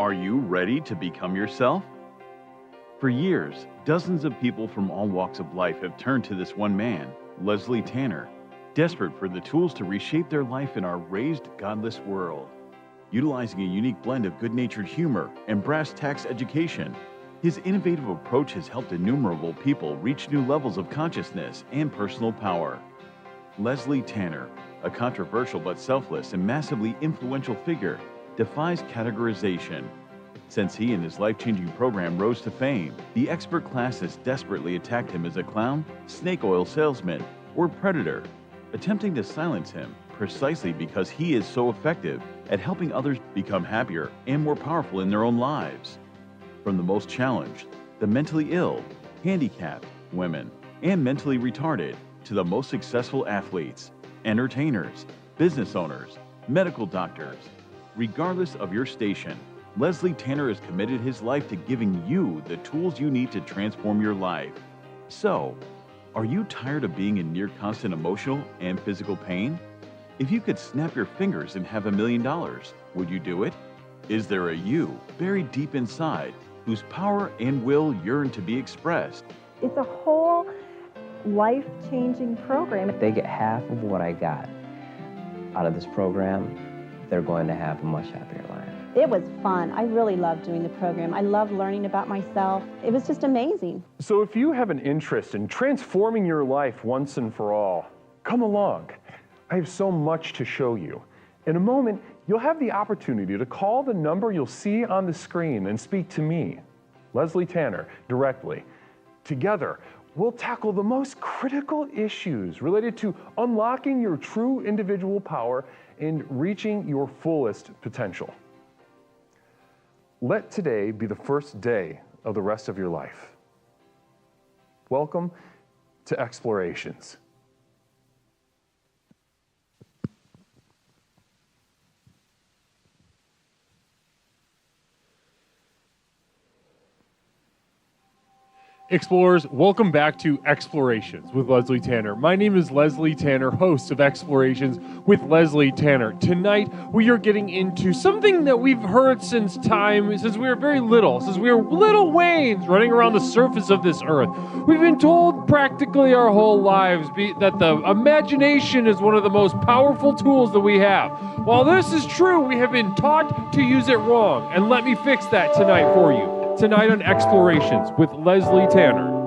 Are you ready to become yourself? For years, dozens of people from all walks of life have turned to this one man, Leslie Tanner, desperate for the tools to reshape their life in our raised, godless world. Utilizing a unique blend of good-natured humor and brass tacks education, his innovative approach has helped innumerable people reach new levels of consciousness and personal power. Leslie Tanner, a controversial but selfless and massively influential figure, defies categorization. Since he and his life-changing program rose to fame, the expert class has desperately attacked him as a clown, snake oil salesman, or predator, attempting to silence him precisely because he is so effective at helping others become happier and more powerful in their own lives. From the most challenged, the mentally ill, handicapped, women, and mentally retarded, to the most successful athletes, entertainers, business owners, medical doctors. Regardless of your station, Leslie Tanner has committed his life to giving you the tools you need to transform your life. So, are you tired of being in near constant emotional and physical pain? If you could snap your fingers and have $1 million, would you do it? Is there a you buried deep inside whose power and will yearn to be expressed? It's a whole life-changing program. If they get half of what I got out of this program, they're going to have a much happier life. It was fun. I really loved doing the program. I loved learning about myself. It was just amazing. So if you have an interest in transforming your life once and for all, come along. I have so much to show you. In a moment, you'll have the opportunity to call the number you'll see on the screen and speak to me, Leslie Tanner, directly. Together, we'll tackle the most critical issues related to unlocking your true individual power and reaching your fullest potential. Let today be the first day of the rest of your life. Welcome to Explorations. Explorers, welcome back to Explorations with Leslie Tanner. My name is Leslie Tanner, host of Explorations with Leslie Tanner. Tonight, we are getting into something that we've heard since we were very little, since we were little Waynes running around the surface of this earth. We've been told practically our whole lives that the imagination is one of the most powerful tools that we have. While this is true, we have been taught to use it wrong, and let me fix that tonight for you. Tonight on Explorations with Leslie Tanner.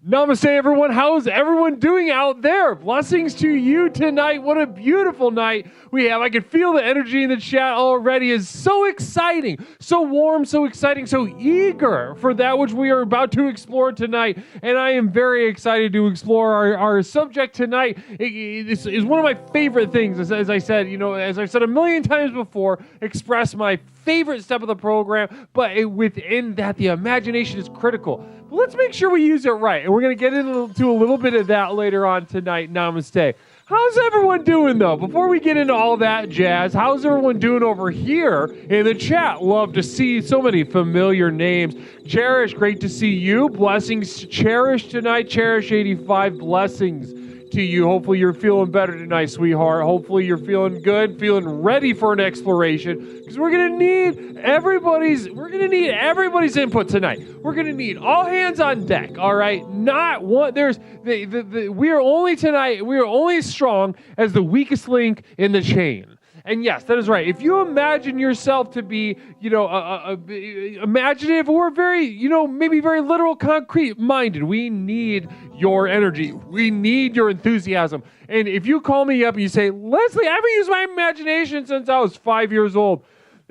Namaste, everyone. How's everyone doing out there? Blessings to you tonight. What a beautiful night we have. I can feel the energy in the chat already. It's so exciting, so warm, so exciting, so eager for that which we are about to explore tonight. And I am very excited to explore our subject tonight. It is one of my favorite things, as I said, as I've said a million times before, express my favorite step of the program, but within that, the imagination is critical. But let's make sure we use it right, and we're going to get into a little bit of that later on tonight. Namaste. How's everyone doing, though? Before we get into all that jazz, how's everyone doing over here in the chat? Love to see so many familiar names. Cherish, great to see you. Blessings, Cherish tonight. Cherish 85, blessings to you. Hopefully you're feeling better tonight, sweetheart. Hopefully you're feeling good, feeling ready for an exploration, because we're gonna need everybody's input tonight. We're gonna need all hands on deck. All right, not one. We are only strong as the weakest link in the chain. And yes, that is right. If you imagine yourself to be, imaginative or very, maybe very literal, concrete minded, we need your energy. We need your enthusiasm. And if you call me up and you say, Leslie, I haven't used my imagination since I was 5 years old.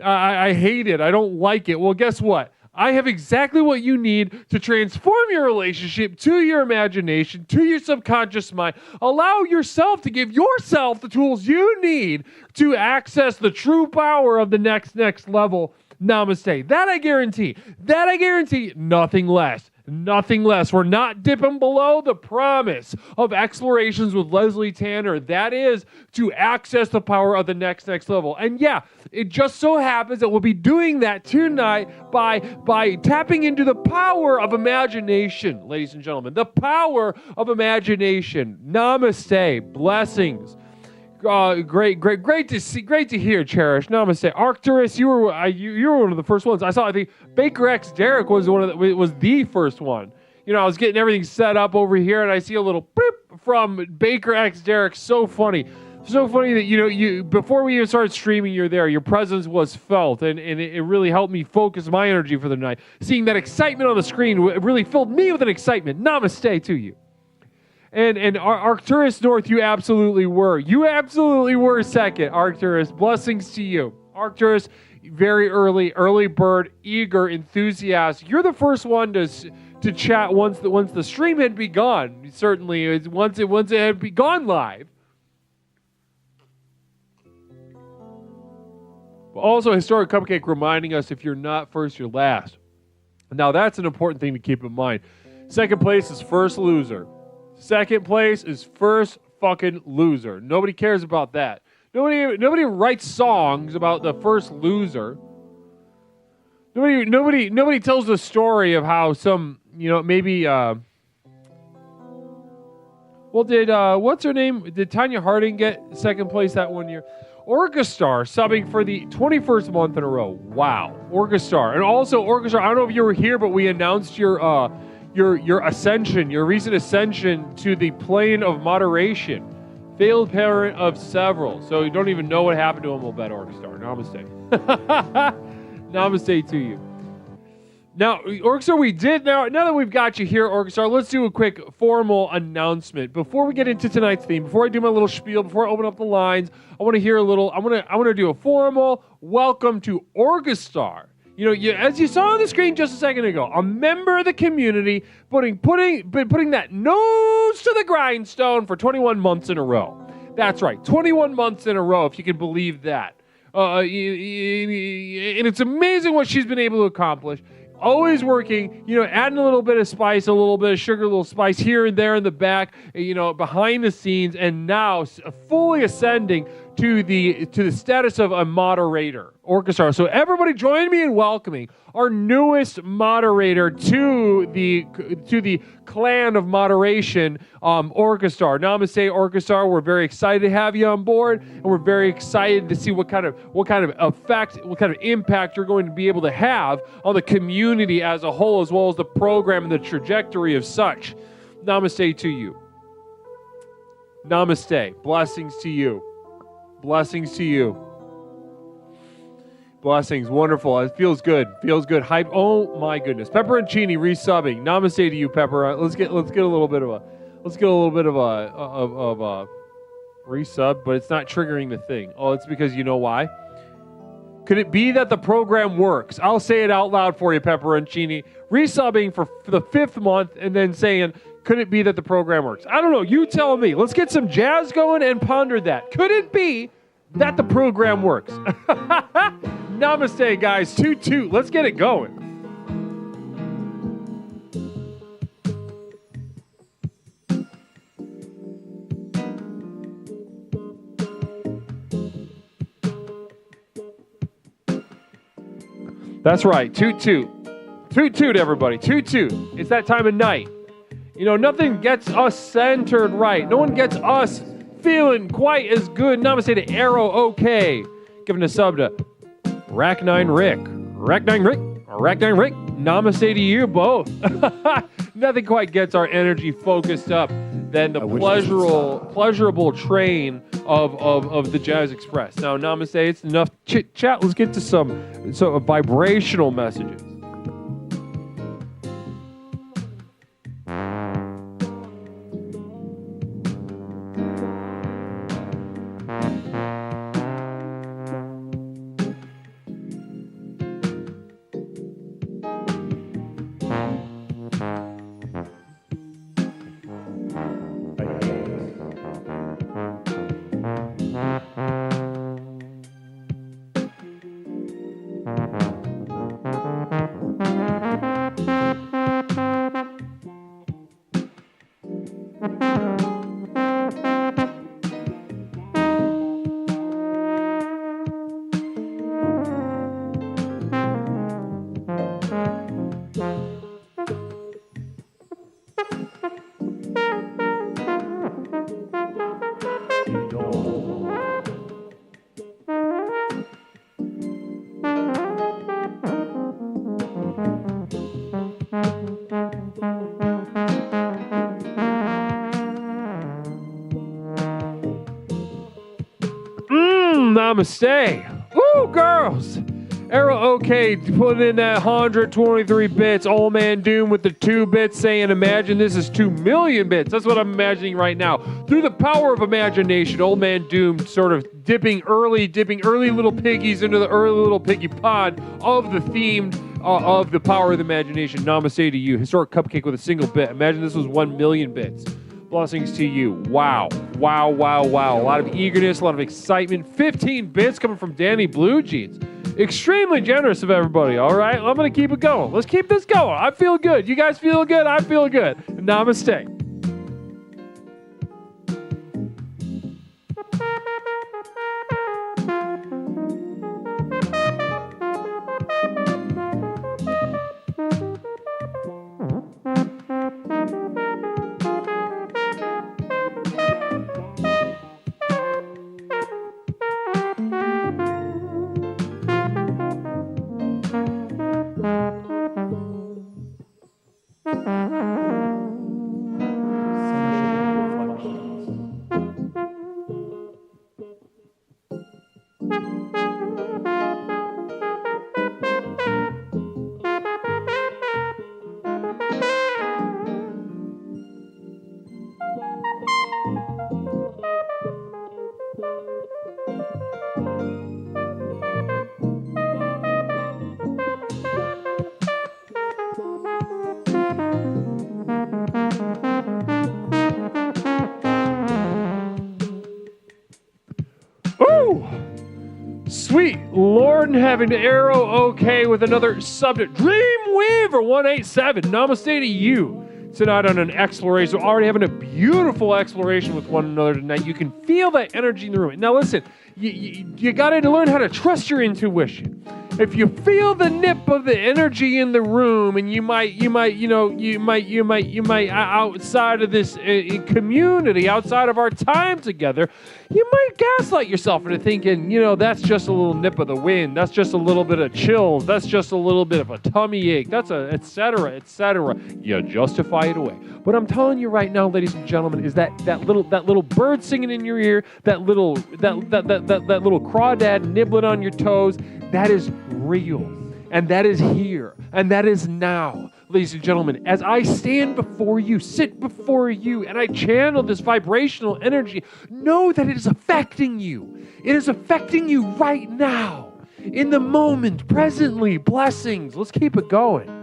I hate it. I don't like it. Well, guess what? I have exactly what you need to transform your relationship to your imagination, to your subconscious mind. Allow yourself to give yourself the tools you need to access the true power of the next level. Namaste. That I guarantee. Nothing less. Nothing less. We're not dipping below the promise of Explorations with Leslie Tanner. That is to access the power of the next level. And yeah, it just so happens that we'll be doing that tonight by tapping into the power of imagination, ladies and gentlemen. The power of imagination. Namaste. Blessings. Great to see, great to hear, Cherish. Namaste. Arcturus, you were one of the first ones. I saw. I think Baker X Derek was was the first one. You know, I was getting everything set up over here, and I see a little beep from Baker X Derek. So funny that you before we even started streaming, you're there. Your presence was felt, and it really helped me focus my energy for the night. Seeing that excitement on the screen really filled me with an excitement. Namaste to you. And Arcturus North, you absolutely were. You absolutely were second, Arcturus. Blessings to you. Arcturus, very early bird, eager, enthusiast. You're the first one to chat once the stream had begun. Certainly, once it had begun live. But also, Historic Cupcake reminding us, if you're not first, you're last. Now, that's an important thing to keep in mind. Second place is first loser. Second place is first fucking loser. Nobody cares about that. Nobody writes songs about the first loser. Nobody tells the story of how some, maybe what's her name? Did Tanya Harding get second place that one year? Orchestar subbing for the 21st month in a row. Wow. Orchestar. And also Orchestar, I don't know if you were here, but we announced your ascension, your recent ascension to the plane of moderation. Failed parent of several. So you don't even know what happened to him. We'll bet Orchestar. Namaste. Namaste to you. Now, Orchestar, now that we've got you here, Orchestar, let's do a quick formal announcement. Before we get into tonight's theme, before I do my little spiel, before I open up the lines, I want to hear a little, I want to do a formal welcome to Orchestar. As you saw on the screen just a second ago, a member of the community putting that nose to the grindstone for 21 months in a row. That's right, 21 months in a row, if you can believe that. And it's amazing what she's been able to accomplish. Always working, adding a little bit of spice, a little bit of sugar, a little spice here and there in the back, behind the scenes, and now fully ascending to the status of a moderator, Orchestra. So everybody join me in welcoming our newest moderator to the clan of moderation, Orchestra. Namaste, Orchestra. We're very excited to have you on board, and we're very excited to see what kind of effect, what kind of impact you're going to be able to have on the community as a whole, as well as the program and the trajectory of such. Namaste to you. Namaste. Blessings to you. Blessings to you. Blessings. Wonderful. It feels good. Feels good. Hype. Oh my goodness. Pepperoncini resubbing. Namaste to you, Pepper. Let's get a little bit of a resub, but it's not triggering the thing. Oh, it's because you know why? Could it be that the program works? I'll say it out loud for you, Pepperoncini. Resubbing for the 5th month and then saying, could it be that the program works? I don't know. You tell me. Let's get some jazz going and ponder that. Could it be that the program works? Namaste, guys. Toot. Let's get it going. That's right. Toot. Toot, everybody. Toot. It's that time of night. Nothing gets us centered right. No one gets us feeling quite as good. Namaste to Arrow OK. Giving a sub to Rack 9 Rick. Namaste to you both. Nothing quite gets our energy focused up than the pleasurable train of the Jazz Express. Now, namaste. It's enough chit chat. Let's get to some vibrational messages. Namaste. Ooh, girls. Arrow OK putting in that 123 bits. Old Man Doom with the 2 bits saying, imagine this is 2 million bits. That's what I'm imagining right now. Through the power of imagination, Old Man Doom sort of dipping early little piggies into the early little piggy pod of the theme of the power of the imagination. Namaste to you. Historic cupcake with a single bit. Imagine this was 1 million bits. Blessings to you. Wow. Wow, wow, wow. A lot of eagerness, a lot of excitement. 15 bits coming from Danny Blue Jeans. Extremely generous of everybody, all right? I'm going to keep it going. Let's keep this going. I feel good. You guys feel good? I feel good. Namaste. Sweet Lord in heaven, Arrow OK with another subject. Dreamweaver 187. Namaste to you. Tonight on an exploration. We're already having a beautiful exploration with one another tonight. You can feel that energy in the room. Now listen, you got to learn how to trust your intuition. If you feel the nip of the energy in the room, and you might outside of this community, outside of our time together, you might gaslight yourself into thinking, that's just a little nip of the wind. That's just a little bit of chills. That's just a little bit of a tummy ache. That's a et cetera, et cetera. You justify it away. What I'm telling you right now, ladies and gentlemen, is that little bird singing in your ear, that little crawdad nibbling on your toes, that is real, and that is here, and that is now. Ladies and gentlemen, as I stand before you, sit before you, and I channel this vibrational energy, know that it is affecting you. It is affecting you right now, in the moment, presently. Blessings. Let's keep it going.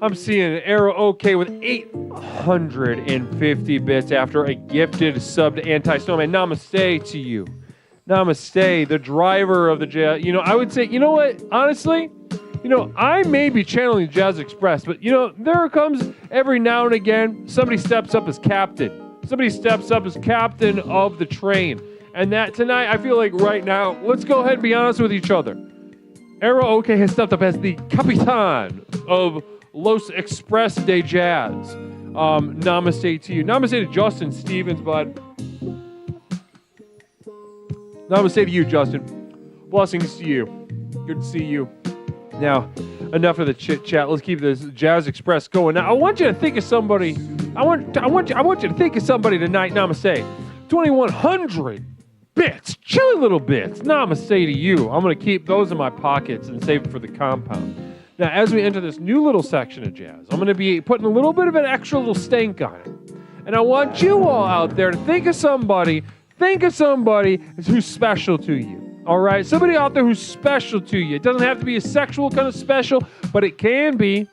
I'm seeing an Arrow OK with 850 bits after a gifted sub to Anti-Snowman. Namaste to you. Namaste, the driver of the jazz. I would say, what? Honestly, I may be channeling Jazz Express, but, there comes every now and again, somebody steps up as captain. Somebody steps up as captain of the train. And that tonight, I feel like right now, let's go ahead and be honest with each other. Arrow OK has stepped up as the Capitan of Los Express de Jazz. Namaste to you. Namaste to Justin Stevens, bud. Namaste to you, Justin. Blessings to you. Good to see you. Now, enough of the chit chat. Let's keep this Jazz Express going. Now, I want you to think of somebody. I want you to think of somebody tonight. Namaste. 2,100 bits, chilly little bits. Namaste to you. I'm going to keep those in my pockets and save it for the compound. Now, as we enter this new little section of jazz, I'm going to be putting a little bit of an extra little stank on it. And I want you all out there to think of somebody who's special to you. All right? Somebody out there who's special to you. It doesn't have to be a sexual kind of special, but it can be.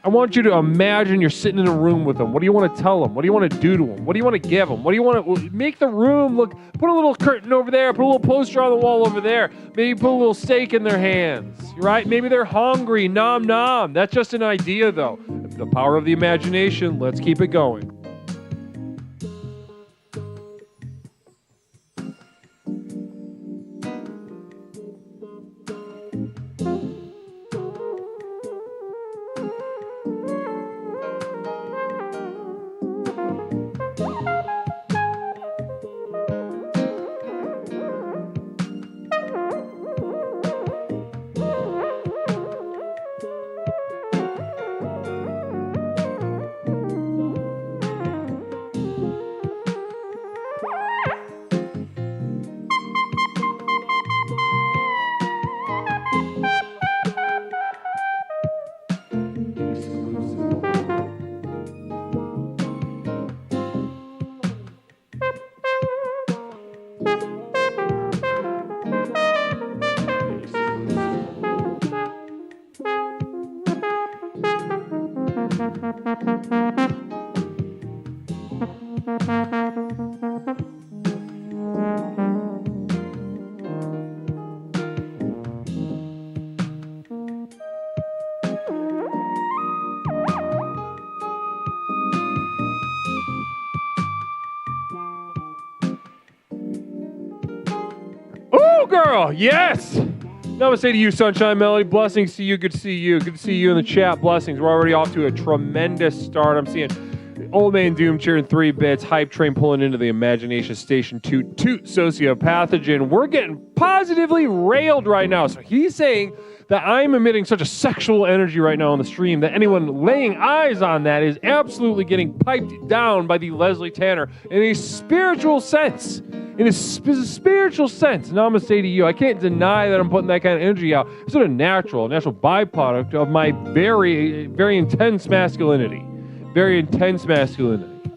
I want you to imagine you're sitting in a room with them. What do you want to tell them? What do you want to do to them? What do you want to give them? What do you want to make the room look? Put a little curtain over there. Put a little poster on the wall over there. Maybe put a little steak in their hands. Right? Maybe they're hungry. Nom nom. That's just an idea, though. The power of the imagination. Let's keep it going. Oh, girl, yes. Namaste to you, Sunshine Melody. Blessings to you. Good to see you. Good to see you in the chat. Blessings. We're already off to a tremendous start. I'm seeing Old Man Doom cheering 3 bits. Hype train pulling into the imagination station. Toot sociopathogen. We're getting positively railed right now. So he's saying that I'm emitting such a sexual energy right now on the stream that anyone laying eyes on that is absolutely getting piped down by the Leslie Tanner in a spiritual sense. In a spiritual sense. Namaste to you. I can't deny that I'm putting that kind of energy out. It's sort of natural byproduct of my very, very intense masculinity. Very intense masculinity.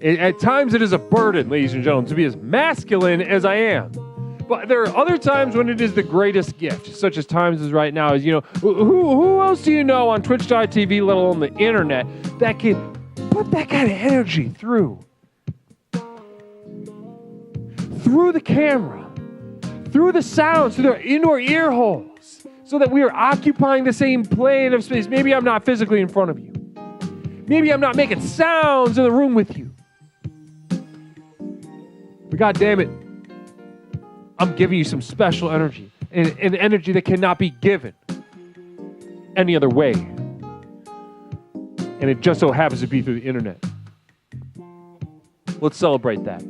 At times it is a burden, ladies and gentlemen, to be as masculine as I am. But there are other times when it is the greatest gift, such as times as right now. As you know, who else do you know on Twitch.tv, let alone the internet, that can put that kind of energy through the camera, through the sounds, through their indoor ear holes, so that we are occupying the same plane of space. Maybe I'm not physically in front of you. Maybe I'm not making sounds in the room with you. But God damn it, I'm giving you some special energy, and energy that cannot be given any other way. And it just so happens to be through the internet. Let's celebrate that.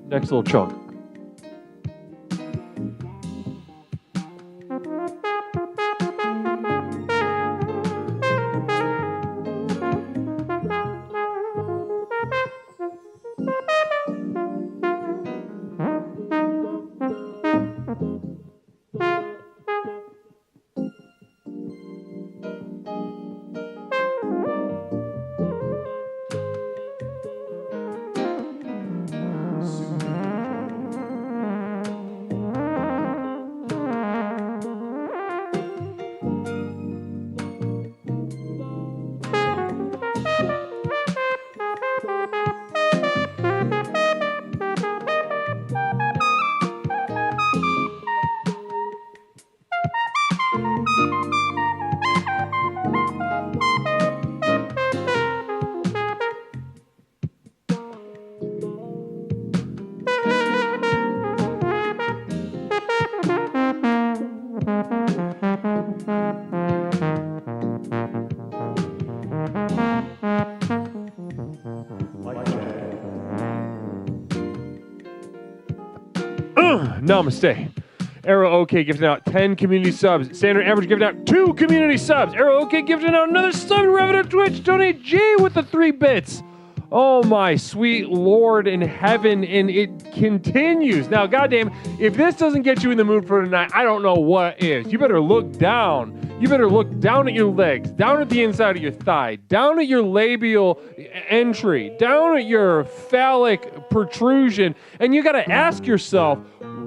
Next little chunk. Namaste. Arrow OK gifting out 10 community subs. Standard Average gifting out 2 community subs. Arrow OK gifting out another sub. Revenue Twitch. Donate G with the 3 bits. Oh my sweet Lord in heaven, and it continues. Now, goddamn, if this doesn't get you in the mood for tonight, I don't know what is. You better look down. You better look down at your legs, down at the inside of your thigh, down at your labial entry, down at your phallic protrusion, and you gotta ask yourself,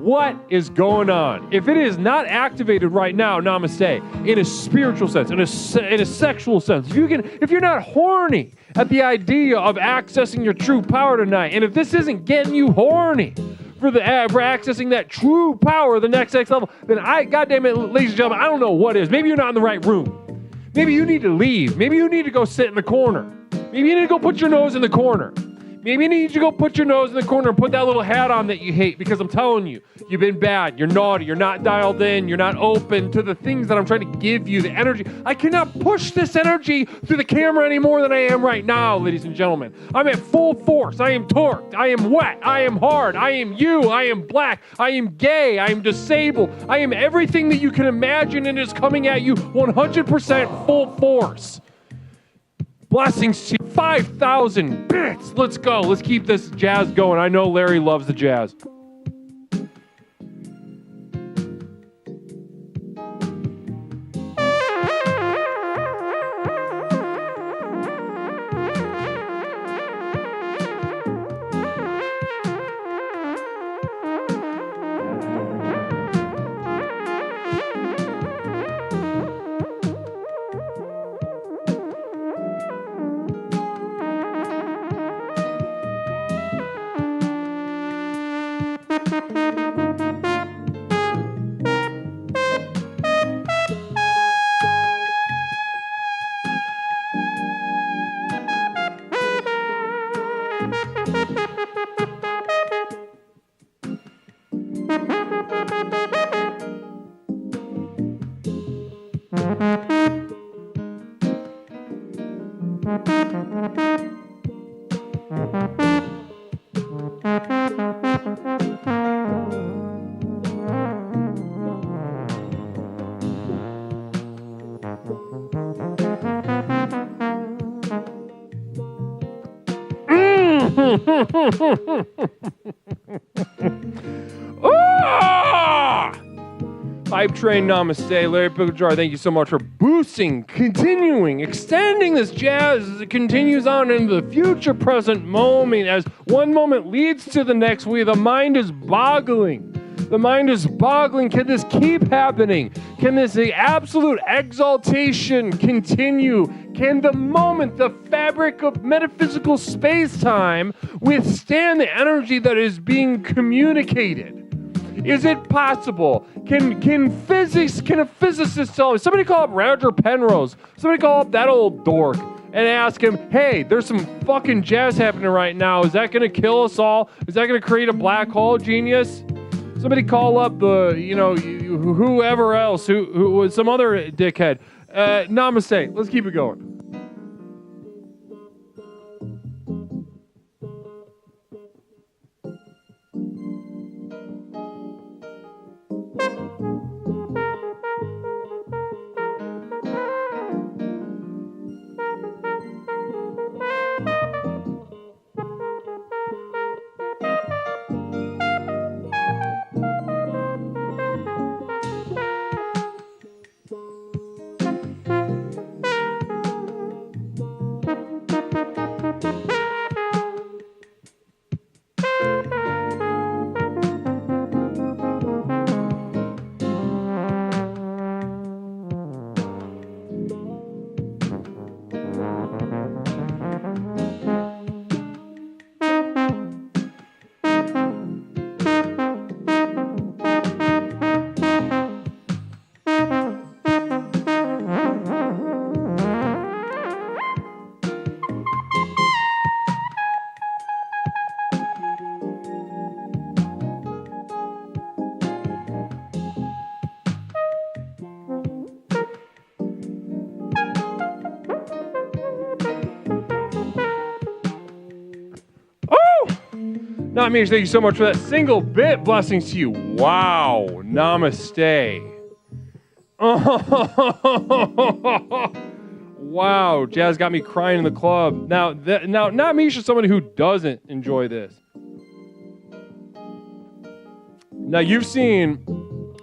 what is going on? If it is not activated right now, namaste, in a spiritual sense, in a sexual sense, if you're not horny at the idea of accessing your true power tonight, and if this isn't getting you horny for accessing that true power, the next level, then goddamn it, ladies and gentlemen, I don't know what is. Maybe you're not in the right room. Maybe you need to leave. Maybe you need to go sit in the corner. Maybe you need to go put your nose in the corner. Maybe you need to go put your nose in the corner and put that little hat on that you hate, because I'm telling you, you've been bad, you're naughty, you're not dialed in, you're not open to the things that I'm trying to give you, the energy. I cannot push this energy through the camera any more than I am right now, ladies and gentlemen. I'm at full force. I am torqued. I am wet. I am hard. I am you. I am black. I am gay. I am disabled. I am everything that you can imagine, and is coming at you 100% full force. Blessings to you. 5,000 bits. Let's go. Let's keep this jazz going. I know Larry loves the jazz. Hype Train, namaste. Larry Picklejar, thank you so much for boosting, continuing, extending this jazz as it continues on into the future present moment. As one moment leads to the next, the mind is boggling. The mind is boggling. Can this keep happening? Can this absolute exaltation continue? Can the moment, the fabric of metaphysical space-time, withstand the energy that is being communicated? Is it possible? Can a physicist tell me? Somebody call up Roger Penrose. Somebody call up that old dork and ask him, hey, there's some fucking jazz happening right now. Is that going to kill us all? Is that going to create a black hole, genius? Somebody call up whoever else, who was some other dickhead. Namaste. Let's keep it going. Not me. Thank you so much for that single bit. Blessings to you. Wow. Namaste. Wow, Jazz got me crying in the club. Now, not Misha, somebody who doesn't enjoy this. Now, you've seen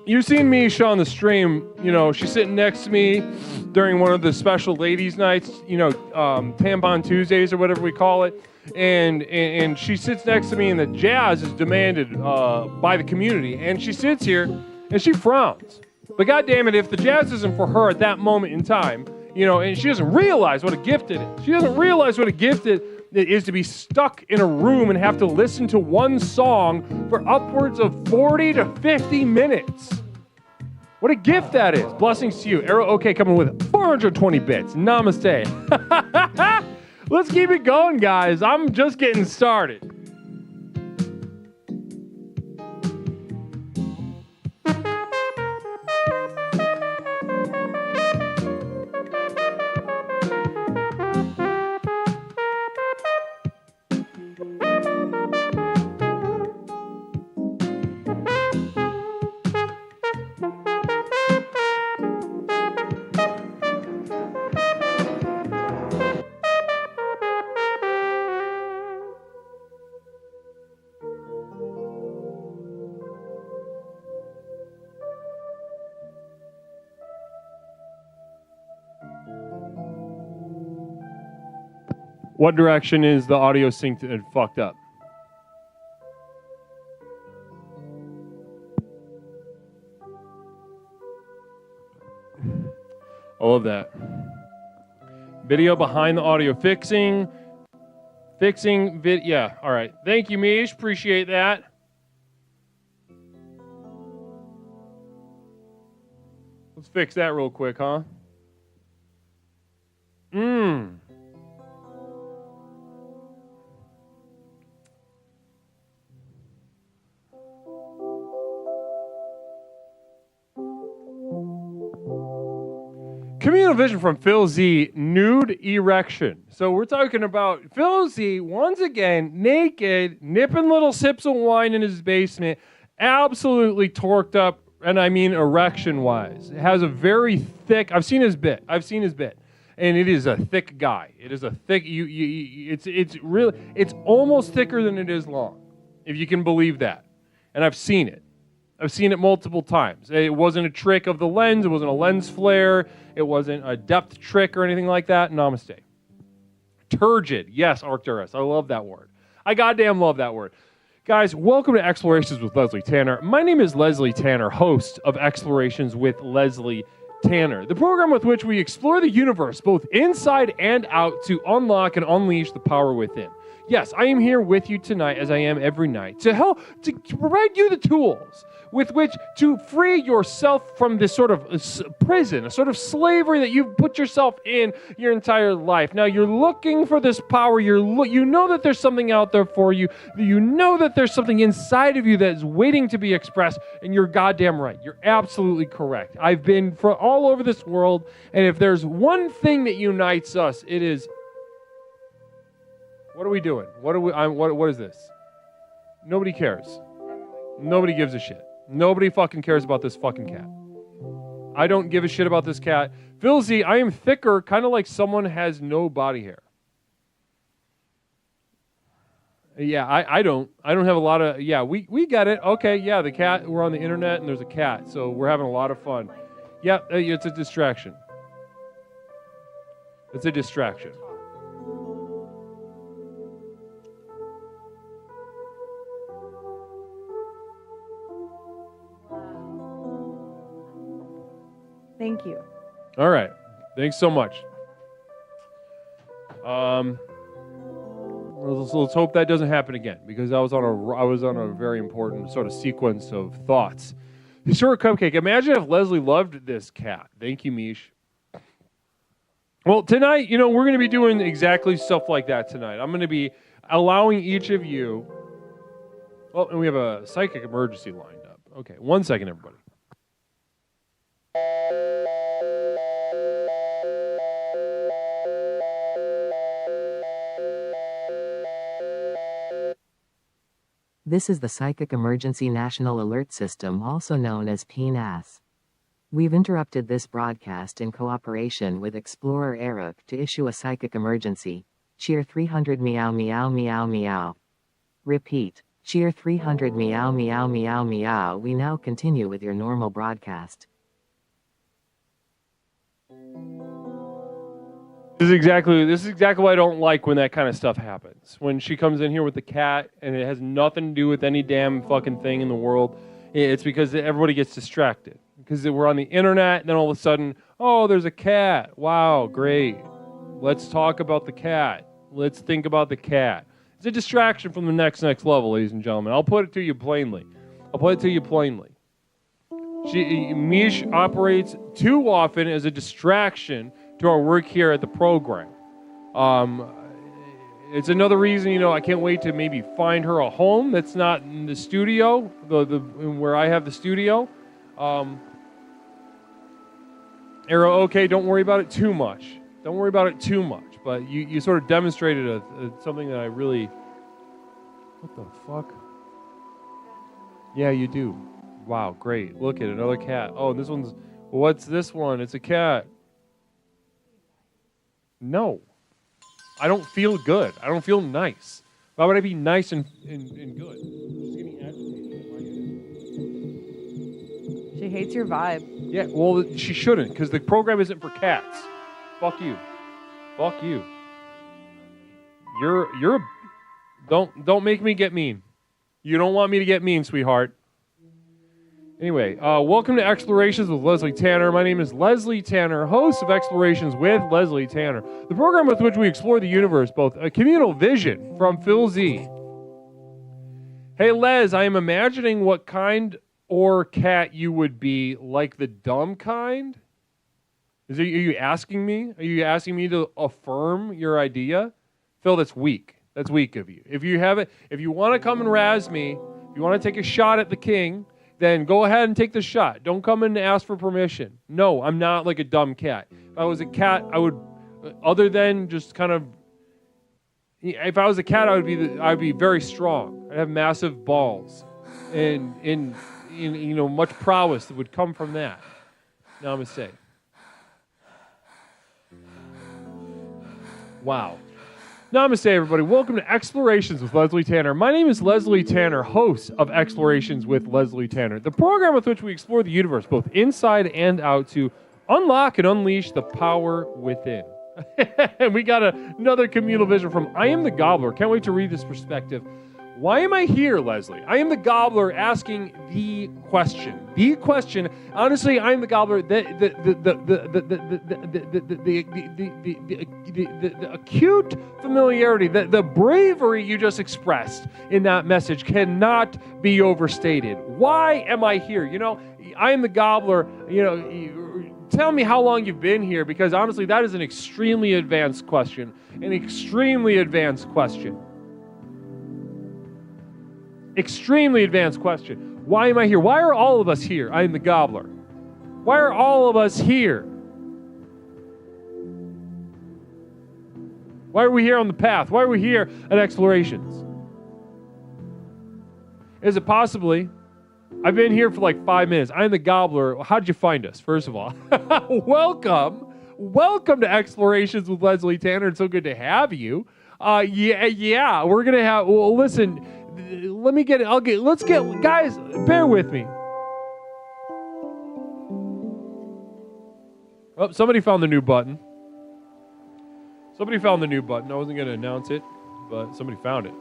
Misha on the stream. You know, she's sitting next to me during one of the special ladies' nights, you know, Tampon Tuesdays or whatever we call it. And she sits next to me, and the Jazz is demanded by the community. And she sits here, and she frowns. But God damn it, if the Jazz isn't for her at that moment in time, you know, and she doesn't realize what a gift it is. She doesn't realize what a gift it is to be stuck in a room and have to listen to one song for upwards of 40 to 50 minutes. What a gift that is. Blessings to you. Arrow OK coming with 420 bits. Namaste. Let's keep it going, guys. I'm just getting started. What direction is the audio synced and fucked up? I love that. Video behind the audio fixing. Yeah, all right. Thank you, Mish. Appreciate that. Let's fix that real quick, huh? Communal vision from Phil Z, nude erection. So we're talking about Phil Z, once again, naked, nipping little sips of wine in his basement, absolutely torqued up, and I mean erection-wise. It has a very thick, I've seen his bit, and it is a thick guy. It is a thick, it's really, it's almost thicker than it is long, if you can believe that. And I've seen it. I've seen it multiple times. It wasn't a trick of the lens. It wasn't a lens flare. It wasn't a depth trick or anything like that. Namaste. Turgid. Yes, Arcturus. I love that word. I goddamn love that word. Guys, welcome to Explorations with Leslie Tanner. My name is Leslie Tanner, host of Explorations with Leslie Tanner, the program with which we explore the universe, both inside and out, to unlock and unleash the power within. Yes, I am here with you tonight, as I am every night, to provide you the tools with which to free yourself from this sort of prison, a sort of slavery that you've put yourself in your entire life. Now, you're looking for this power. You know that there's something out there for you. You know that there's something inside of you that is waiting to be expressed, and you're goddamn right. You're absolutely correct. I've been all over this world, and if there's one thing that unites us, it is... What are we doing? What is this? Nobody cares. Nobody gives a shit. Nobody fucking cares about this fucking cat. I don't give a shit about this cat. Phil Z, I am thicker, kind of like someone has no body hair. Yeah, I don't have a lot of, yeah, we get it. Okay, yeah, the cat, we're on the internet and there's a cat, so we're having a lot of fun. Yeah, it's a distraction. It's a distraction. Thank you. All right. Thanks so much. Let's hope that doesn't happen again, because I was on a very important sort of sequence of thoughts. Historic Cupcake. Imagine if Leslie loved this cat. Thank you, Mish. Well, tonight, we're going to be doing exactly stuff like that tonight. I'm going to be allowing each of you... Oh, and we have a psychic emergency lined up. Okay, 1 second, everybody. This is the Psychic Emergency National Alert System, also known as PNAS. We've interrupted this broadcast in cooperation with Explorer Eric to issue a psychic emergency. Cheer 300 meow meow meow meow. Repeat. Cheer 300 meow meow meow meow. We now continue with your normal broadcast. This is exactly why I don't like when that kind of stuff happens. When she comes in here with the cat and it has nothing to do with any damn fucking thing in the world. It's because everybody gets distracted. Because we're on the internet and then all of a sudden, oh, there's a cat. Wow, great. Let's talk about the cat. Let's think about the cat. It's a distraction from the next level, ladies and gentlemen. I'll put it to you plainly. Mish operates too often as a distraction to our work here at the program. It's another reason, I can't wait to maybe find her a home that's not in the studio, where I have the studio. Arrow, okay, don't worry about it too much. But you sort of demonstrated something that I really... What the fuck? Yeah, you do. Wow, great. Look at another cat. Oh, this one's... What's this one? It's a cat. No. I don't feel good. I don't feel nice. Why would I be nice and good? She's getting agitated. She hates your vibe. Yeah, well, she shouldn't, because the program isn't for cats. Fuck you. You're a... Don't make me get mean. You don't want me to get mean, sweetheart. Anyway, welcome to Explorations with Leslie Tanner. My name is Leslie Tanner, host of Explorations with Leslie Tanner, the program with which we explore the universe, both a communal vision from Phil Z. Hey, Les, I am imagining what kind or cat you would be, like the dumb kind? Are you asking me? Are you asking me to affirm your idea? Phil, that's weak. That's weak of you. If you want to come and razz me, if you want to take a shot at the king, then go ahead and take the shot. Don't come in and ask for permission. No, I'm not like a dumb cat. If I was a cat, I would, other than just kind of, if I was a cat, I'd be very strong. I'd have massive balls, and much prowess that would come from that. Namaste. Wow. Namaste, everybody. Welcome to Explorations with Leslie Tanner. My name is Leslie Tanner, host of Explorations with Leslie Tanner, the program with which we explore the universe, both inside and out, to unlock and unleash the power within. And we got another communal vision from I Am the Gobbler. Can't wait to read this perspective. Why am I here, Leslie? I am the Gobbler asking the question. The question, honestly, I am the Gobbler. The acute familiarity, the bravery you just expressed in that message cannot be overstated. Why am I here? I am the Gobbler. Tell me how long you've been here, because honestly, that is an extremely advanced question. Extremely advanced question. Why am I here? Why are all of us here? I am the Gobbler. Why are all of us here? Why are we here on the path? Why are we here at Explorations? Is it possibly... I've been here for like 5 minutes. I'm the Gobbler. How did you find us, first of all? Welcome to Explorations with Leslie Tanner. It's so good to have you. Yeah. We're going to have... Well, listen... Guys, bear with me. Oh, somebody found the new button. I wasn't going to announce it, but somebody found it.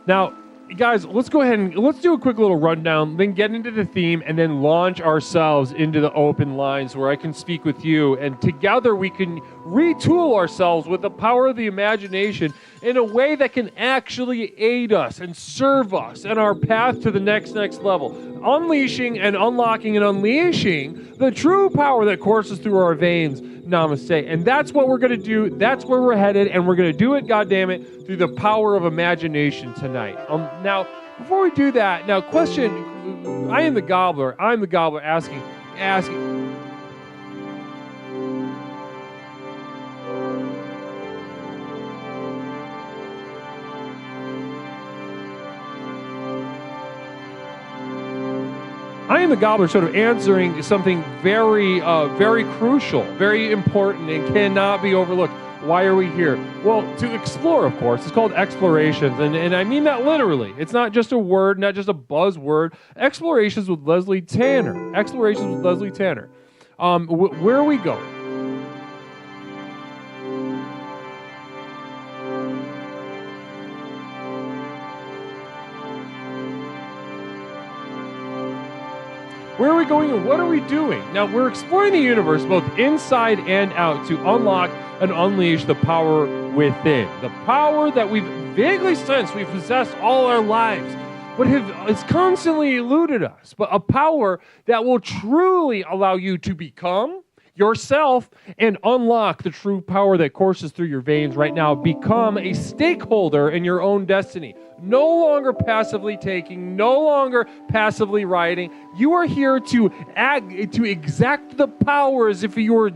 Now, guys, let's go ahead and let's do a quick little rundown, then get into the theme, and then launch ourselves into the open lines where I can speak with you, and together we can retool ourselves with the power of the imagination in a way that can actually aid us and serve us in our path to the next level, unleashing and unlocking and unleashing the true power that courses through our veins. Namaste. And that's what we're going to do. That's where we're headed, and we're going to do it, goddammit, through the power of imagination tonight. Now, before we do that, question, I am the Gobbler. I'm the Gobbler asking. I Am the Gobbler sort of answering something very, very crucial, very important, and cannot be overlooked. Why are we here? Well, to explore, of course. It's called explorations, and I mean that literally. It's not just a word, not just a buzzword. Explorations with Leslie Tanner. Explorations with Leslie Tanner. Where are we going? Where are we going and what are we doing? Now, we're exploring the universe both inside and out to unlock and unleash the power within. The power that we've vaguely sensed we've possessed all our lives, but has constantly eluded us. But a power that will truly allow you to become yourself and unlock the true power that courses through your veins right now. Become a stakeholder in your own destiny. No longer passively taking, no longer passively riding. You are here to exact the power as if you were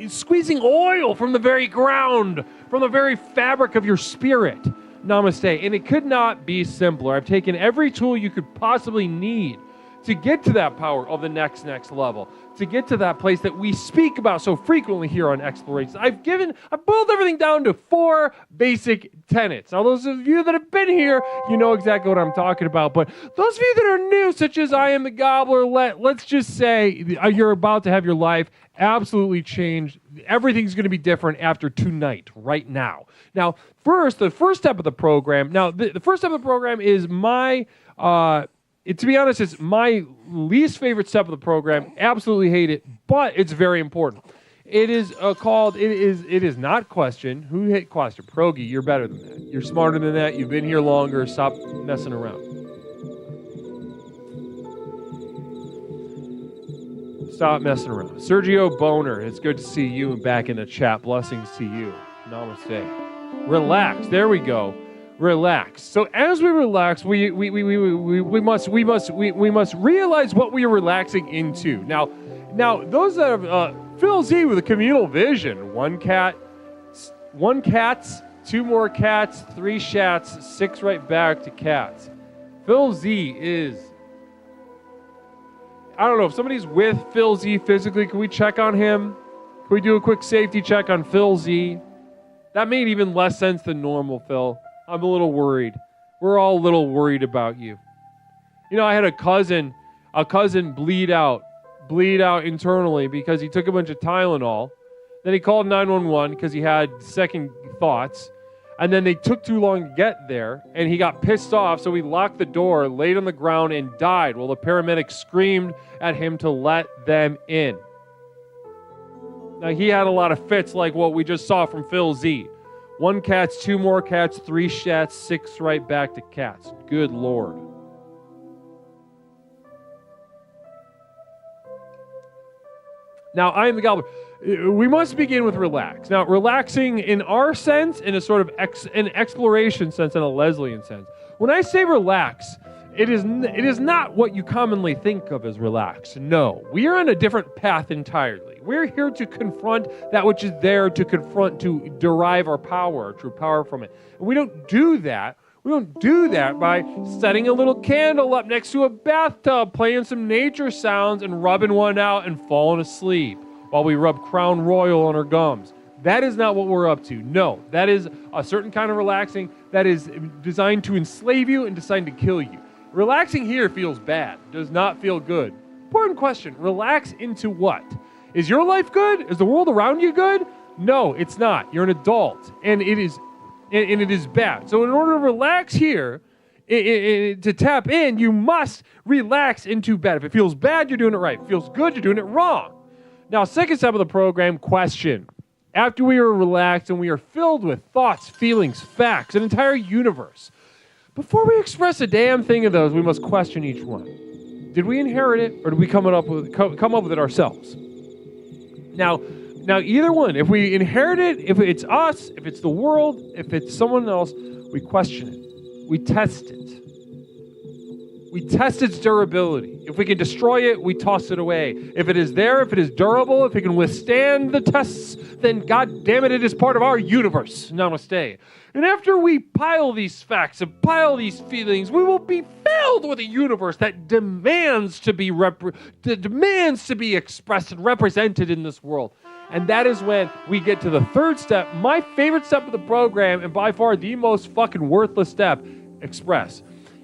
squeezing oil from the very ground, from the very fabric of your spirit. Namaste. And it could not be simpler. I've taken every tool you could possibly need to get to that power of the next level, to get to that place that we speak about so frequently here on Explorations. I've boiled everything down to 4 basic tenets. Now, those of you that have been here, you know exactly what I'm talking about, but those of you that are new, such as I Am the Gobbler, let's just say you're about to have your life absolutely changed. Everything's going to be different after tonight, right now. Now, the first step of the program, is to be honest, it's my least favorite step of the program. Absolutely hate it, but it's very important. It is not question. Who hit question? Progi, you're better than that. You're smarter than that. You've been here longer. Stop messing around. Stop messing around. Sergio Boner, it's good to see you back in the chat. Blessings to you. Namaste. Relax. There we go. Relax. So as we relax, we must realize what we are relaxing into. Now those that have Phil Z with a communal vision. 1 cat, 2 more cats, 3 shats, 6 right back to cats. Phil Z is, I don't know if somebody's with Phil Z physically. Can we check on him? Can we do a quick safety check on Phil Z? That made even less sense than normal, Phil. I'm a little worried. We're all a little worried about you. You know, I had a cousin bleed out internally because he took a bunch of Tylenol. Then he called 911 because he had second thoughts. And then they took too long to get there, and he got pissed off, so he locked the door, laid on the ground, and died while the paramedics screamed at him to let them in. Now, he had a lot of fits like what we just saw from Phil Z. 1 cats, 2 more cats, 3 shats, 6 right back to cats. Good Lord. Now, I Am the Gobbler. We must begin with relax. Now, relaxing in our sense, in a sort of an exploration sense, and a Leslian sense. When I say relax, it is not what you commonly think of as relax. No, we are on a different path entirely. We're here to confront that which is there, to derive our power, our true power from it. And we don't do that. We don't do that by setting a little candle up next to a bathtub, playing some nature sounds, and rubbing one out and falling asleep while we rub Crown Royal on our gums. That is not what we're up to. No, that is a certain kind of relaxing that is designed to enslave you and designed to kill you. Relaxing here feels bad, does not feel good. Important question, relax into what? Is your life good? Is the world around you good? No, it's not. You're an adult, and it is bad. So in order to relax here, to tap in, you must relax into bad. If it feels bad, you're doing it right. If it feels good, you're doing it wrong. Now, second step of the program, question. After we are relaxed and we are filled with thoughts, feelings, facts, an entire universe, before we express a damn thing of those, we must question each one. Did we inherit it, or did we come up with it ourselves? Now, either one. If we inherit it, if it's us, if it's the world, if it's someone else, we question it. We test it. we test its durability. If we can destroy it, we toss it away. If it is there, if it is durable, if it can withstand the tests, then God damn it, it is part of our universe. Namaste. And after we pile these facts and pile these feelings, we will be filled with a universe that demands to be expressed and represented in this world. And that is when we get to the third step, my favorite step of the program, and by far the most fucking worthless step, express.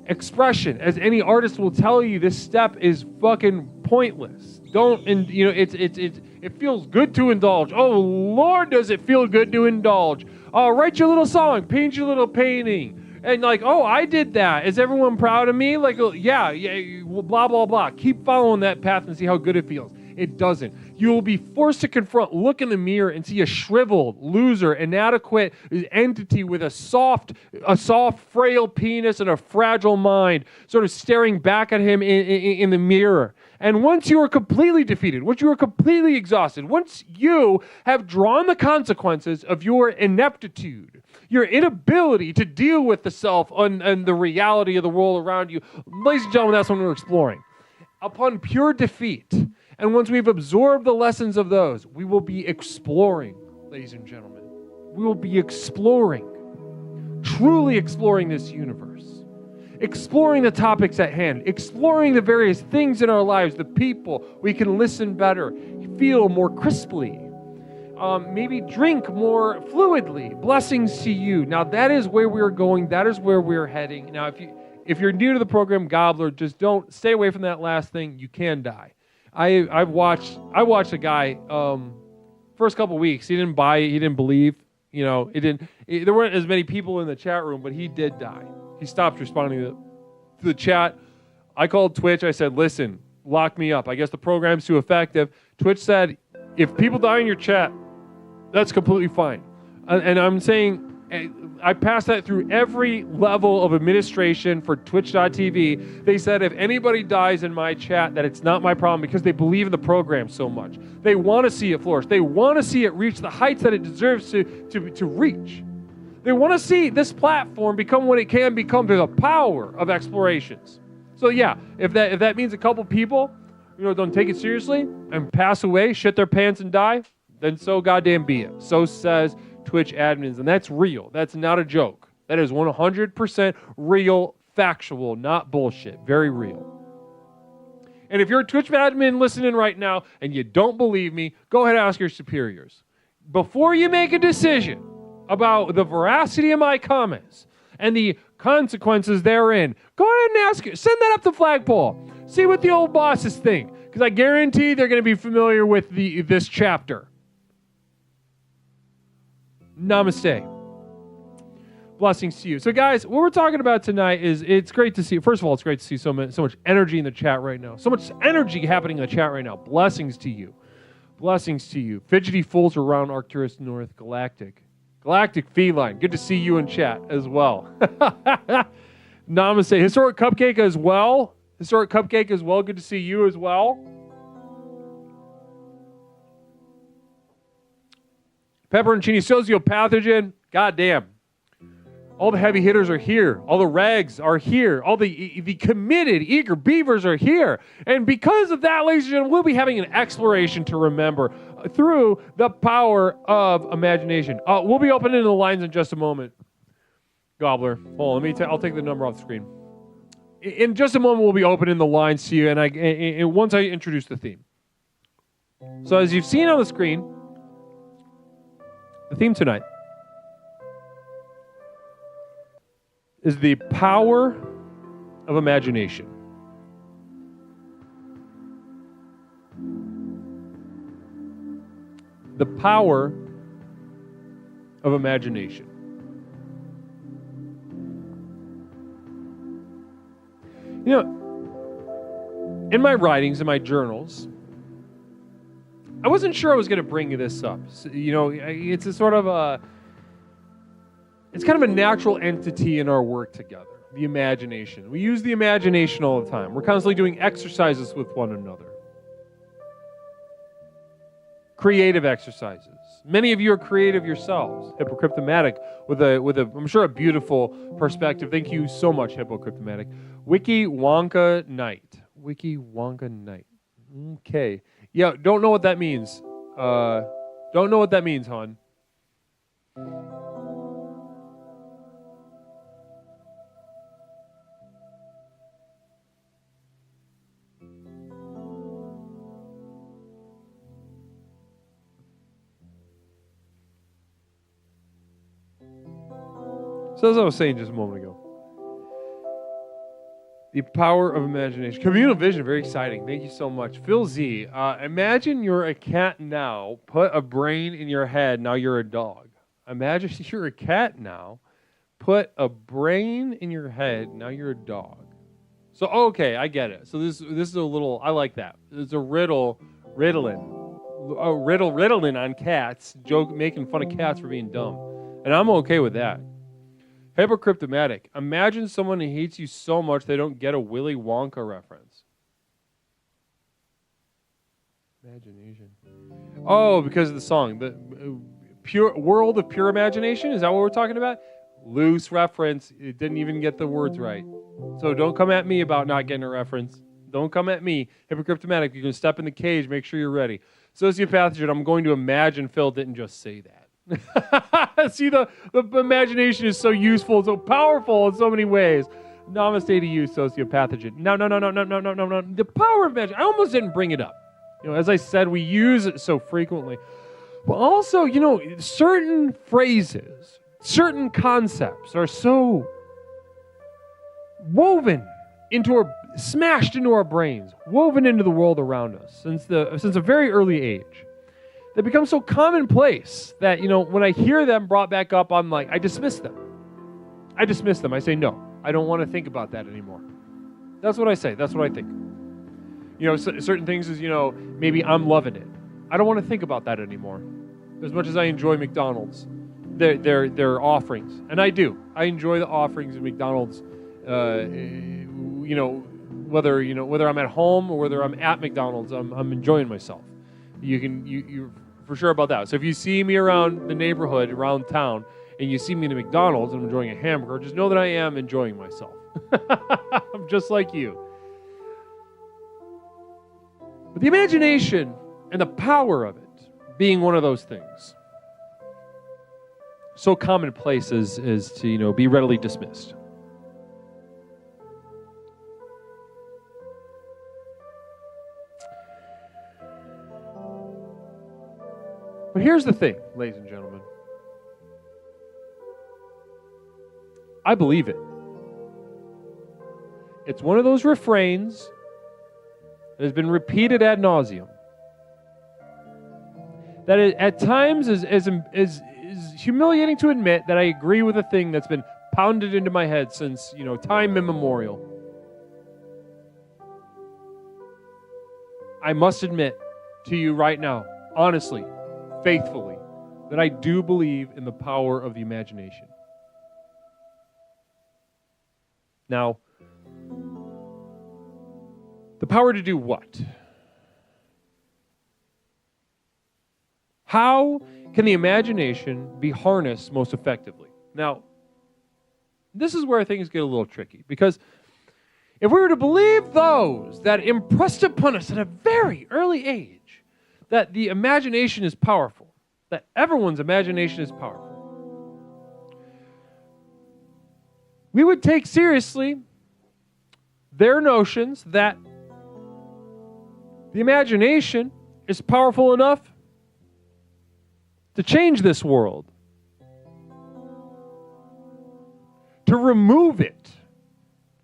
Expression, as any artist will tell you, this step is fucking pointless. It feels good to indulge. Oh Lord, does it feel good to indulge? Write your little song, paint your little painting, and like, oh, I did that. Is everyone proud of me? Like, yeah, blah blah blah. Keep following that path and see how good it feels. It doesn't. You will be forced to look in the mirror and see a shriveled, loser, inadequate entity with a soft, frail penis and a fragile mind, sort of staring back at him in the mirror. And once you are completely defeated, once you are completely exhausted, once you have drawn the consequences of your ineptitude, your inability to deal with the self and the reality of the world around you, ladies and gentlemen, that's what we're exploring. Upon pure defeat, and once we've absorbed the lessons of those, we will be exploring, ladies and gentlemen. We will be exploring, truly exploring this universe, exploring the topics at hand, exploring the various things in our lives, the people. We can listen better, feel more crisply, maybe drink more fluidly. Blessings to you. Now that is where we're going. That is where we're heading. Now, if you're new to the program, Gobbler, just don't stay away from that last thing. You can die. I watched a guy first couple weeks. He didn't buy it. He didn't believe. There weren't as many people in the chat room, but he did die. He stopped responding to the chat. I called Twitch. I said, listen, lock me up. I guess the program's too effective. Twitch said, if people die in your chat, that's completely fine. And I'm saying, I passed that through every level of administration for Twitch.tv. They said if anybody dies in my chat, that it's not my problem because they believe in the program so much. They want to see it flourish. They want to see it reach the heights that it deserves to reach. They want to see this platform become what it can become through the power of explorations. So yeah, if that means a couple people, don't take it seriously and pass away, shit their pants and die, then so goddamn be it. So says Twitch admins, and that's real. That's not a joke. That is 100% real, factual, not bullshit. Very real. And if you're a Twitch admin listening right now and you don't believe me, go ahead and ask your superiors. Before you make a decision about the veracity of my comments and the consequences therein, go ahead and ask it. Send that up the flagpole. See what the old bosses think, because I guarantee they're going to be familiar with this chapter. Namaste. Blessings to you. So guys, what we're talking about tonight is, it's great to see, first of all, it's great to see so much energy in the chat right now. So much energy happening in the chat right now. Blessings to you. Blessings to you. Fidgety Fools around Arcturus North Galactic. Galactic Feline. Good to see you in chat as well. Namaste. Historic Cupcake as well. Historic Cupcake as well. Good to see you as well. Pepperoncini Sociopathogen. Goddamn. All the heavy hitters are here. All the regs are here. All the committed, eager beavers are here. And because of that, ladies and gentlemen, we'll be having an exploration to remember through the power of imagination. We'll be opening the lines in just a moment. Gobbler. Hold on, I'll take the number off the screen. In just a moment, we'll be opening the lines to you, and once I introduce the theme. So as you've seen on the screen, the theme tonight is the power of imagination. The power of imagination. In my writings, in my journals, I wasn't sure I was going to bring this up. So, it's a sort of it's kind of a natural entity in our work together, the imagination. We use the imagination all the time. We're constantly doing exercises with one another. creative exercises. Many of you are creative yourselves. Hippocryptomatic with a I'm sure a beautiful perspective. Thank you so much, Hippocryptomatic. Wiki Wonka Night. Wiki Wonka Night. Okay. Yeah, don't know what that means. Don't know what that means, hon. So as I was saying just a moment ago, the power of imagination. Communal vision, very exciting. Thank you so much. Phil Z, imagine you're a cat now, put a brain in your head, now you're a dog. Imagine you're a cat now, put a brain in your head, now you're a dog. So, okay, I get it. So this is a little, I like that. It's a riddling on cats, making fun of cats for being dumb. And I'm okay with that. Hypocryptomatic. Imagine someone who hates you so much they don't get a Willy Wonka reference. Imagination. Oh, because of the song. The pure world of pure imagination? Is that what we're talking about? Loose reference. It didn't even get the words right. So don't come at me about not getting a reference. Don't come at me. Hypocryptomatic. You're going to step in the cage. Make sure you're ready. Sociopathogen. I'm going to imagine Phil didn't just say that. See, the imagination is so useful, so powerful in so many ways. Namaste to you, sociopathogen. No. The power of imagination. I almost didn't bring it up. As I said, we use it so frequently. But also, certain phrases, certain concepts are so woven smashed into our brains, woven into the world around us since a very early age. They become so commonplace that, when I hear them brought back up, I'm like, I dismiss them. I say, no, I don't want to think about that anymore. That's what I say. That's what I think. Certain things is, maybe I'm loving it. I don't want to think about that anymore. As much as I enjoy McDonald's, their offerings. And I do. I enjoy the offerings of McDonald's, whether I'm at home or whether I'm at McDonald's, I'm enjoying myself. You're for sure about that. So if you see me around the neighborhood, around town, and you see me in a McDonald's and I'm enjoying a hamburger, just know that I am enjoying myself. I'm just like you. But the imagination and the power of it being one of those things, so commonplace is to be readily dismissed. But here's the thing, ladies and gentlemen. I believe it. It's one of those refrains that has been repeated ad nauseum. That it, at times is humiliating to admit that I agree with a thing that's been pounded into my head since, time immemorial. I must admit to you right now, honestly, faithfully, that I do believe in the power of the imagination. Now, the power to do what? How can the imagination be harnessed most effectively? Now, this is where things get a little tricky, because if we were to believe those that impressed upon us at a very early age that the imagination is powerful, that everyone's imagination is powerful, we would take seriously their notions that the imagination is powerful enough to change this world, to remove it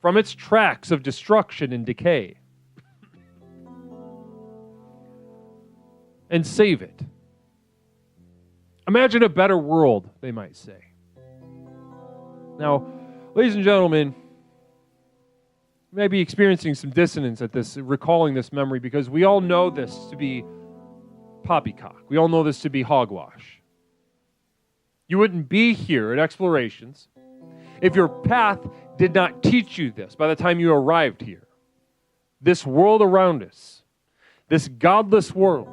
from its tracks of destruction and decay, and save it. Imagine a better world, they might say. Now, ladies and gentlemen, you may be experiencing some dissonance at this, recalling this memory, because we all know this to be poppycock. We all know this to be hogwash. You wouldn't be here at Explorations if your path did not teach you this by the time you arrived here. This world around us, this godless world,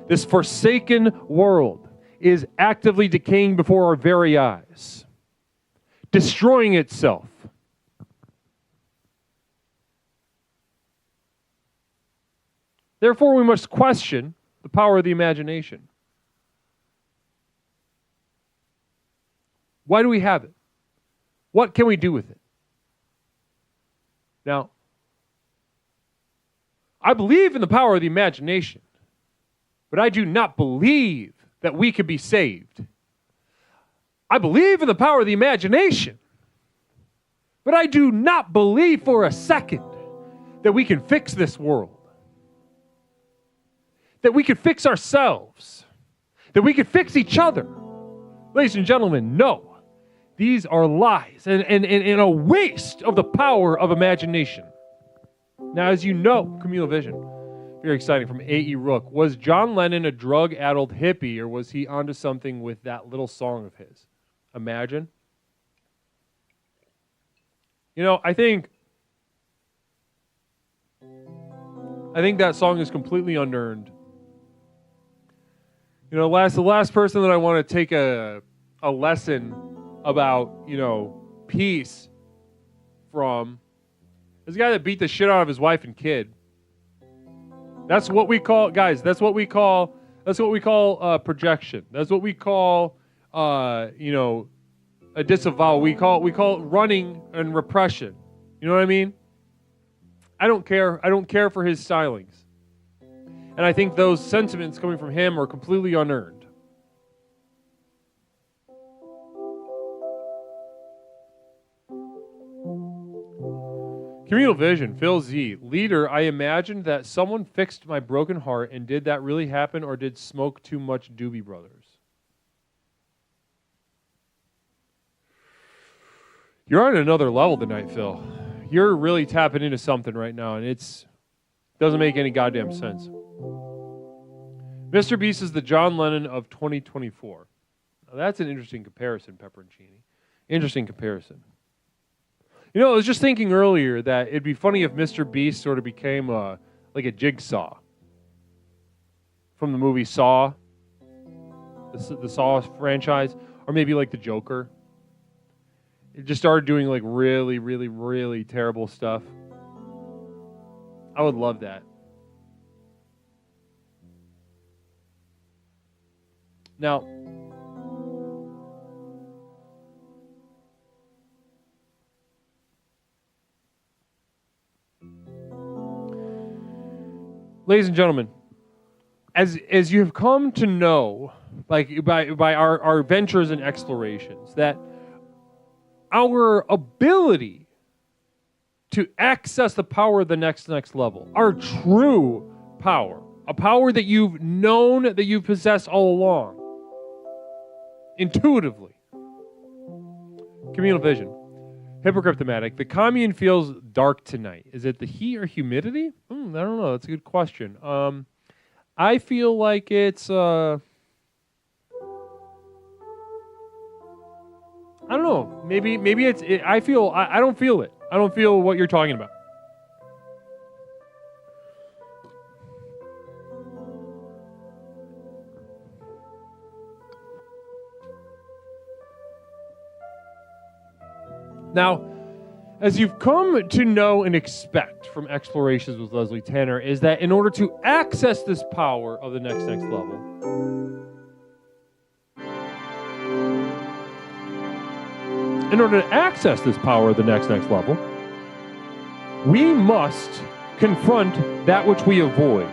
This forsaken world is actively decaying before our very eyes, destroying itself. Therefore, we must question the power of the imagination. Why do we have it? What can we do with it? Now, I believe in the power of the imagination, but I do not believe that we can be saved. I believe in the power of the imagination, but I do not believe for a second that we can fix this world, that we can fix ourselves, that we can fix each other. Ladies and gentlemen, no. These are lies and a waste of the power of imagination. Now, as you know, communal vision, very exciting, from A.E. Rook. Was John Lennon a drug-addled hippie, or was he onto something with that little song of his? Imagine. You know, I think that song is completely unearned. You know, the last person that I want to take a lesson about, you know, peace from is the guy that beat the shit out of his wife and kid. That's what we call, guys, that's what we call projection. That's what we call, you know, a disavowal. We call it running and repression. You know what I mean? I don't care for his stylings. And I think those sentiments coming from him are completely unearned. Communal vision, Phil Z. Leader, I imagined that someone fixed my broken heart, and did that really happen, or did smoke too much Doobie Brothers? You're on another level tonight, Phil. You're really tapping into something right now, and it doesn't make any goddamn sense. Mr. Beast is the John Lennon of 2024. Now, that's an interesting comparison, Pepperoncini. Interesting comparison. You know, I was just thinking earlier that it'd be funny if Mr. Beast sort of became like a jigsaw from the movie Saw, the Saw franchise, or maybe like the Joker. It just started doing like really, really, really terrible stuff. I would love that. Now, ladies and gentlemen, as you have come to know, like by our ventures and explorations, that our ability to access the power of the next level, our true power, a power that you've known that you've possessed all along, intuitively. Communal vision. Hypocryptomatic. The commune feels dark tonight. Is it the heat or humidity? I don't know. That's a good question. I feel like it's... I don't know. Maybe it's... I don't feel it. I don't feel what you're talking about. Now, as you've come to know and expect from Explorations with Leslie Tanner, is that in order to access this power of the next level, we must confront that which we avoid,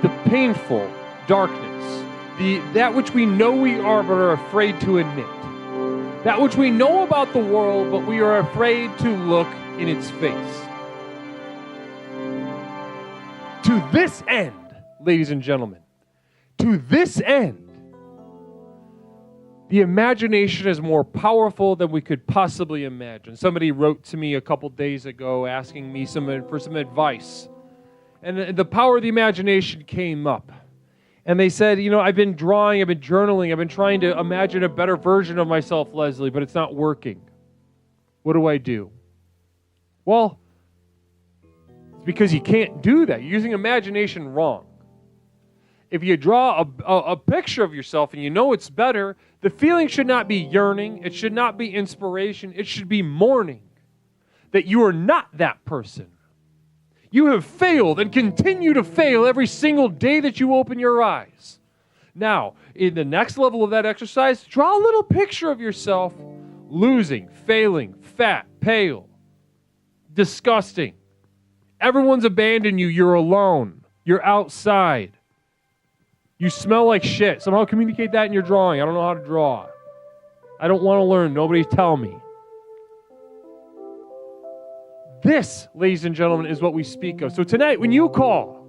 the painful darkness, that which we know we are but are afraid to admit. That which we know about the world, but we are afraid to look in its face. To this end, ladies and gentlemen, to this end, the imagination is more powerful than we could possibly imagine. Somebody wrote to me a couple days ago asking me for some advice. And the power of the imagination came up. And they said, you know, I've been drawing, I've been journaling, I've been trying to imagine a better version of myself, Leslie, but it's not working. What do I do? Well, it's because you can't do that. You're using imagination wrong. if you draw a picture of yourself and you know it's better, the feeling should not be yearning. It should not be inspiration. It should be mourning that you are not that person. You have failed and continue to fail every single day that you open your eyes. Now, in the next level of that exercise, draw a little picture of yourself losing, failing, fat, pale, disgusting. Everyone's abandoned you. You're alone. You're outside. You smell like shit. Somehow communicate that in your drawing. I don't know how to draw. I don't want to learn. Nobody tell me. This, ladies and gentlemen, is what we speak of. So tonight, when you call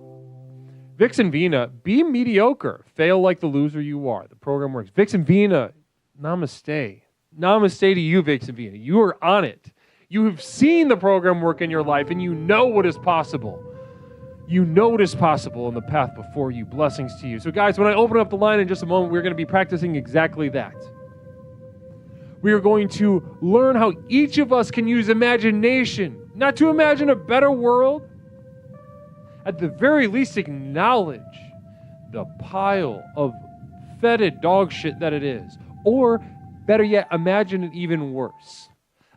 Vix and Vina, be mediocre. Fail like the loser you are. The program works. Vix and Vina, namaste. Namaste to you, Vix and Vina. You are on it. You have seen the program work in your life, and you know what is possible. You know what is possible in the path before you. Blessings to you. So guys, when I open up the line in just a moment, we're going to be practicing exactly that. We are going to learn how each of us can use imagination, not to imagine a better world, at the very least acknowledge the pile of fetid dog shit that it is. Or, better yet, imagine it even worse.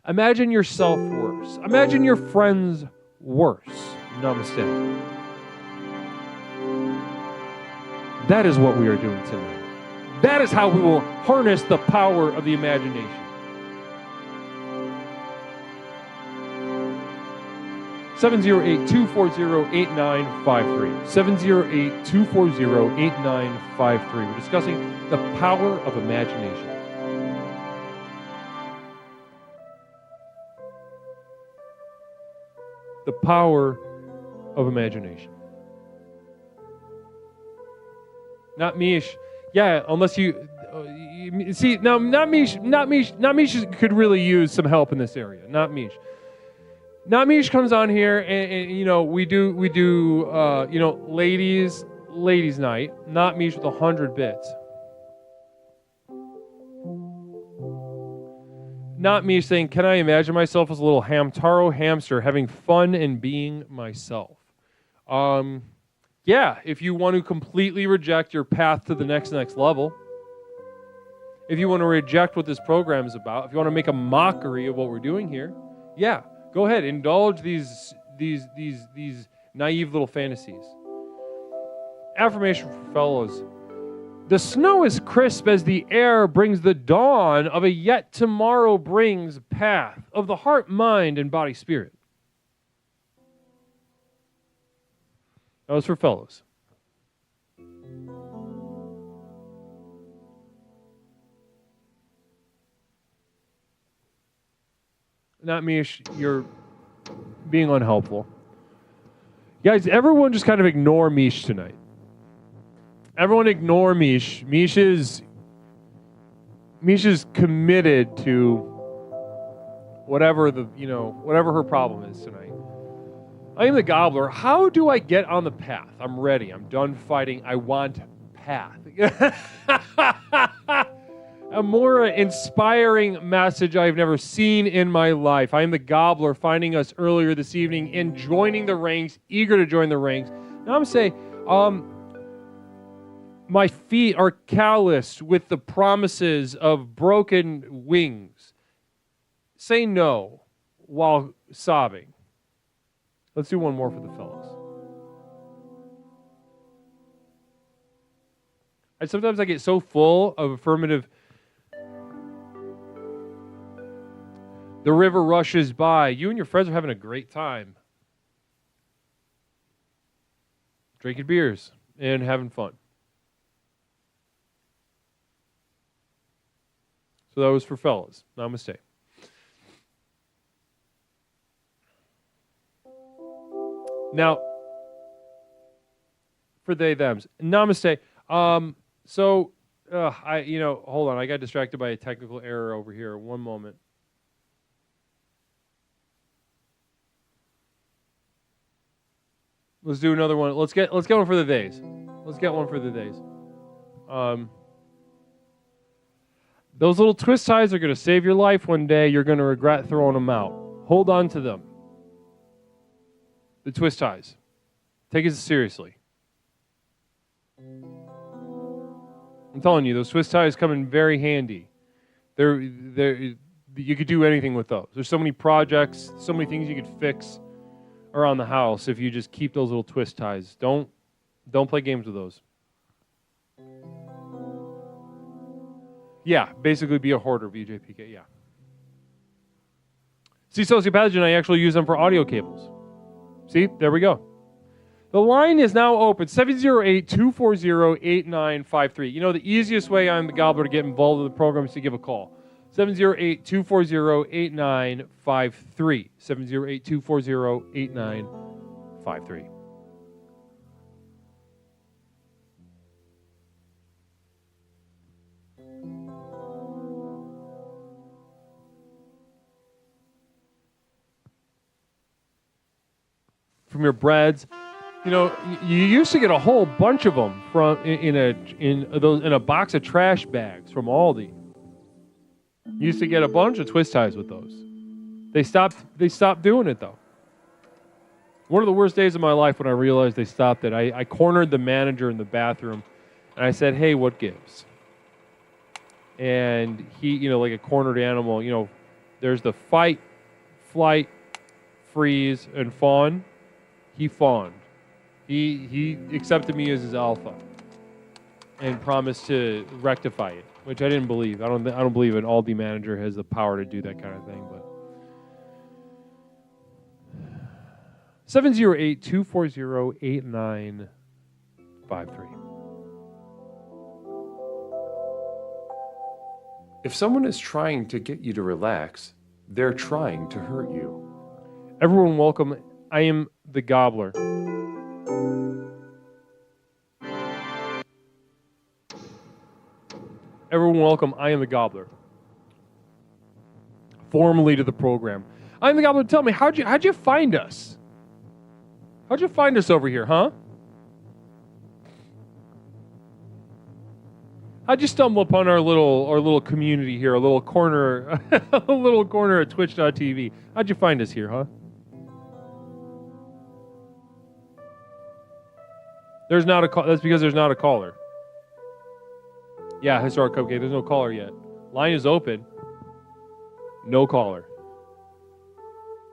Imagine yourself worse. Imagine your friends worse. Namaste. That is what we are doing tonight. That is how we will harness the power of the imagination. (708-240-8953). 708-240-8953. We're discussing the power of imagination. The power of imagination. Not Mish. Yeah, unless you see now. Not Mish could really use some help in this area. Not Mish. Not Mish comes on here, and you know we do ladies night. Not Mish with 100 bits. Not me saying, can I imagine myself as a little Hamtaro hamster having fun and being myself? Yeah, if you want to completely reject your path to the next level, if you want to reject what this program is about, if you want to make a mockery of what we're doing here, yeah, go ahead, indulge these naive little fantasies. Affirmation for fellows. The snow is crisp as the air brings the dawn of a yet tomorrow brings path of the heart, mind, and body spirit. That was for fellows. Not me, you're being unhelpful. Guys, everyone just kind of ignore Mish tonight. Everyone ignore Mish. Mish is committed to whatever her problem is tonight. I am the gobbler. How do I get on the path? I'm ready. I'm done fighting. I want path. A more inspiring message I've never seen in my life. I am the gobbler, finding us earlier this evening and joining the ranks, eager to join the ranks. Now I'm saying, my feet are calloused with the promises of broken wings. Say no while sobbing. Let's do one more for the fellas. Sometimes I get so full of affirmative. The river rushes by. You and your friends are having a great time. Drinking beers and having fun. So that was for fellas. Namaste. Now, for they, thems. Namaste. Hold on. I got distracted by a technical error over here. One moment. Let's do another one. Let's get one for the days. Let's get one for the days. Those little twist ties are going to save your life one day. You're going to regret throwing them out. Hold on to them. The twist ties. Take it seriously. I'm telling you, those Swiss ties come in very handy. You could do anything with those. There's so many projects, so many things you could fix around the house if you just keep those little twist ties. Don't play games with those. Yeah, basically be a hoarder, VJPK, yeah. See, Sociopathogen, I actually use them for audio cables. See, there we go. The line is now open, 708-240-8953. You know, the easiest way I'm the Gobbler to get involved with the program is to give a call. 708-240-8953. 708-240-8953. From your breads, you know, you used to get a whole bunch of them in a box of trash bags from Aldi. You used to get a bunch of twist ties with those. They stopped doing it though. One of the worst days of my life when I realized they stopped it. I cornered the manager in the bathroom, and I said, "Hey, what gives?" And he, you know, like a cornered animal, you know, there's the fight, flight, freeze, and fawn. He fawned. He accepted me as his alpha and promised to rectify it, which I didn't believe. I don't believe an Aldi manager has the power to do that kind of thing. But 708-240-8953. If someone is trying to get you to relax, they're trying to hurt you. Everyone welcome. I am the Gobbler. Everyone welcome. I am the Gobbler. Formally to the program. I am the Gobbler. Tell me, how'd you find us? How'd you find us over here, huh? How'd you stumble upon our little community here, a little corner at Twitch.tv? How'd you find us here, huh? There's not a call. That's because there's not a caller. Yeah, Historic Cupcake. There's no caller yet. Line is open. No caller.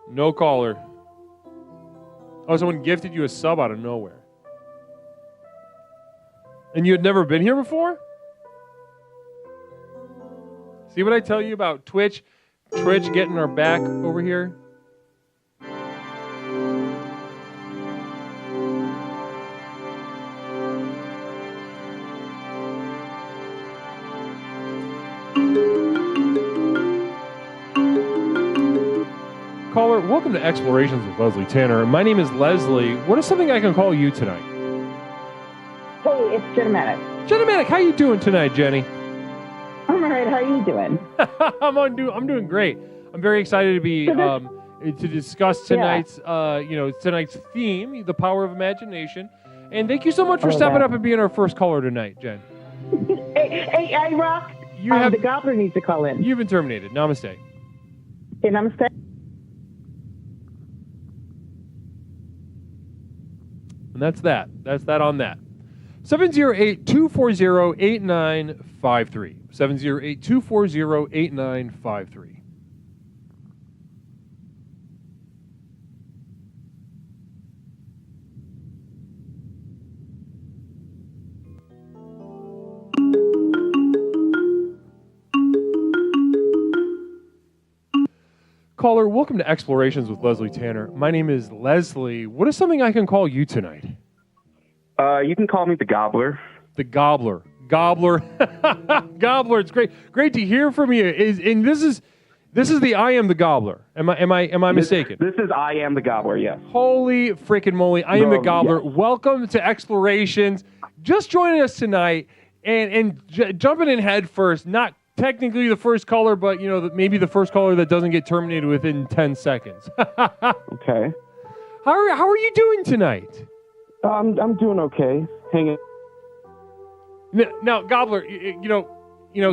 No caller. Oh, someone gifted you a sub out of nowhere. And you had never been here before? See what I tell you about Twitch? Twitch getting our back over here? Caller, welcome to Explorations with Leslie Tanner. My name is Leslie. What is something I can call you tonight? Hey, it's Genomatic. Genomatic, how you doing tonight, Jenny? I'm all right. How are you doing? I'm doing great. I'm very excited to be to discuss tonight's tonight's theme, the power of imagination. And thank you so much for stepping up and being our first caller tonight, Jen. Hey, I rock. The Gobbler needs to call in. You've been terminated. Namaste. Okay, namaste. And that's that. That's that on that. 708-240-8953. 708-240-8953. Caller, welcome to Explorations with Leslie Tanner. My name is Leslie. What is something I can call you tonight? You can call me the Gobbler. The Gobbler. Gobbler. Gobbler. It's great to hear from you. This is the I am the Gobbler. Am I mistaken? This is I am the Gobbler, yes. Holy freaking moly. I am the Gobbler. Yes. Welcome to Explorations. Just joining us tonight and jumping in head first. Not technically the first caller, but maybe the first caller that doesn't get terminated within 10 seconds. Okay. How are you doing tonight? I'm doing okay. Hanging. Now, Gobbler,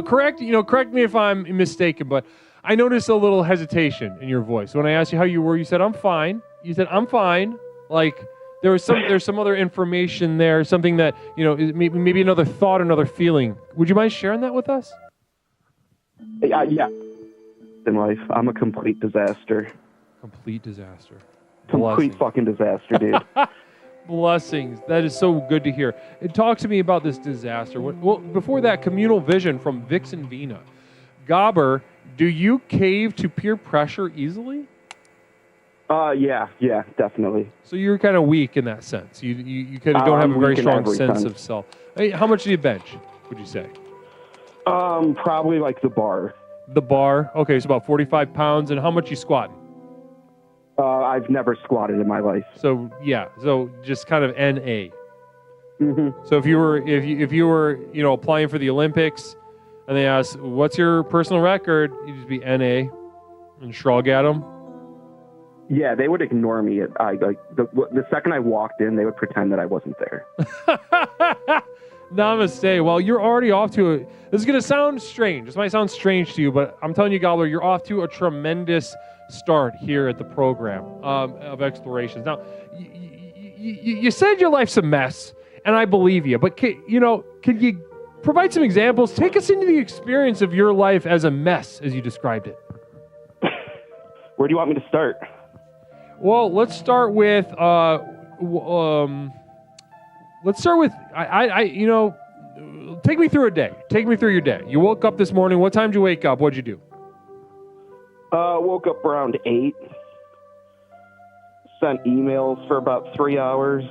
correct me if I'm mistaken, but I noticed a little hesitation in your voice when I asked you how you were. You said I'm fine. You said I'm fine, like there's some other information there, something that, maybe another thought, another feeling. Would you mind sharing that with us? Yeah. In life, I'm a complete disaster. Complete disaster. Complete fucking disaster, dude. Blessings. That is so good to hear. And talk to me about this disaster. Well, before that, communal vision from Vix and Vina. Gobber, do you cave to peer pressure easily? Yeah, definitely. So you're kind of weak in that sense. You kind of don't have a very strong sense of self. Hey, how much do you bench, would you say? Probably like the bar. The bar? Okay, so about 45 pounds. And how much you squatting? I've never squatted in my life. So yeah, so just kind of NA. Mm-hmm. So if you were applying for the Olympics, and they ask, "What's your personal record?" You'd just be NA, and shrug at them. Yeah, they would ignore me. The second I walked in, they would pretend that I wasn't there. Namaste. Well, you're already off to this is going to sound strange. This might sound strange to you, but I'm telling you, Gobbler, you're off to a tremendous start here at the program of Explorations. Now, you said your life's a mess, and I believe you, but can you provide some examples? Take us into the experience of your life as a mess, as you described it. Where do you want me to start? Well, let's start with take me through a day. Take me through your day. You woke up this morning. What time did you wake up? What'd you do? Woke up around 8. Sent emails for about 3 hours.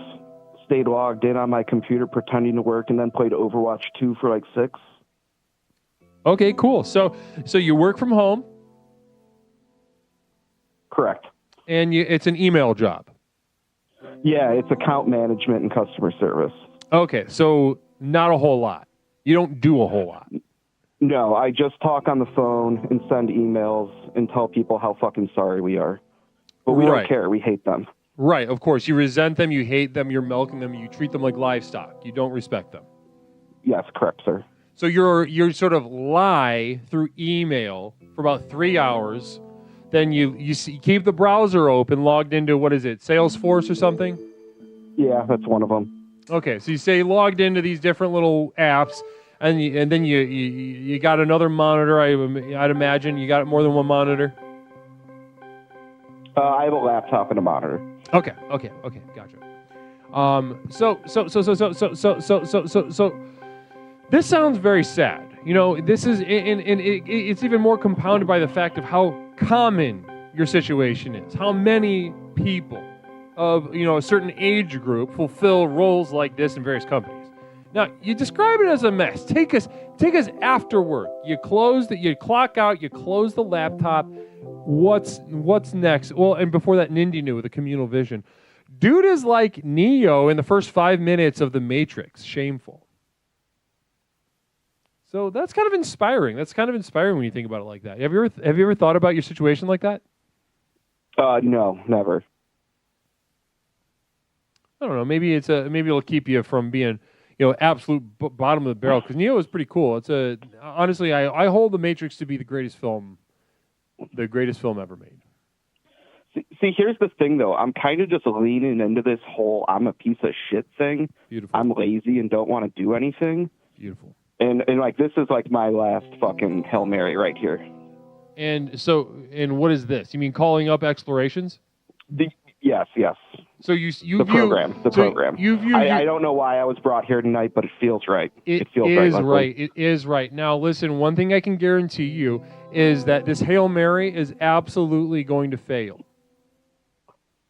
Stayed logged in on my computer pretending to work, and then played Overwatch 2 for like 6. Okay, cool. So you work from home. Correct. And it's an email job. Yeah, it's account management and customer service. Okay, so not a whole lot. You don't do a whole lot. No, I just talk on the phone and send emails and tell people how fucking sorry we are. But we don't care. We hate them. Right, of course. You resent them, you hate them, you're milking them, you treat them like livestock. You don't respect them. Yes, correct, sir. So you're sort of lie through email for about 3 hours. Then you keep the browser open, logged into, what is it, Salesforce or something? Yeah, that's one of them. Okay, so you say logged into these different little apps, and then you got another monitor. I'd imagine you got more than one monitor. I have a laptop and a monitor. Okay, gotcha. So this sounds very sad. This is, and it's even more compounded by the fact of how common your situation is. How many people of a certain age group fulfill roles like this in various companies. Now, you describe it as a mess. Take us after work. You clock out, you close the laptop. What's next? Well, and before that, Nindy knew with the communal vision. Dude is like Neo in the first 5 minutes of The Matrix. Shameful. So that's kind of inspiring. That's kind of inspiring when you think about it like that. Have you ever thought about your situation like that? No, never. I don't know. Maybe it'll keep you from being, absolute bottom of the barrel. Because Neo is pretty cool. Honestly, I hold The Matrix to be the greatest film ever made. See, here's the thing, though. I'm kind of just leaning into this whole I'm a piece of shit thing. Beautiful. I'm lazy and don't want to do anything. Beautiful. And like this is like my last fucking Hail Mary right here. And what is this? You mean calling up Explorations? Yes. So you the program. I don't know why I was brought here tonight, but it feels right. It feels right. It is right. Now, listen, one thing I can guarantee you is that this Hail Mary is absolutely going to fail.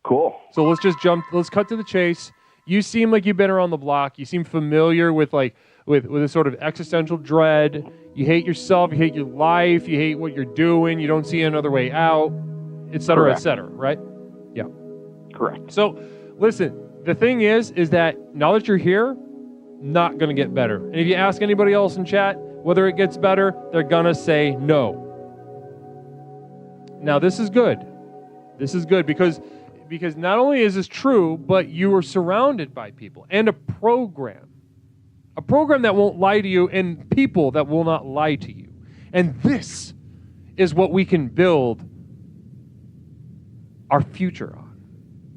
Cool. So let's cut to the chase. You seem like you've been around the block. You seem familiar with a sort of existential dread. You hate yourself. You hate your life. You hate what you're doing. You don't see another way out, et cetera, right? Yeah. Correct. So, listen, the thing is that now that you're here, not going to get better. And if you ask anybody else in chat whether it gets better, they're going to say no. Now, this is good. This is good because not only is this true, but you are surrounded by people and a program that won't lie to you and people that will not lie to you. And this is what we can build our future on.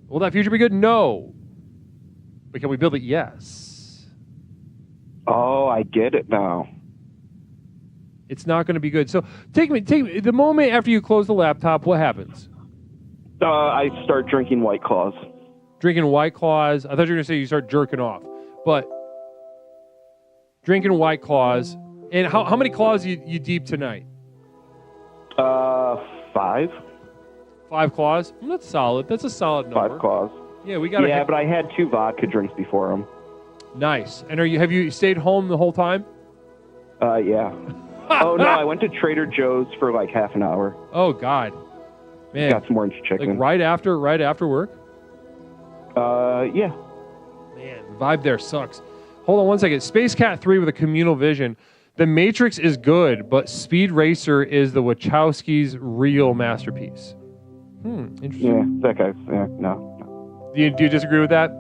Will that future be good? No. But can we build it? Yes. Oh, I get it now. It's not going to be good. So take me. The moment after you close the laptop, what happens? I start drinking White Claws. Drinking White Claws. I thought you were going to say you start jerking off. But drinking White Claws. And how many claws you deep tonight? 5. 5 claws? That's solid. That's a solid number. 5 claws. Yeah, we got. Yeah, but I had 2 vodka drinks before them. Nice. And have you stayed home the whole time? Yeah. Oh no, I went to Trader Joe's for like half an hour. Oh God, man. Got some orange chicken. Like right after work? Yeah. Man, the vibe there sucks. Hold on one second. Space Cat 3 with a communal vision. The Matrix is good, but Speed Racer is the Wachowskis' real masterpiece. Interesting. Yeah, that guy's, no. Do you disagree with that?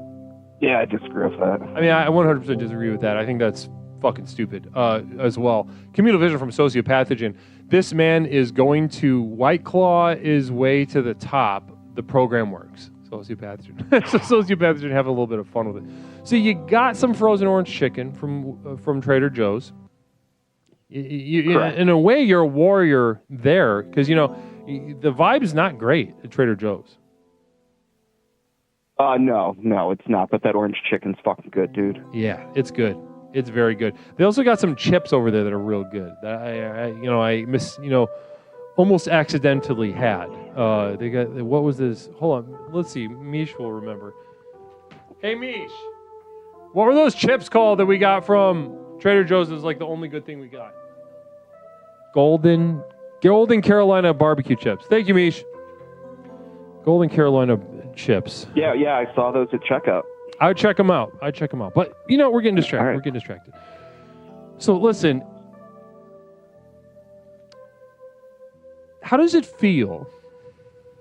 Yeah, I disagree with that. I mean, I 100% disagree with that. I think that's fucking stupid as well. Communal vision from Sociopathogen. This man is going to White Claw his way to the top. The program works. Sociopathogen. So Sociopathogen have a little bit of fun with it. So you got some frozen orange chicken from Trader Joe's. In a way, you're a warrior there because, the vibe is not great at Trader Joe's. No, it's not. But that orange chicken's fucking good, dude. Yeah, it's good. It's very good. They also got some chips over there that are real good. That I almost accidentally had. They got, what was this? Hold on. Let's see. Mish will remember. Hey, Mish. What were those chips called that we got from Trader Joe's? Is like the only good thing we got. Golden Carolina barbecue chips. Thank you, Mish. Golden Carolina chips. Yeah, I saw those at checkout. I would check them out. But, we're getting distracted. Right. We're getting distracted. So, listen. How does it feel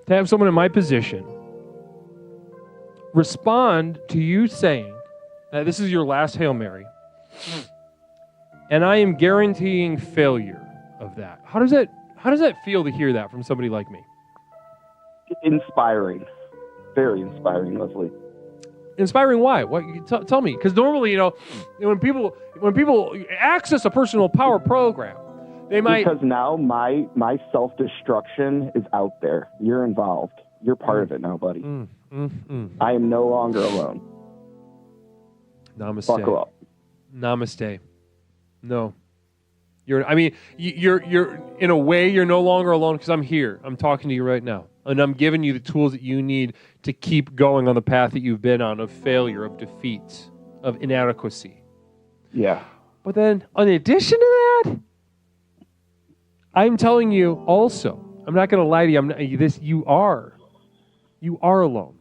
to have someone in my position respond to you saying that this is your last Hail Mary, and I am guaranteeing failure of that? How does that feel to hear that from somebody like me? Inspiring. Very inspiring, Leslie. Inspiring why? What? Tell me. Because normally, when people access a personal power program, they might. Because now my self-destruction is out there. You're involved. You're part of it now, buddy. I am no longer alone. Namaste. Buckle up. Namaste. No. You're in a way, you're no longer alone because I'm here. I'm talking to you right now. And I'm giving you the tools that you need to keep going on the path that you've been on of failure, of defeat, of inadequacy. Yeah. But then, in addition to that, I'm telling you also, I'm not going to lie to you, you are alone.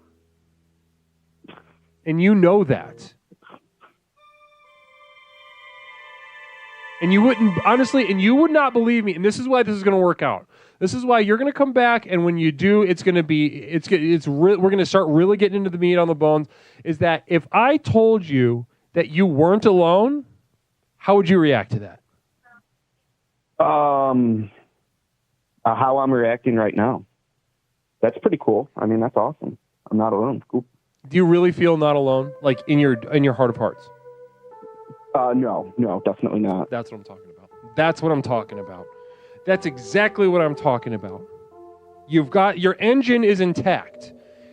And you know that. And you would not believe me. And this is why this is going to work out. This is why you're going to come back, and when you do, we're going to start really getting into the meat on the bones, is that if I told you that you weren't alone, how would you react to that? How I'm reacting right now. That's pretty cool. I mean, that's awesome. I'm not alone. Cool. Do you really feel not alone, like in your heart of hearts? No, definitely not. That's what I'm talking about. That's exactly what I'm talking about. You've got, your engine is intact.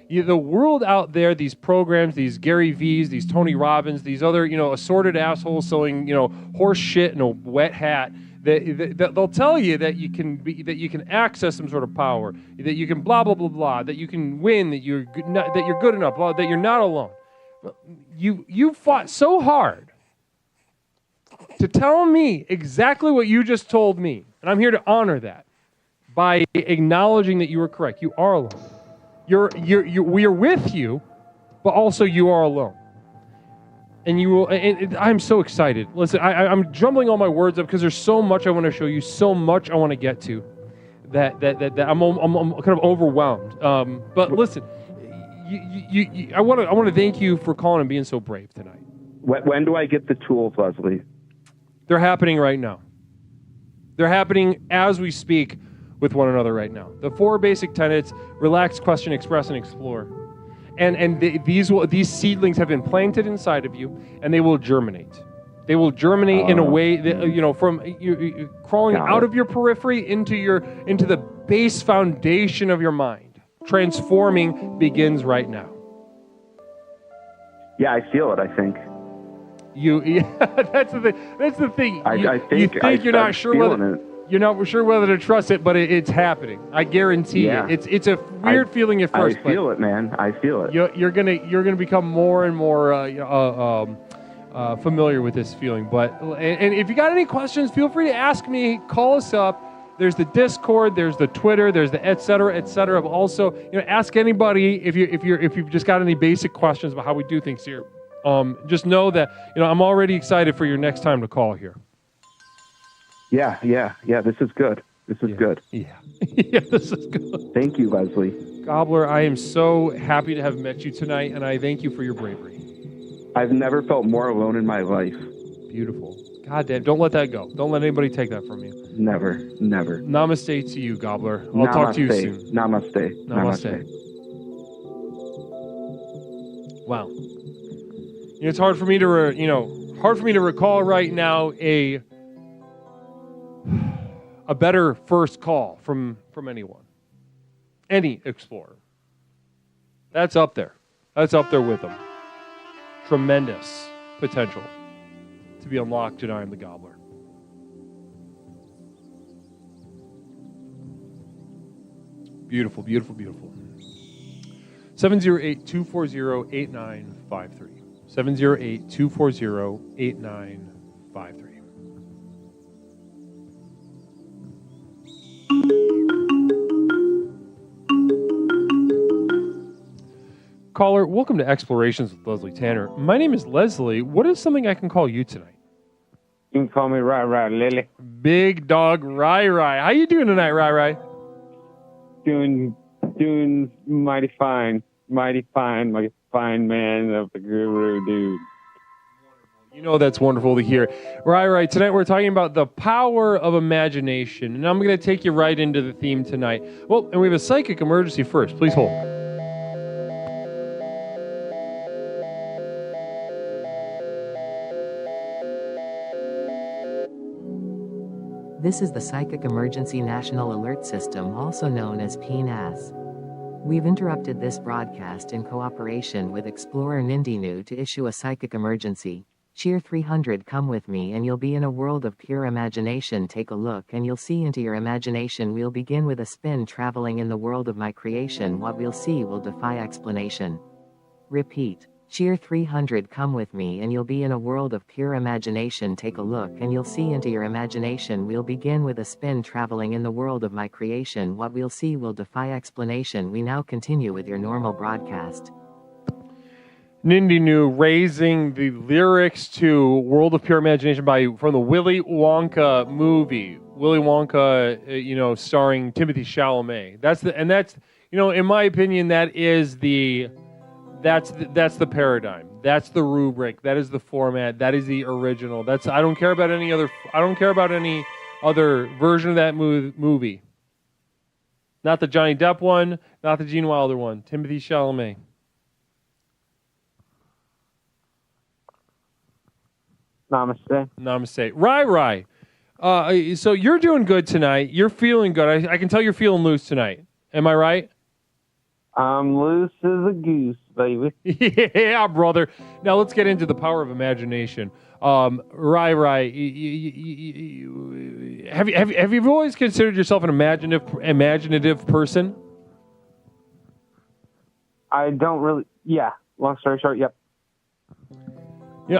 The world out there, these programs, these Gary V's, these Tony Robbins, these other, assorted assholes selling, horse shit in a wet hat, they'll tell you that you can access some sort of power, that you can blah, blah, blah, blah, that you can win, that you're good enough, blah, that you're not alone. You fought so hard to tell me exactly what you just told me. And I'm here to honor that by acknowledging that you were correct. You are alone. We are with you, but also you are alone. And you will. And I'm so excited. Listen, I'm jumbling all my words up because there's so much I want to show you, so much I want to get to, that I'm kind of overwhelmed. But listen, I want to thank you for calling and being so brave tonight. When do I get the tools, Leslie? They're happening right now. They're happening as we speak with one another right now. The 4 basic tenets: relax, question, express, and explore. these seedlings have been planted inside of you, and they will germinate. They will germinate in a way that, from you crawling out of your periphery into the base foundation of your mind. Transforming begins right now. Yeah, I feel it, I think. That's the thing. I think you're not sure whether to trust it, but it's happening. I guarantee it. It's a weird feeling at first. I feel it, man. I feel it. You're gonna become more and more familiar with this feeling. And if you got any questions, feel free to ask me. Call us up. There's the Discord, there's the Twitter, there's the et cetera, et cetera. But also, ask anybody if you've just got any basic questions about how we do things here. Just know that I'm already excited for your next time to call here. Yeah. This is good. This is good. Yeah, this is good. Thank you, Leslie. Gobbler, I am so happy to have met you tonight, and I thank you for your bravery. I've never felt more alone in my life. Beautiful. God damn, don't let that go. Don't let anybody take that from you. Never. Namaste to you, Gobbler. I'll talk to you soon. Namaste. Wow. It's hard for me to recall right now a better first call from anyone. Any explorer. That's up there. That's up there with them. Tremendous potential to be unlocked, and I am the Gobbler. Beautiful, beautiful, beautiful. 708-240-8953. 708-240-8953. Caller, welcome to Explorations with Leslie Tanner. My name is Leslie. What is something I can call you tonight? You can call me Rai Lily. Big dog Rai. How you doing tonight, Rai? Doing mighty fine, like a fine man of the guru, dude. That's wonderful to hear. Rai, tonight we're talking about the power of imagination, and I'm going to take you right into the theme tonight. Well, and we have a psychic emergency first. Please hold. This is the Psychic Emergency National Alert System, also known as PNAS. We've interrupted this broadcast in cooperation with Explorer Nindinu to issue a psychic emergency. Cheer 300, come with me and you'll be in a world of pure imagination. Take a look and you'll see into your imagination. We'll begin with a spin traveling in the world of my creation. What we'll see will defy explanation. Repeat. Cheer 300, come with me and you'll be in a world of pure imagination. Take a look and you'll see into your imagination. We'll begin with a spin traveling in the world of my creation. What we'll see will defy explanation. We now continue with your normal broadcast. Nindinu raising the lyrics to World of Pure Imagination from the Willy Wonka movie. Willy Wonka, starring Timothée Chalamet. That's in my opinion, that's the paradigm. That's the rubric. That is the format. That is the original. I don't care about any other version of that movie. Not the Johnny Depp one, not the Gene Wilder one. Timothée Chalamet. Namaste. Rai. So you're doing good tonight. You're feeling good. I can tell you're feeling loose tonight. Am I right? I'm loose as a goose, baby. Yeah, brother. Now let's get into the power of imagination. Rai, have you always considered yourself an imaginative person? I don't really. Yeah. Long story short, yep.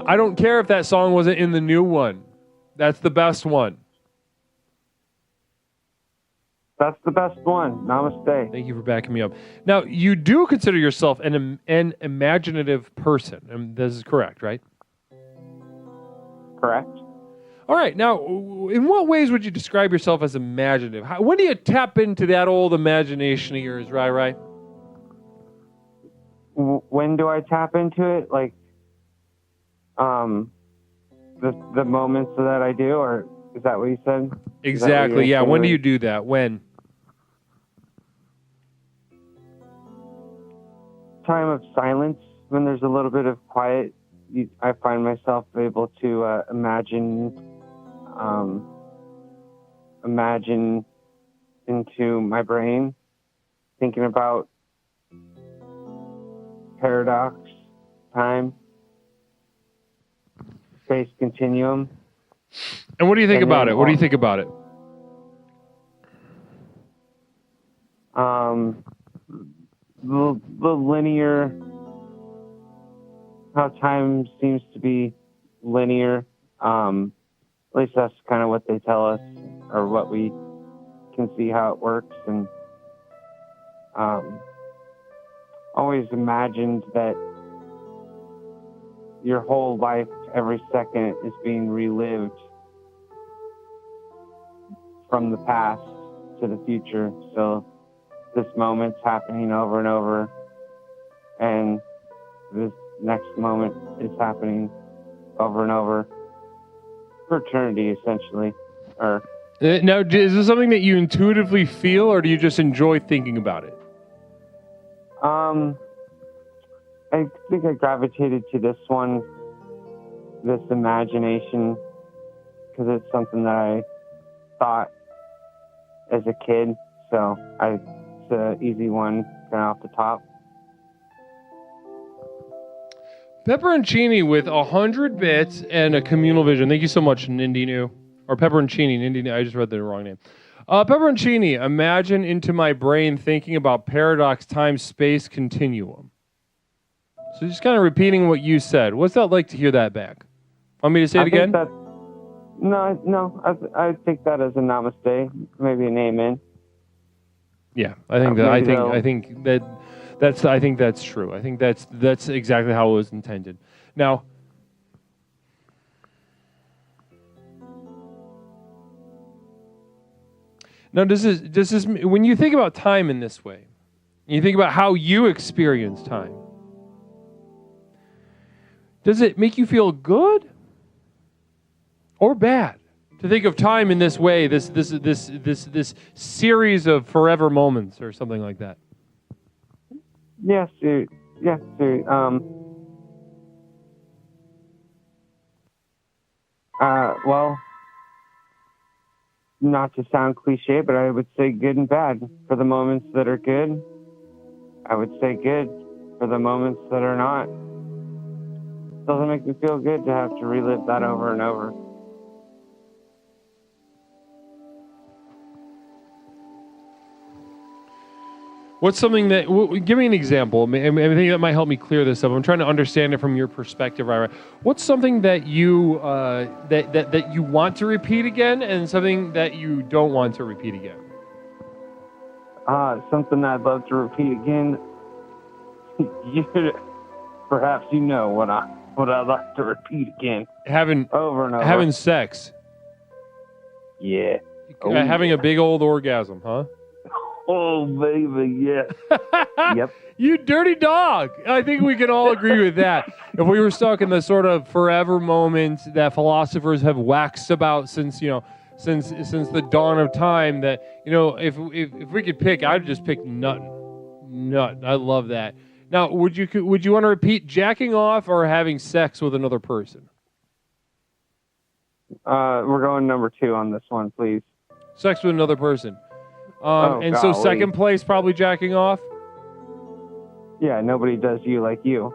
I don't care if that song wasn't in the new one. That's the best one. That's the best one. Namaste. Thank you for backing me up. Now, you do consider yourself an imaginative person. This is correct, right? Correct. All right. Now, in what ways would you describe yourself as imaginative? When do you tap into that old imagination of yours, Rai? When do I tap into it? Like, the moments that I do, or is that what you said? Exactly. Yeah. When do you do that? When? time of silence, when there's a little bit of quiet, I find myself able to imagine into my brain, thinking about paradox, time, space continuum. And what do you think about it? What do you think about it? The linear, how time seems to be linear. At least that's kind of what they tell us, or what we can see how it works. And always imagined that your whole life, every second, is being relived from the past to the future. So this moment's happening over and over, and this next moment is happening over and over for eternity, essentially. Or now, is this something that you intuitively feel, or do you just enjoy thinking about it? I think I gravitated to this one, this imagination, because it's something that I thought as a kid. So it's an easy one, kind of off the top. Pepperoncini with 100 bits and a communal vision. Thank you so much, Nindinu. Or Pepperoncini, Nindinu. I just read the wrong name. Pepperoncini, imagine into my brain thinking about paradox, time, space, continuum. So just kind of repeating what you said. What's that like to hear that back? Want me to say it again? No. I take that as a namaste, maybe an amen. Yeah, I think that's true. I think that's exactly how it was intended. Now, does this when you think about time in this way, you think about how you experience time, does it make you feel good or bad to think of time in this way, this series of forever moments or something like that? Yes, dude. Well, not to sound cliche, but I would say good and bad. For the moments that are good, I would say good. For the moments that are not, doesn't make me feel good to have to relive that over and over. What's something that, give me an example. I think that might help me clear this up. I'm trying to understand it from your perspective, Ira. What's something that you that you want to repeat again, and something that you don't want to repeat again? Something I'd love to repeat again. Perhaps you know what I'd like to repeat again. Having over and over. Having sex. Yeah. Having a big old orgasm, huh? Oh, baby, yeah. Yep. You dirty dog. I think we can all agree with that. If we were stuck in the sort of forever moment that philosophers have waxed about since the dawn of time, that, if we could pick, I'd just pick nut. I love that. Now, would you want to repeat jacking off or having sex with another person? We're going number 2 on this one, please. Sex with another person. So second place, probably jacking off? Yeah, nobody does you like you.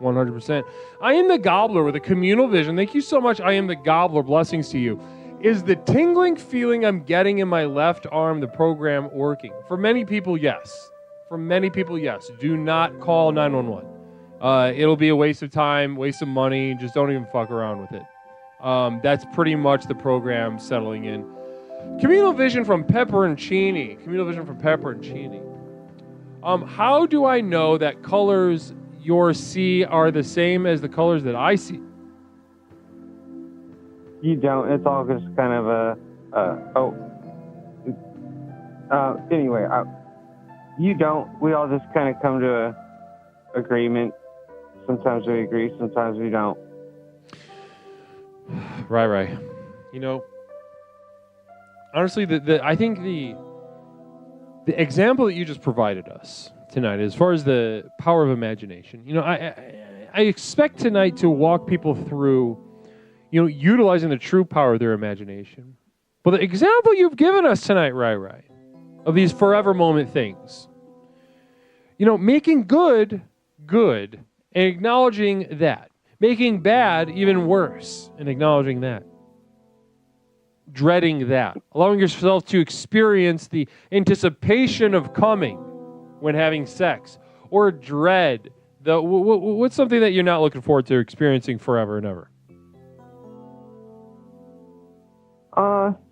100%. I am the gobbler with a communal vision. Thank you so much. I am the gobbler. Blessings to you. Is the tingling feeling I'm getting in my left arm the program working? For many people, yes. Do not call 911. It'll be a waste of time, waste of money. Just don't even fuck around with it. That's pretty much the program settling in. Communal vision from Pepperoncini. How do I know that colors you see are the same as the colors that I see? You don't. It's all just kind of anyway, you don't. We all just kind of come to a agreement. Sometimes we agree, sometimes we don't. Right. Honestly, I think the example that you just provided us tonight, as far as the power of imagination. You know, I expect tonight to walk people through, you know, utilizing the true power of their imagination. But the example you've given us tonight, Rai, of these forever moment things, you know, making good, and acknowledging that. Making bad even worse and acknowledging that. Dreading that. Allowing yourself to experience the anticipation of coming when having sex. Or dread. What's something that you're not looking forward to experiencing forever and ever?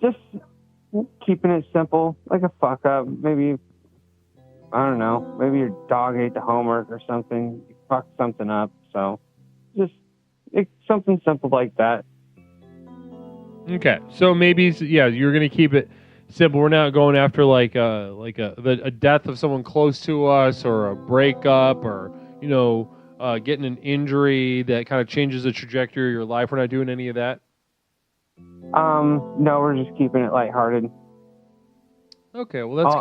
Just keeping it simple, like a fuck up. Maybe, I don't know, maybe your dog ate the homework or something. You fucked something up. So just something simple like that. Okay, so maybe, yeah, you're going to keep it simple. We're not going after like a death of someone close to us, or a breakup, or, you know, getting an injury that kind of changes the trajectory of your life. We're not doing any of that. No, we're just keeping it lighthearted. Okay, well that's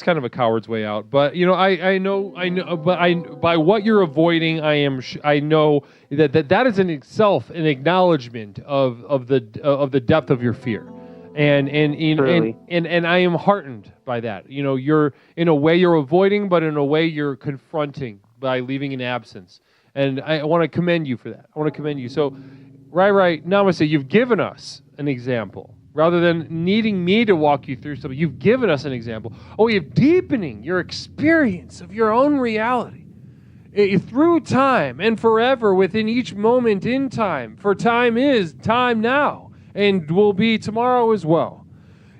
kind of a coward's way out. But you know, I know, but by what you're avoiding, I know that is in itself an acknowledgement of the depth of your fear, and I am heartened by that. You know, you're in a way you're avoiding, but in a way you're confronting by leaving an absence, and I want to commend you for that. I want to commend you. So. Right, Namaste, you've given us an example. Rather than needing me to walk you through something, you've given us an example. Oh, you're deepening your experience of your own reality through time and forever within each moment in time. For time is time now and will be tomorrow as well.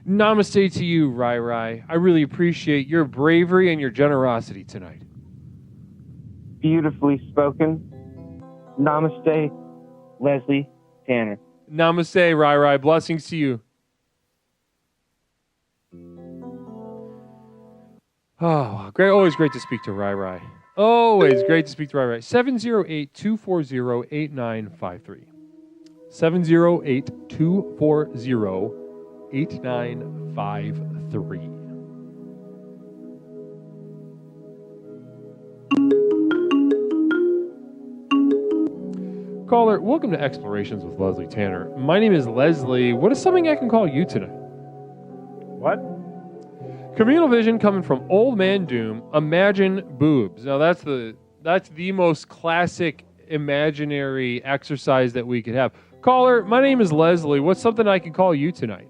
Namaste to you, Rai. I really appreciate your bravery and your generosity tonight. Beautifully spoken. Namaste. Leslie Tanner. Namaste, Rai. Blessings to you. Oh, great. Always great to speak to Rai. Always great to speak to Rai. 708-240-8953. 708-240-8953. Caller, welcome to Explorations with Leslie Tanner. My name is Leslie. What is something I can call you tonight? What? Communal vision coming from Old Man Doom. Imagine boobs. Now that's the most classic imaginary exercise that we could have. Caller, my name is Leslie. What's something I can call you tonight?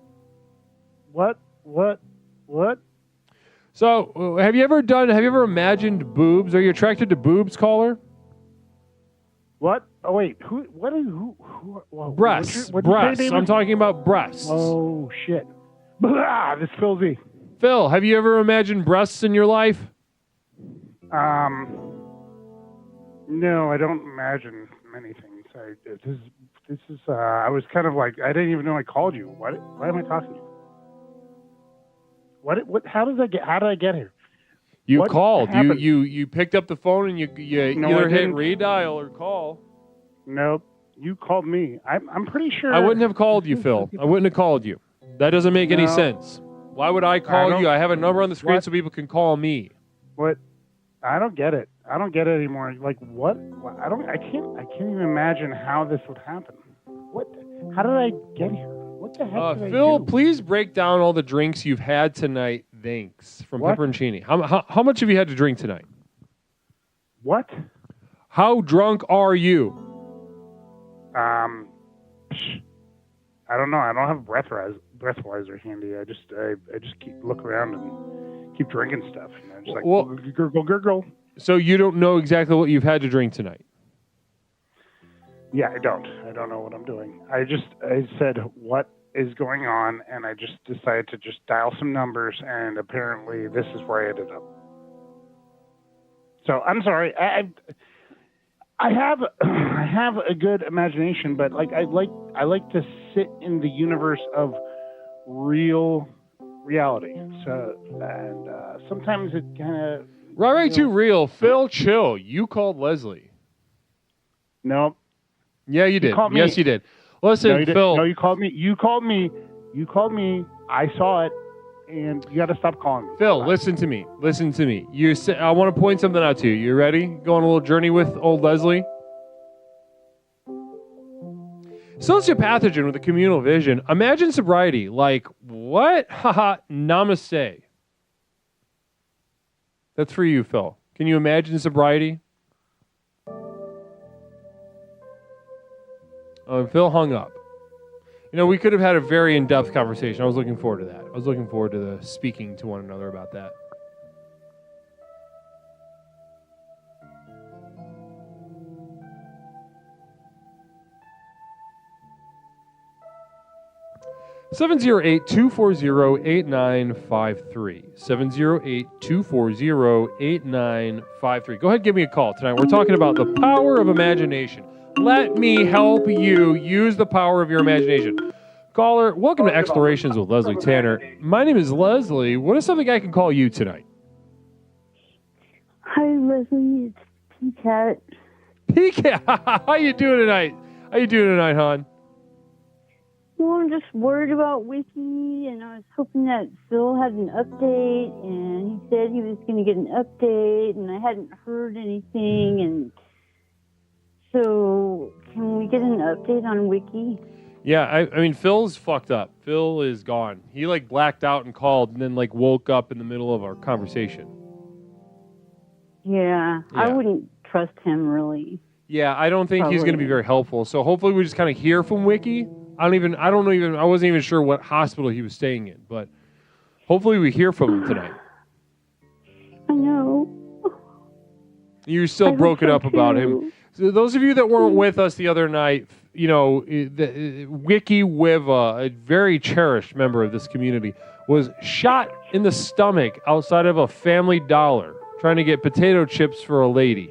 What? So, have you ever imagined boobs? Are you attracted to boobs, caller? What? Oh wait, who? Breasts. Breasts. I'm talking about breasts. Oh shit! Blah, this fills me. Phil, have you ever imagined breasts in your life? No, I don't imagine many things. This is. I was kind of like, I didn't even know I called you. Why am I talking to you? What? How did I get here? You what called. Happened? You picked up the phone and you No, either I hit didn't. redial or call. Nope. You called me. I'm pretty sure. I wouldn't have called you, Phil. I wouldn't have called you. That doesn't make any sense. Why would I call you? I have a number on the screen so people can call me. What? I don't get it. I don't get it anymore. Like what? I can't even imagine how this would happen. What? How did I get here? What the heck did Phil, I do? please break down all the drinks you've had tonight. Thanks. From Pepperoncini. How much have you had to drink tonight? What? How drunk are you? I don't know. I don't have a breathalyzer handy. I just look around and keep drinking stuff. And I'm just like, gurgle. So you don't know exactly what you've had to drink tonight? Yeah, I don't. I don't know what I'm doing. I said, what is going on? And I just decided to just dial some numbers, and apparently this is where I ended up. So I'm sorry. I have a good imagination, but like I like to sit in the universe of reality. So and sometimes it kind of right too real. Phil, chill. You called Leslie. No. Yeah, you did. Yes, you did. Listen, no, you Phil. No, you called me. You called me. I saw it. and you got to stop calling me. Phil, listen to me. Listen to me. I want to point something out to you. You ready? Go on a little journey with old Leslie? Sociopathogen with a communal vision. Imagine sobriety. Like, what? Haha, namaste. That's for you, Phil. Can you imagine sobriety? Phil hung up. You know, we could have had a very in-depth conversation. I was looking forward to that. I was looking forward to the speaking to one another about that. Seven 708-240-8953. 708-240-8953. Go ahead and give me a call tonight. We're talking about the power of imagination. Let me help you use the power of your imagination. Caller, welcome to Explorations with Leslie Tanner. My name is Leslie. What is something I can call you tonight? Hi, Leslie. It's P-Cat. P-Cat, how you doing tonight? How you doing tonight, hon? Well, I'm just worried about Wiki, and I was hoping that Phil had an update, and he said he was going to get an update, and I hadn't heard anything, and so can we get an update on Wiki? Yeah, I mean, Phil's fucked up. Phil is gone. He, blacked out and called, and then, woke up in the middle of our conversation. Yeah. I wouldn't trust him, really. Yeah, I don't think he's going to be very helpful, so hopefully we just kind of hear from Wiki. I wasn't even sure what hospital he was staying in, but hopefully we hear from him tonight. I know. You're still broken up about him. So those of you that weren't with us the other night, Wiki Wiva, a very cherished member of this community, was shot in the stomach outside of a Family Dollar trying to get potato chips for a lady.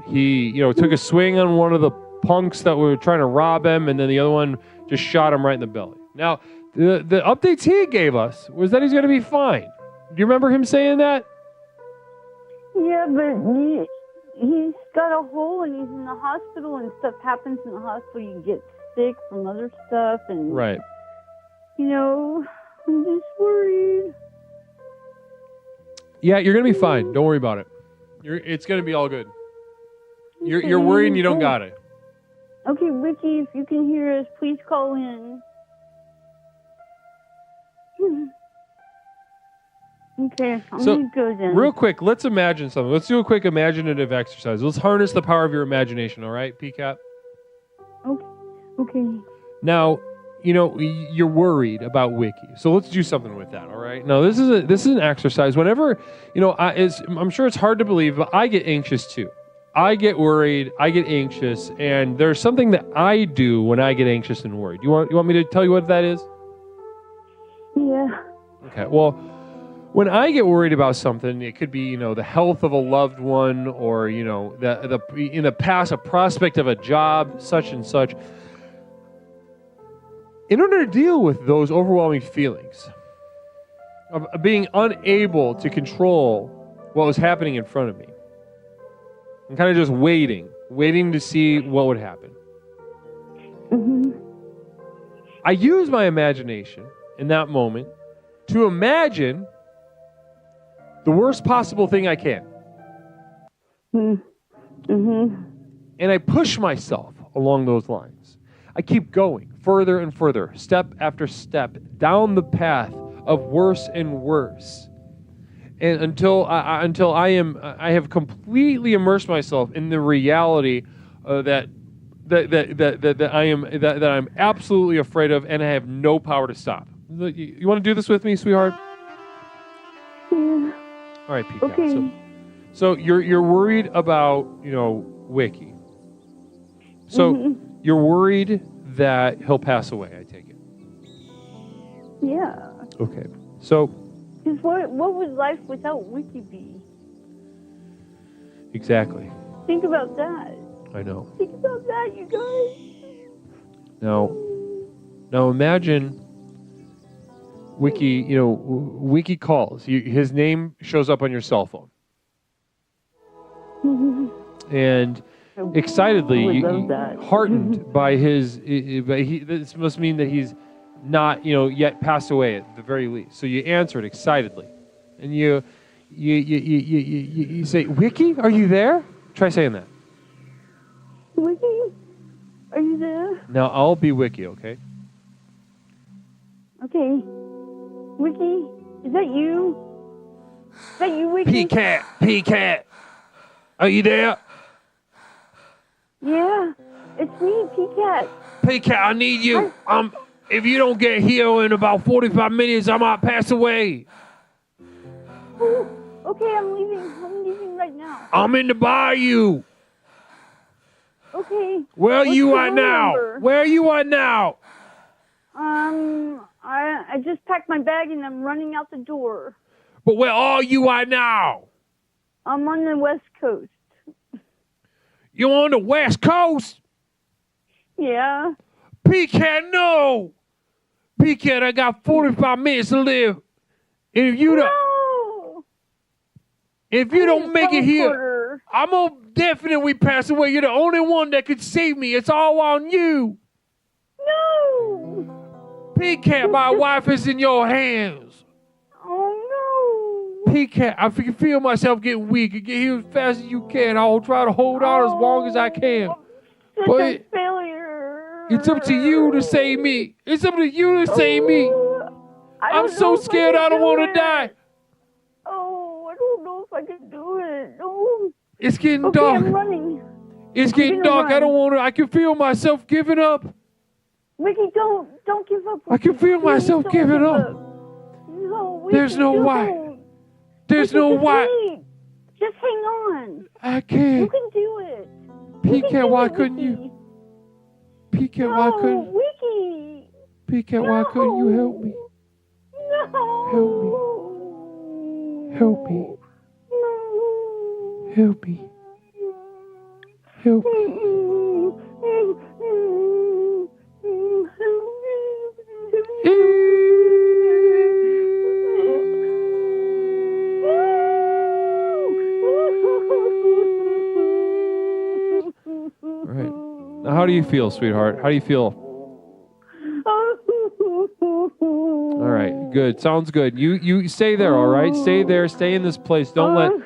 He took a swing on one of the punks that were trying to rob him, and then the other one just shot him right in the belly. Now, the updates he gave us was that he's going to be fine. Do you remember him saying that? Yeah, but he's got a hole, and he's in the hospital, and stuff happens in the hospital. You get sick from other stuff, and right. I'm just worried. Yeah, you're going to be fine. Don't worry about it. It's going to be all good. You're worried and you don't got it. Okay, Ricky, if you can hear us, please call in. Okay, I'm going to go then. Real quick, let's imagine something. Let's do a quick imaginative exercise. Let's harness the power of your imagination, all right, PCAP? Okay. Now, you're worried about Wiki. So let's do something with that, all right? Now, this is an exercise. Whenever, I'm sure it's hard to believe, but I get anxious too. I get worried, I get anxious, and there's something that I do when I get anxious and worried. You want me to tell you what that is? Yeah. Okay, well, when I get worried about something, it could be, the health of a loved one, or, in the past, a prospect of a job, such and such. In order to deal with those overwhelming feelings of being unable to control what was happening in front of me, I'm kind of just waiting to see what would happen. Mm-hmm. I use my imagination in that moment to imagine the worst possible thing I can. Mm-hmm. And I push myself along those lines. I keep going further and further, step after step, down the path of worse and worse. And until I have completely immersed myself in the reality that I'm absolutely afraid of, and I have no power to stop. You want to do this with me, sweetheart? Yeah. All right, Pete. Okay. So you're worried about Wiki. So you're worried that he'll pass away. I take it. Yeah. Okay. So. Because what would life without Wiki be? Exactly. Think about that. I know. Think about that, you guys. Now imagine Wiki. Wiki calls. His name shows up on your cell phone, and excitedly, heartened by his. This must mean that he's not, yet pass away at the very least. So you answer it excitedly. And you say, Wiki, are you there? Try saying that. Wiki, are you there? Now, I'll be Wiki, okay? Okay. Wiki, is that you? Is that you, Wiki? P-Cat, are you there? Yeah, it's me, P-Cat. P-Cat, I need you. If you don't get here in about 45 minutes, I might pass away. Ooh, okay, I'm leaving right now. I'm in the bayou. Okay. Where are What's you your at now? number? Where are you at now? I just packed my bag and I'm running out the door. But where are you at now? I'm on the West Coast. You on the West Coast? Yeah. P-Cat, no. P-Cat, I got 45 minutes to live. And if you don't make it here, I'm gonna definitely pass away. You're the only one that could save me. It's all on you. No. P-Cat, my wife is in your hands. Oh, no. P-Cat, I can feel myself getting weak. Get here as fast as you can. I'll try to hold on as long as I can. Such But a failure. it's up to you to save me. It's up to you to save me. I'm so scared I don't want to die. Oh, I don't know if I can do it. No. It's getting Okay, dark. I'm running. It's getting dark. I don't want to. I can feel myself giving up. Wiki, don't give up. I can feel myself giving up. No, Wiki, There's no why. don't. There's Wiki, no just why. wait. Just hang on. I You can't. can do it. P-Cat, why couldn't you? P-Cat, why couldn't? Wiki. P-Cat, why couldn't you help me? No. Help me. Help me. Help me. Help me. All right. Now, how do you feel, sweetheart? How do you feel? All right, good. Sounds good. You stay there, all right? Stay there. Stay in this place. Don't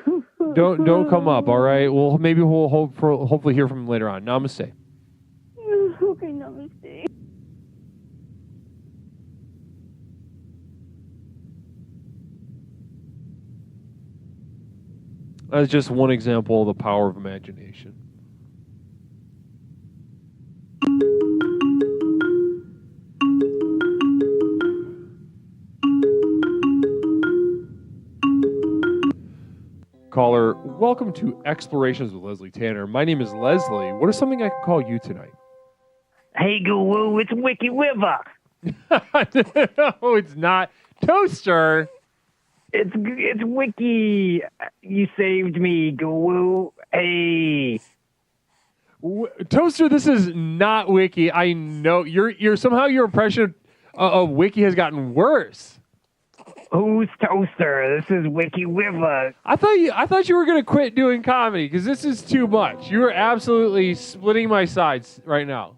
come up, all right? Well, maybe we'll hopefully hear from him later on. Namaste. Okay, namaste. That's just one example of the power of imagination. Caller, welcome to Explorations with Leslie Tanner. My name is Leslie. What is something I can call you tonight? Hey, Goo-Woo, it's Wiki River. No, it's not. Toaster. It's Wiki. You saved me, Goo-Woo. Hey. Toaster, this is not Wiki. I know you're somehow your impression of Wiki has gotten worse. Who's Toaster? This is Wiki River. I thought you were gonna quit doing comedy because this is too much. You are absolutely splitting my sides right now.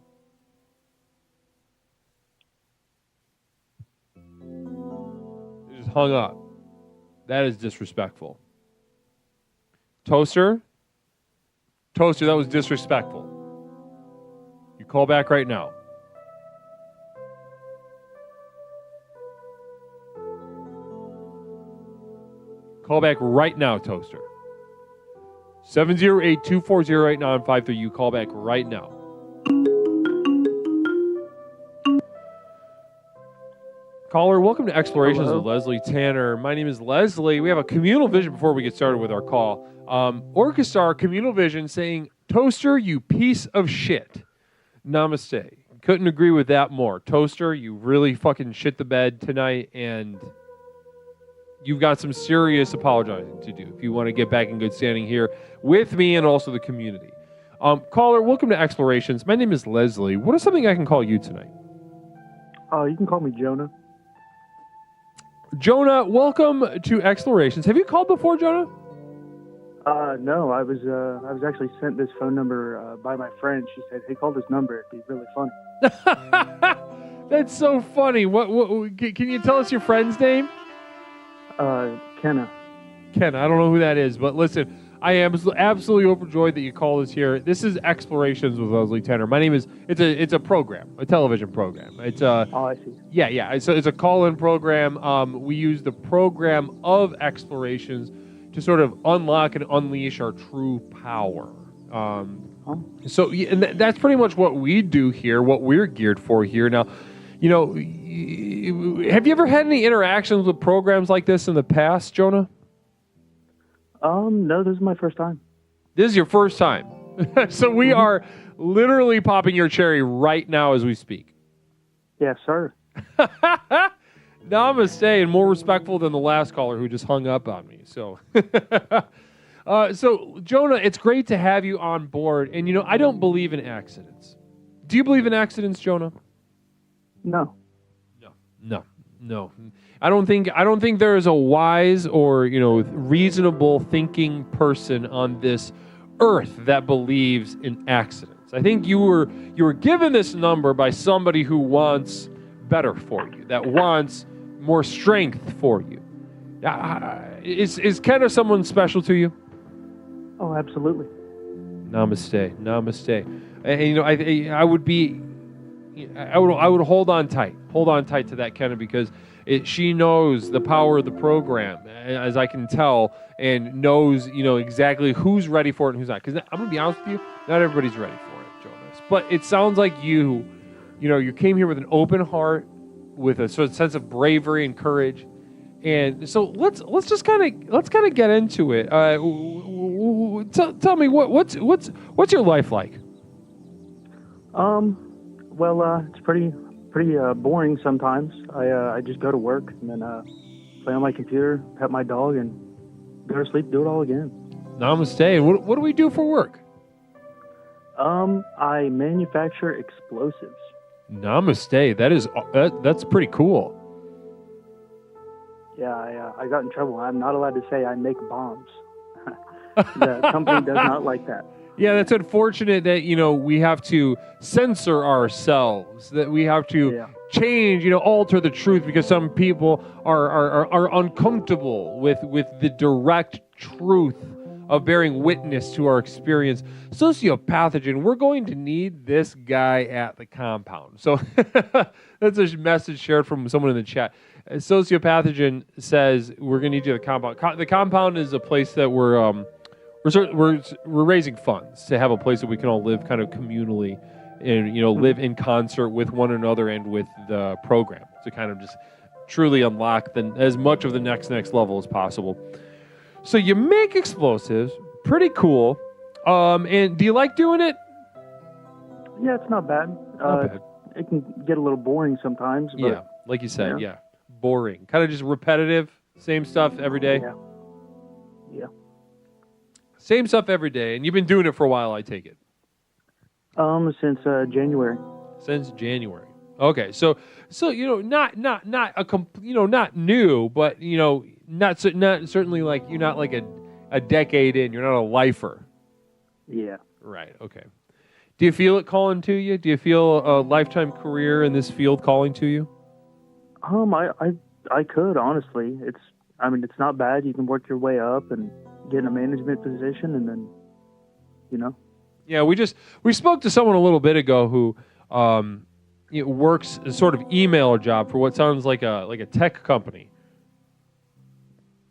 You just hung up. That is disrespectful. Toaster, that was disrespectful. You call back right now. Call back right now, Toaster. 708-240-8953. You call back right now. Caller, welcome to Explorations with Leslie Tanner. My name is Leslie. We have a communal vision before we get started with our call. Orchestar communal vision saying, Toaster, you piece of shit. Namaste. Couldn't agree with that more. Toaster, you really fucking shit the bed tonight, and you've got some serious apologizing to do if you want to get back in good standing here with me and also the community. Caller, welcome to Explorations. My name is Leslie. What is something I can call you tonight? You can call me Jonah. Jonah, welcome to Explorations. Have you called before, Jonah? No, I was actually sent this phone number by my friend. She said, "Hey, call this number. It'd be really funny." That's so funny. What? Can you tell us your friend's name? Kenna. Ken, I don't know who that is, but listen, I am absolutely overjoyed that you called us here. This is Explorations with Leslie Tanner. My name is, it's a program, a television program. It's Oh, I see. Yeah. It's a call-in program. We use the program of Explorations to sort of unlock and unleash our true power. So and that's pretty much what we do here, what we're geared for here. Now, have you ever had any interactions with programs like this in the past, Jonah? No, this is my first time. This is your first time. So we are literally popping your cherry right now as we speak. Yes, sir. Namaste, and more respectful than the last caller who just hung up on me. So, so Jonah, it's great to have you on board. And I don't believe in accidents. Do you believe in accidents, Jonah? No. No. I don't think there is a wise or reasonable thinking person on this earth that believes in accidents. I think you were given this number by somebody who wants better for you, that wants more strength for you. Is Ken or someone special to you? Oh, absolutely. Namaste. And I would hold on tight to that, Kenna, because she knows the power of the program, as I can tell, and knows exactly who's ready for it and who's not. Because I'm gonna be honest with you, not everybody's ready for it, Jonas. But it sounds like you came here with an open heart, with a sort of sense of bravery and courage. And so let's just kind of get into it. Tell me what's your life like? Well, it's pretty boring sometimes. I just go to work and then play on my computer, pet my dog, and go to sleep, do it all again. Namaste. What do we do for work? I manufacture explosives. Namaste. That's pretty cool. Yeah, I got in trouble. I'm not allowed to say I make bombs. The company does not like that. Yeah, that's unfortunate that, we have to censor ourselves, that we have to change, alter the truth because some people are uncomfortable with the direct truth of bearing witness to our experience. Sociopathogen, we're going to need this guy at the compound. So that's a message shared from someone in the chat. Sociopathogen says we're going to need you at the compound. The compound is a place that we're raising funds to have a place that we can all live kind of communally and live in concert with one another and with the program to kind of just truly unlock as much of the next level as possible. So you make explosives, pretty cool. And do you like doing it? Yeah, it's not bad. It can get a little boring sometimes. But, yeah, like you said, yeah. Boring. Kind of just repetitive, same stuff every day. Yeah. Same stuff every day, and you've been doing it for a while, I take it. Since January. Since January. Okay, so not not new, but not certainly like you're not like a decade in. You're not a lifer. Yeah. Right. Okay. Do you feel it calling to you? Do you feel a lifetime career in this field calling to you? I could honestly. It's not bad. You can work your way up and get in a management position, and then, Yeah, we spoke to someone a little bit ago who works a sort of emailer job for what sounds like a tech company.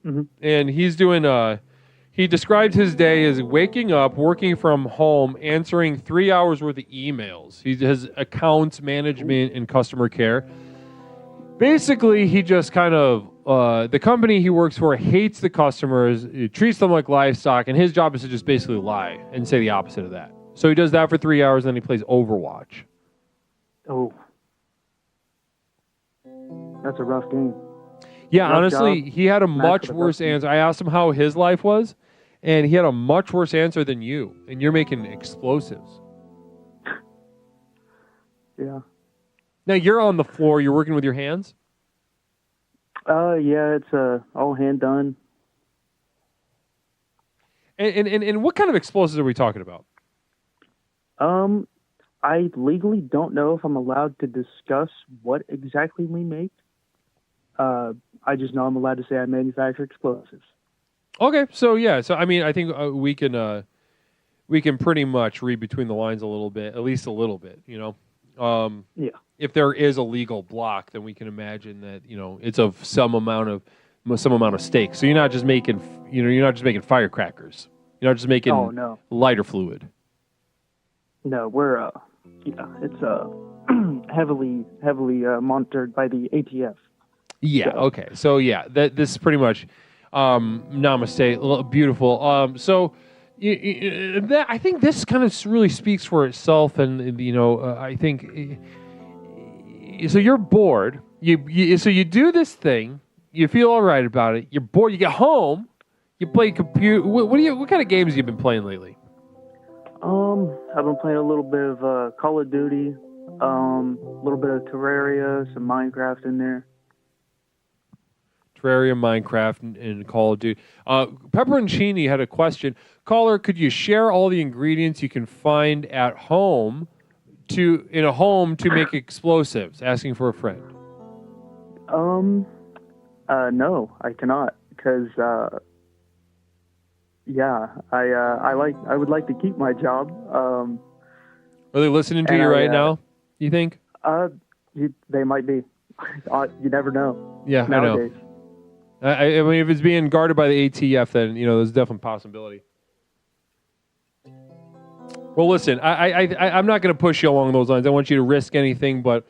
Mm-hmm. And he's doing he described his day as waking up, working from home, answering 3 hours worth of emails. He has accounts management and customer care. Basically, he just kind of the company he works for hates the customers, it treats them like livestock, and his job is to just basically lie and say the opposite of that. So he does that for 3 hours, and then he plays Overwatch. Oh. That's a rough game. Yeah, rough honestly, job. He had a much worse answer. I asked him how his life was, and he had a much worse answer than you, and you're making explosives. Yeah. Now, you're on the floor. You're working with your hands? Yeah, it's all hand done. And what kind of explosives are we talking about? I legally don't know if I'm allowed to discuss what exactly we make. I just know I'm allowed to say I manufacture explosives. Okay, so yeah, so I mean, I think we can pretty much read between the lines a little bit, at least a little bit, you know. Yeah. If there is a legal block, then we can imagine that, you know, it's of some amount of stake. So you're not just making firecrackers. You're not just making lighter fluid. No, we're it's heavily monitored by the ATF. Yeah. So. Okay. So yeah, this is pretty much namaste. Beautiful. So I think this kind of really speaks for itself, and you know, I think. So you're bored. So you do this thing. You feel all right about it. You're bored. You get home. You play computer. What kind of games have you been playing lately? I've been playing a little bit of Call of Duty, a little bit of Terraria, some Minecraft in there. Terraria, Minecraft, and Call of Duty. Pepperoncini had a question. Caller, could you share all the ingredients you can find at home to make explosives? Asking for a friend. No, I cannot, because I would like to keep my job. Are they listening to you right now? You think? They might be. You never know. Yeah, nowadays. I know. I mean, if it's being guarded by the ATF, then you know there's definitely a possibility. Well, listen, I'm not going to push you along those lines. I want you to risk anything, but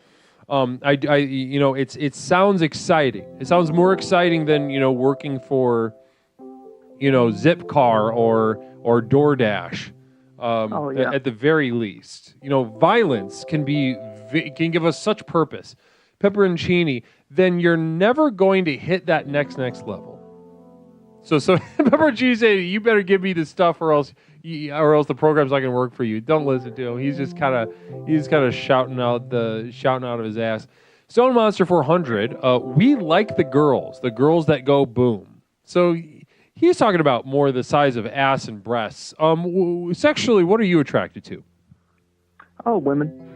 it sounds exciting. It sounds more exciting than working for Zipcar or DoorDash. At the very least, violence can give us such purpose. Pepperoncini, then you're never going to hit that next level. So Pepperoncini said, you better give me the stuff or else the program's not going to work for you. Don't listen to him. He's just kind of shouting out of his ass. Stone Monster 400, we like the girls that go boom. So he's talking about more the size of ass and breasts. Sexually, what are you attracted to? Oh, women.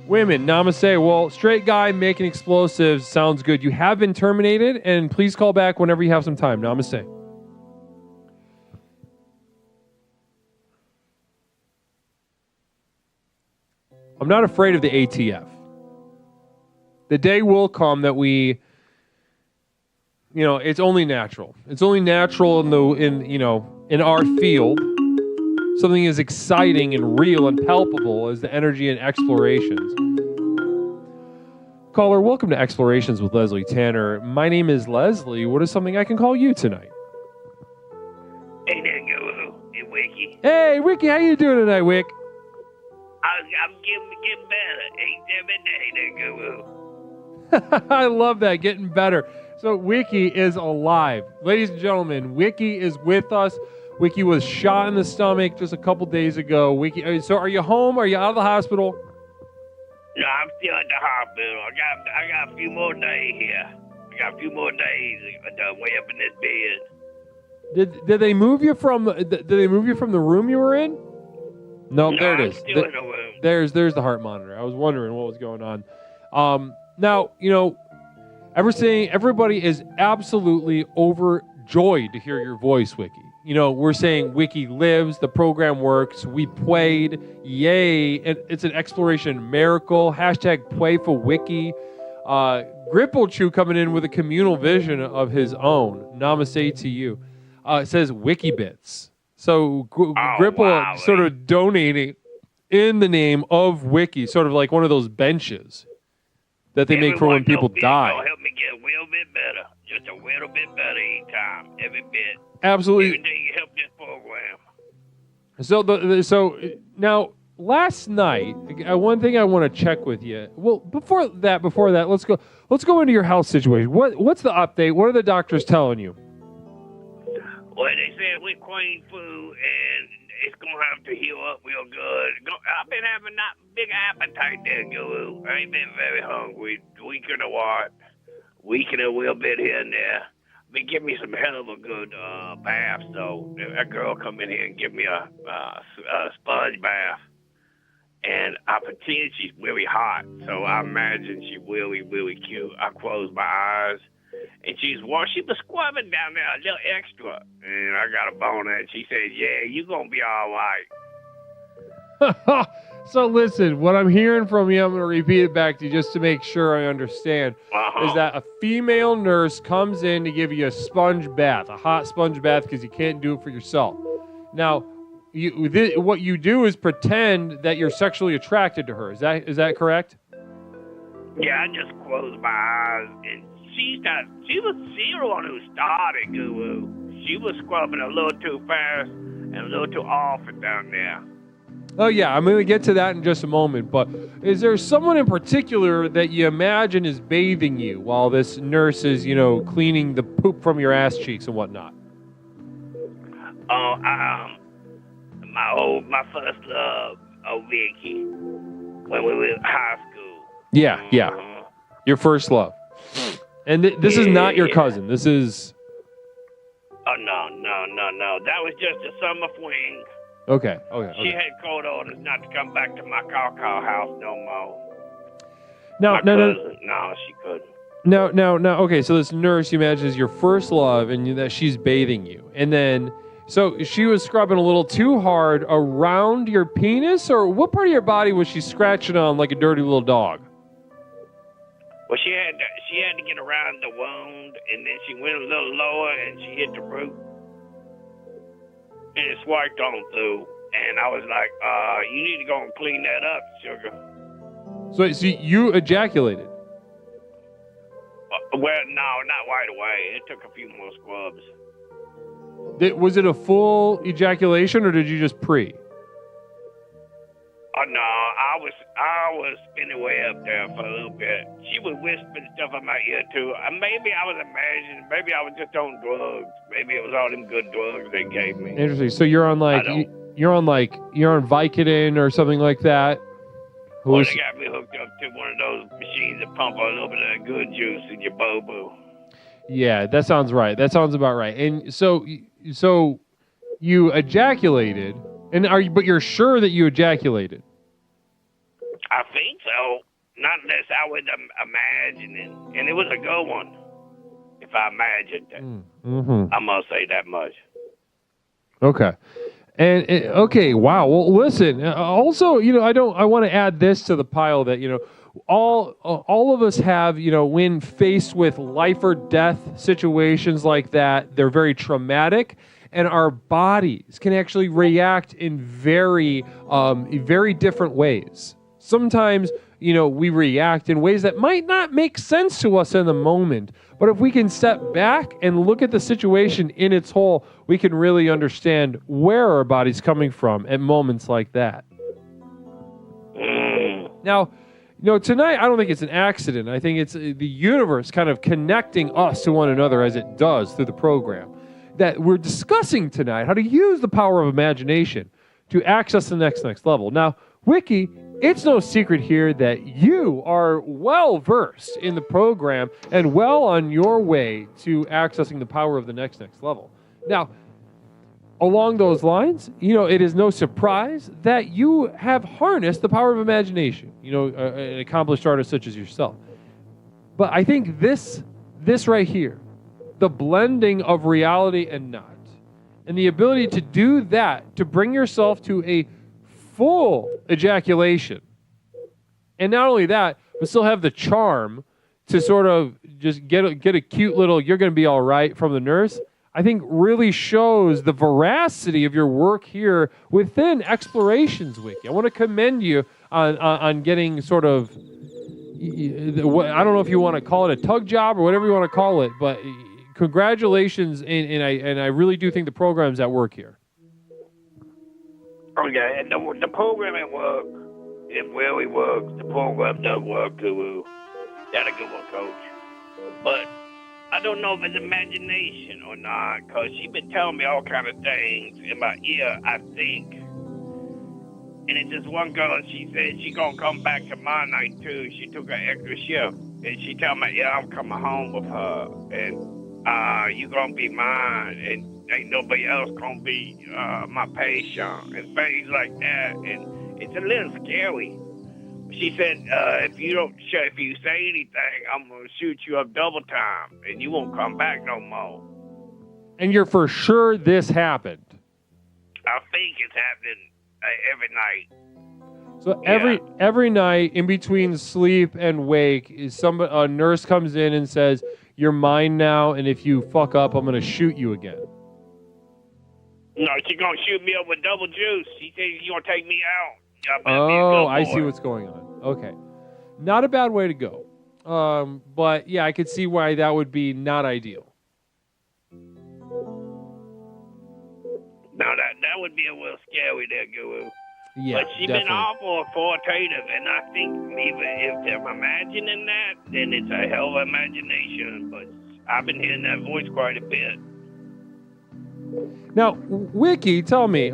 Women, namaste. Well, straight guy making explosives sounds good. You have been terminated, and please call back whenever you have some time. Namaste. I'm not afraid of the ATF. The day will come that it's only natural. It's only natural in our field. Something as exciting and real and palpable as the energy and explorations. Caller, welcome to Explorations with Leslie Tanner. My name is Leslie. What is something I can call you tonight? Hey there, Guru. Hey, Wiki. Hey, Wiki, how you doing tonight, Wick? I'm getting better. Hey, there, Guru. I love that, getting better. So Wiki is alive. Ladies and gentlemen, Wiki is with us. Wiki was shot in the stomach just a couple days ago. Wiki, so are you home? Are you out of the hospital? No, I'm still at the hospital. I got a few more days here. I got a few more days way up in this bed. Did they move you from? Did they move you from the room you were in? No, there it is. I'm still in the room. There's the heart monitor. I was wondering what was going on. Now everybody is absolutely overjoyed to hear your voice, Wiki. We're saying Wiki lives, the program works, we played, yay, and it's an exploration miracle. Hashtag play for Wiki. Gripplechew coming in with a communal vision of his own. Namaste to you. It says Wiki Bits. So Gripple sort of donating in the name of Wiki, sort of like one of those benches that they make for when people die. Help me get a little bit better. Just a little bit better each time. Every bit. Absolutely. Every day you help this program. So now, last night, one thing I want to check with you. Well, before that, let's go into your health situation. What's the update? What are the doctors telling you? Well, they said we're clean food and it's gonna have to heal up real good. I've been having not big appetite there, Guru. I ain't been very hungry. Weakened a lot. Weakened a little bit here and there. But give me some hell of a good bath. So that girl come in here and give me a sponge bath. And I pretend she's really hot, so I imagine she's really, really cute. I close my eyes, and she was squirming down there a little extra. And I got a boner, and she said, yeah, you gonna be all right. So listen, what I'm hearing from you, I'm going to repeat it back to you just to make sure I understand, is that a female nurse comes in to give you a sponge bath, a hot sponge bath, because you can't do it for yourself. Now, what you do is pretend that you're sexually attracted to her. Is that correct? Yeah, I just closed my eyes, and she was the one who started, Guru. She was scrubbing a little too fast and a little too often down there. Oh, yeah, I'm going to get to that in just a moment, but is there someone in particular that you imagine is bathing you while this nurse is, cleaning the poop from your ass cheeks and whatnot? Oh, my first love, Vicky, when we were in high school. Yeah. Your first love. And this is not your cousin. This is... Oh, no. That was just a summer fling. Okay. She had court orders not to come back to my caw house no more. No, she couldn't. No. Okay, so this nurse you imagine is your first love, and that she's bathing you, and then so she was scrubbing a little too hard around your penis, or what part of your body was she scratching on like a dirty little dog? Well, she had to get around the wound, and then she went a little lower, and she hit the root. And it swiped on through, and I was like, you need to go and clean that up, sugar. So you ejaculated? Well, no, not right away. It took a few more scrubs. Was it a full ejaculation, or did you just pre? Oh, no, I was spinning way up there for a little bit. She was whispering stuff in my ear, too. Maybe I was imagining. Maybe I was just on drugs. Maybe it was all them good drugs they gave me. Interesting. So you're on you're on Vicodin or something like that? Well, they got me hooked up to one of those machines that pump a little bit of that good juice in your boo-boo. Yeah, that sounds right. That sounds about right. And so you ejaculated, but you're sure that you ejaculated? I think so. Not unless I was imagining. And it was a good one, if I imagined it. Mm-hmm. I must say that much. Okay. And okay, wow. Well, listen. Also, I want to add this to the pile that all of us have, when faced with life or death situations like that, they're very traumatic, and our bodies can actually react in very different ways. Sometimes, we react in ways that might not make sense to us in the moment. But if we can step back and look at the situation in its whole, we can really understand where our body's coming from at moments like that. Now, tonight, I don't think it's an accident. I think it's the universe kind of connecting us to one another as it does through the program. That we're discussing tonight how to use the power of imagination to access the next level. Now, Wiki, it's no secret here that you are well versed in the program and well on your way to accessing the power of the next level. Now, along those lines, it is no surprise that you have harnessed the power of imagination, an accomplished artist such as yourself. But I think this right here, the blending of reality and not, and the ability to do that, to bring yourself to a full ejaculation, and not only that, but still have the charm to sort of just get a cute little "you're going to be all right" from the nurse, I think really shows the veracity of your work here within Explorations Wiki. I want to commend you on getting sort of, I don't know if you want to call it a tug job or whatever you want to call it, but congratulations, and I really do think the program's at work here. Oh, yeah, and the program at work, it really works. The program does work, too. That's a good one, Coach. But I don't know if it's imagination or not, because she's been telling me all kind of things in my ear, I think. And it's this one girl, she said she going to come back tomorrow night, too. She took an extra shift. And she told me, yeah, I'm coming home with her. And you going to be mine. And ain't nobody else gonna be my patient and things like that. And It's a little scary. She said, if you say anything, I'm gonna shoot you up double time, and you won't come back no more. And you're for sure this happened. I think it's happening every night. So every night in between sleep and wake, a nurse comes in and says, "You're mine now, and if you fuck up, I'm gonna shoot you again." No, she's gonna shoot me up with double juice. She says she's gonna take me out. Oh, I see what's going on. Okay. Not a bad way to go. But yeah, I could see why that would be not ideal. No, that would be a little scary there, Guru. Yeah, but she's been awful authoritative, and I think even if they're imagining that, then it's a hell of imagination. But I've been hearing that voice quite a bit. Now, Wiki, tell me,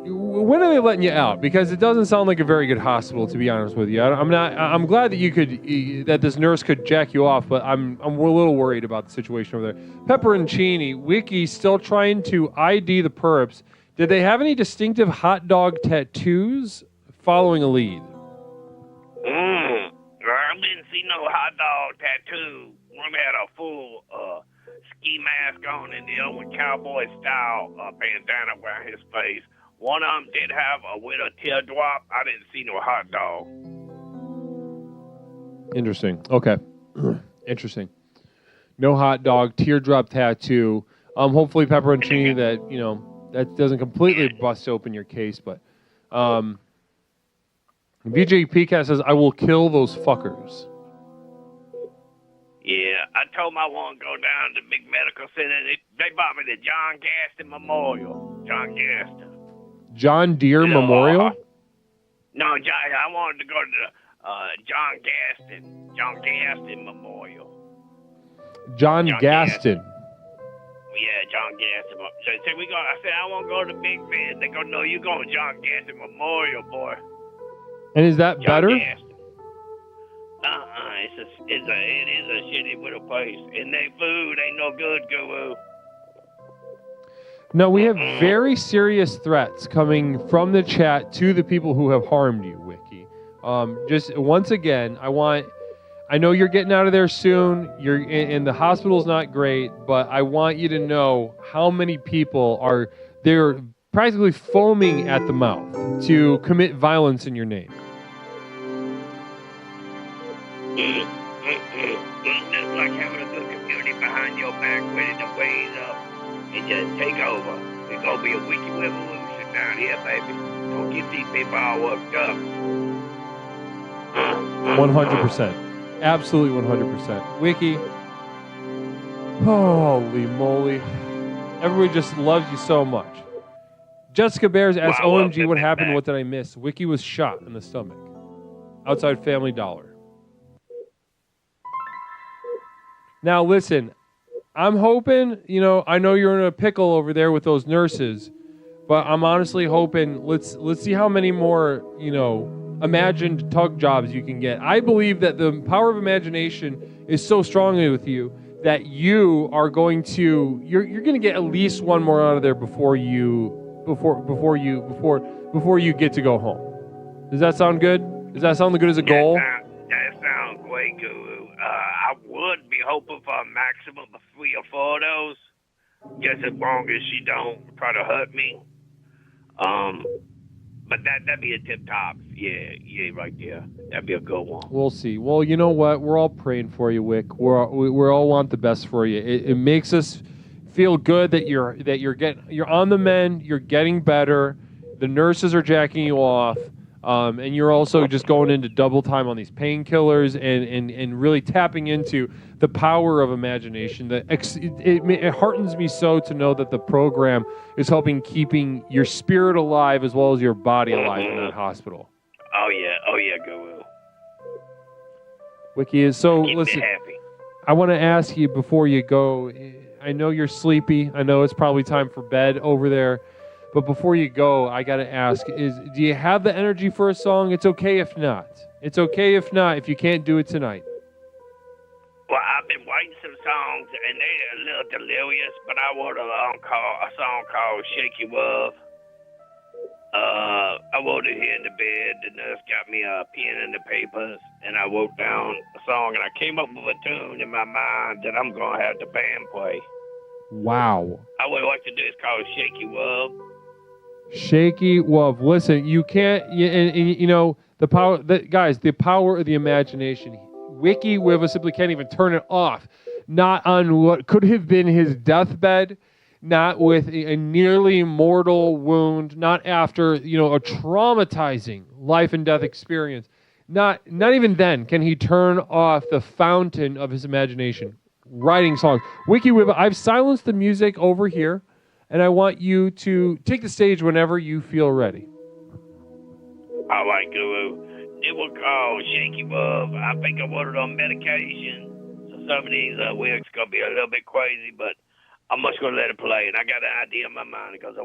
when are they letting you out? Because it doesn't sound like a very good hospital, to be honest with you. I'm glad that that this nurse could jack you off, but I'm a little worried about the situation over there. Pepperoncini, Wiki, still trying to ID the perps. Did they have any distinctive hot dog tattoos following a lead? I didn't see no hot dog tattoo. One had a full ski mask on, and the other one cowboy style bandana around his face. One of them did have a widow teardrop. I didn't see no hot dog. Interesting. Okay. Interesting. No hot dog, teardrop tattoo. Hopefully, Pepperoncini, that doesn't completely bust open your case, but VJ PCAT says, "I will kill those fuckers." Yeah, I told my one to go down to the big medical center. They brought me to John Gaston Memorial. John Gaston. John Deere Memorial? No, I wanted to go to John Gaston. John Gaston Memorial. John Gaston. Yeah, John Gaston. So I said, I want to go to the big bed. They go, no, you going to John Gaston Memorial, boy. And is that John better? Gaston. It is a shitty little place. And their food ain't no good, Guru. No, we have very serious threats coming from the chat to the people who have harmed you, Wiki. Just once again, I know you're getting out of there soon. And the hospital's not great, but I want you to know how many people they're practically foaming at the mouth to commit violence in your name. It's like having a good community behind your back, ready to raise up and just take over. It's gonna be a wiki revolution down here, baby. Don't get these people all worked up. 100%. Absolutely 100%. Wiki, holy moly. Everybody just loves you so much. Jessica Bears asks, OMG, what happened? What did I miss? Wiki was shot in the stomach outside Family Dollar. Now, listen, I'm hoping, I know you're in a pickle over there with those nurses, but I'm honestly hoping, let's see how many more, imagined tug jobs you can get. I believe that the power of imagination is so strongly with you that you are going to, you're going to get at least one more out of there before you get to go home. Does that sound good? Does that sound good as a goal? That sounds great, Guru. I would be hoping for a maximum of 3 or 4 of those, just as long as she don't try to hurt me. But that'd be a tip top. Yeah, right there. That'd be a good one. We'll see. Well, you know what? We're all praying for you, Wick. We all want the best for you. It makes us feel good that you're on the mend. You're getting better. The nurses are jacking you off. And you're also just going into double time on these painkillers and really tapping into the power of imagination. It heartens me so to know that the program is helping keeping your spirit alive as well as your body alive in that hospital. Oh yeah, Guru. Wiki is so. Keep listen, me happy. I want to ask you before you go. I know you're sleepy. I know it's probably time for bed over there. But before you go, I got to ask, do you have the energy for a song? It's okay if not. It's okay if not, if you can't do it tonight. Well, I I've been writing some songs, and they're a little delirious, but I wrote a song called Shake You Up. I wrote it here in the bed. The nurse got me a pen and the papers, and I wrote down a song, and I came up with a tune in my mind that I'm going to have the band play. Wow. I would like to do it's called Shake You Up. Shaky Wolf. Listen, you can't, you know, the power, guys, the power of the imagination. Wiki Wiva simply can't even turn it off. Not on what could have been his deathbed, not with a nearly mortal wound, not after, you know, a traumatizing life and death experience. Not even then can he turn off the fountain of his imagination. Writing songs. Wiki Wiba, I've silenced the music over here, and I want you to take the stage whenever you feel ready. All right, Guru. It was called Shaky Bub. I think I wanted on medication, so some of these lyrics gonna be a little bit crazy, but I'm just gonna let it play. And I got an idea in my mind. It goes, a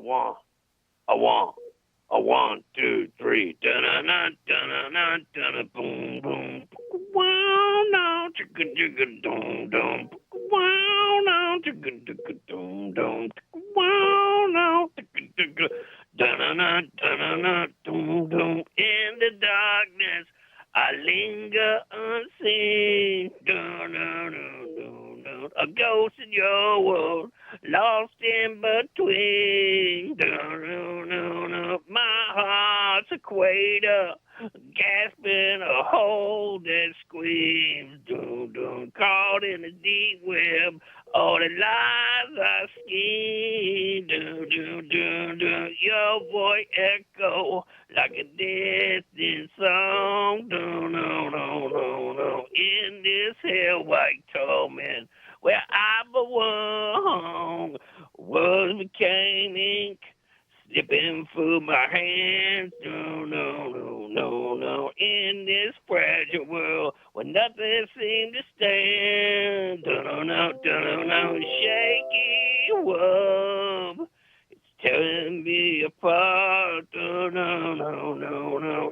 one, two, three, da-na-na, da-na-na, da-na, boom, boom, wow, now, chicka-chicka-dum, dum, wow, now, chicka-chicka-dum, dum, wow, now, chicka-chicka, da-na-na, da-na-na, dum, dum, in the darkness, I linger unseen, da-na-na-na-na, a ghost in your world, lost in between, da-na-na-na, my heart's a quater, gasping a hole that screams, dum-dum, caught in a deep web, all the lies I scheme, dum-dum-dum-dum, your voice echo like a distant song, dum-dum-dum-dum-dum, in this hell-white torment where I belong, words became ink, slipping through my hands, no, in this fragile world where nothing seemed to stand, shaky world, it's tearing me apart,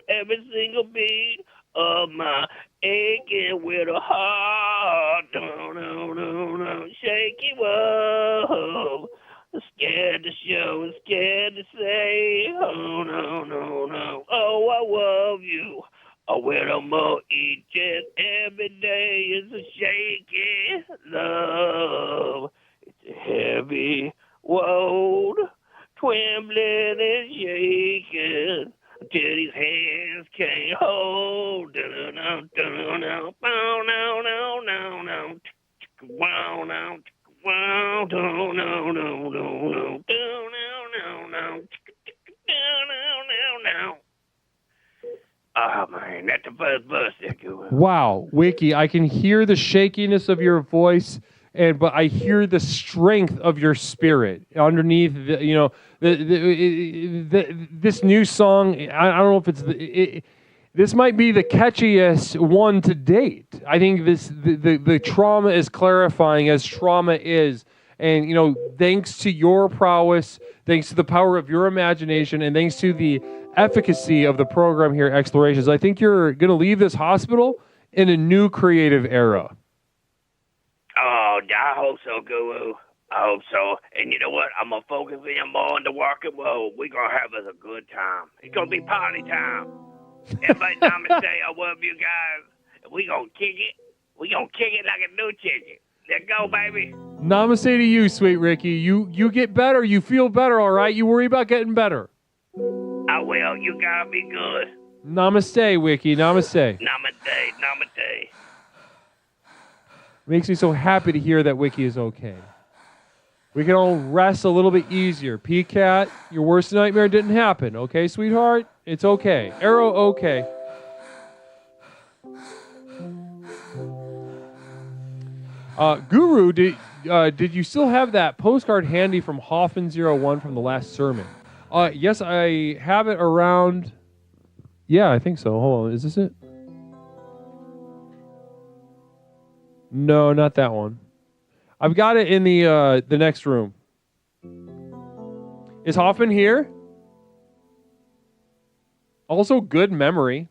every single beat of my aching with a heart, shaky world. Scared to show, scared to say, oh no, oh I love you, a little more each and every day is a shaky love, it's a heavy load, trembling and shaking, until these hands can't hold, Oh man, that's the first verse there, Guru. Wow, Wiki, I can hear the shakiness of your voice, but I hear the strength of your spirit underneath. This new song. I don't know if it's this might be the catchiest one to date. I think the trauma is clarifying as trauma is. And, thanks to your prowess, thanks to the power of your imagination, and thanks to the efficacy of the program here, Explorations, I think you're going to leave this hospital in a new creative era. Oh, I hope so, Guru. I hope so. And you know what? I'm going to focus in more on the rock and roll. We're going to have us a good time. It's going to be party time. Everybody namaste. I love you guys. We're going to kick it. We're going to kick it like a new chicken. Let's go, baby. Namaste to you, sweet Ricky. You get better. You feel better, all right? You worry about getting better. I will. You gotta be good. Namaste, Wiki. Namaste. Namaste. Makes me so happy to hear that Wiki is okay. We can all rest a little bit easier. PCAT, your worst nightmare didn't happen. Okay, sweetheart? It's okay. Arrow, okay. Guru, did you still have that postcard handy from Hoffman01 from the last sermon? Yes, I have it around. Yeah, I think so. Hold on, is this it? No, not that one. I've got it in the next room. Is Hoffman here? Also, good memory.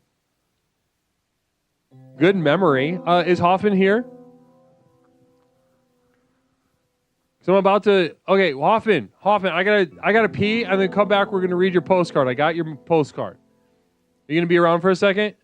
Good memory. Is Hoffman here? So I'm about to. Okay, Hoffman, I gotta pee, and then come back. We're gonna read your postcard. I got your postcard. Are you gonna be around for a second?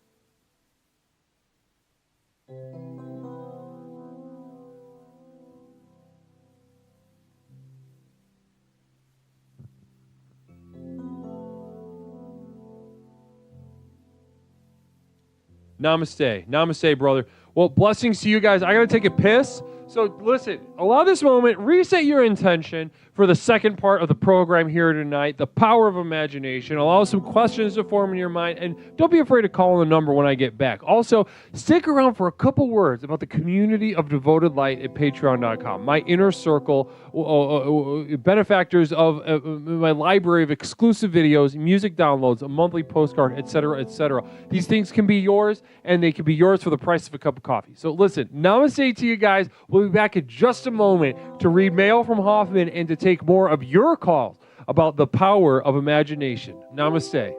Namaste, brother. Well, blessings to you guys. I got to take a piss. So listen, allow this moment, reset your intention for the second part of the program here tonight, the power of imagination. Allow some questions to form in your mind, and don't be afraid to call on the number when I get back. Also, stick around for a couple words about the community of devoted light at patreon.com, my inner circle, benefactors of my library of exclusive videos, music downloads, a monthly postcard, etc., etc. These things can be yours, and they can be yours for the price of a cup of coffee. So listen, namaste to you guys. We'll be back in just a moment to read mail from Hoffman and to take more of your calls about the power of imagination. Namaste.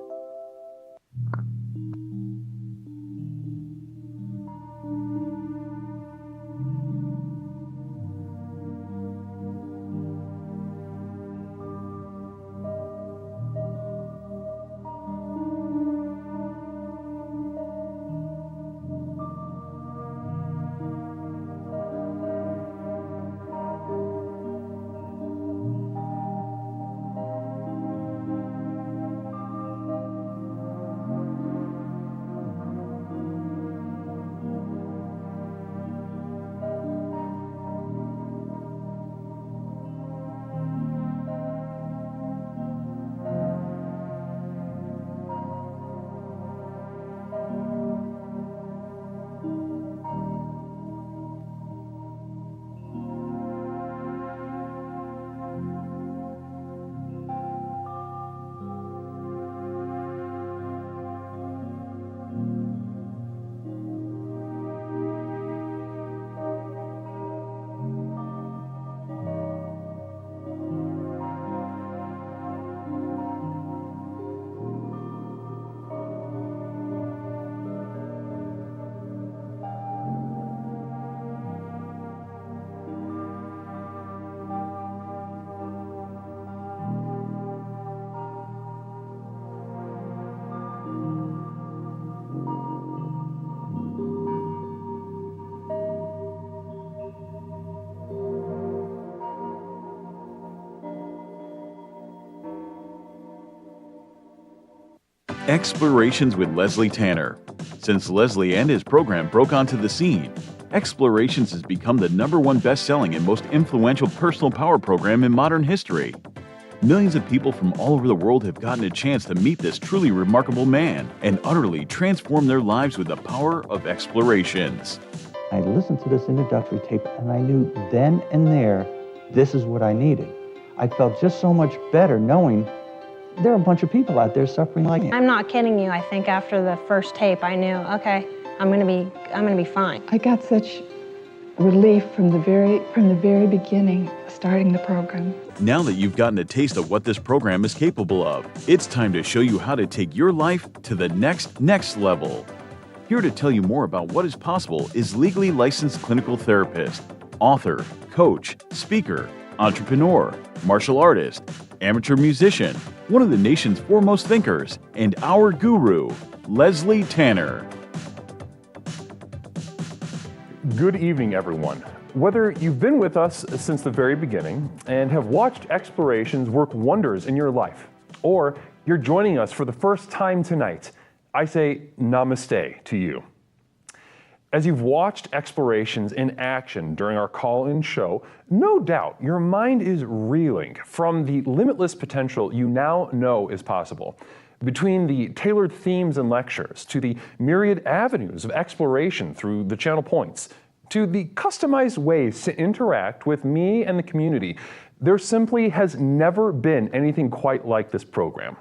Explorations with Leslie Tanner. Since Leslie and his program broke onto the scene, Explorations has become the #1 best-selling and most influential personal power program in modern history. Millions of people from all over the world have gotten a chance to meet this truly remarkable man and utterly transform their lives with the power of Explorations. I listened to this introductory tape and I knew then and there, this is what I needed. I felt just so much better knowing there are a bunch of people out there suffering like me. I'm not kidding you. I think after the first tape, I knew, okay, I'm gonna be fine. I got such relief from the very beginning, starting the program. Now that you've gotten a taste of what this program is capable of, it's time to show you how to take your life to the next level. Here to tell you more about what is possible is legally licensed clinical therapist, author, coach, speaker, entrepreneur, martial artist, amateur musician, one of the nation's foremost thinkers, and our guru, Leslie Tanner. Good evening, everyone. Whether you've been with us since the very beginning and have watched Explorations work wonders in your life, or you're joining us for the first time tonight, I say namaste to you. As you've watched Explorations in action during our call-in show, no doubt your mind is reeling from the limitless potential you now know is possible. Between the tailored themes and lectures, to the myriad avenues of exploration through the channel points, to the customized ways to interact with me and the community, there simply has never been anything quite like this program.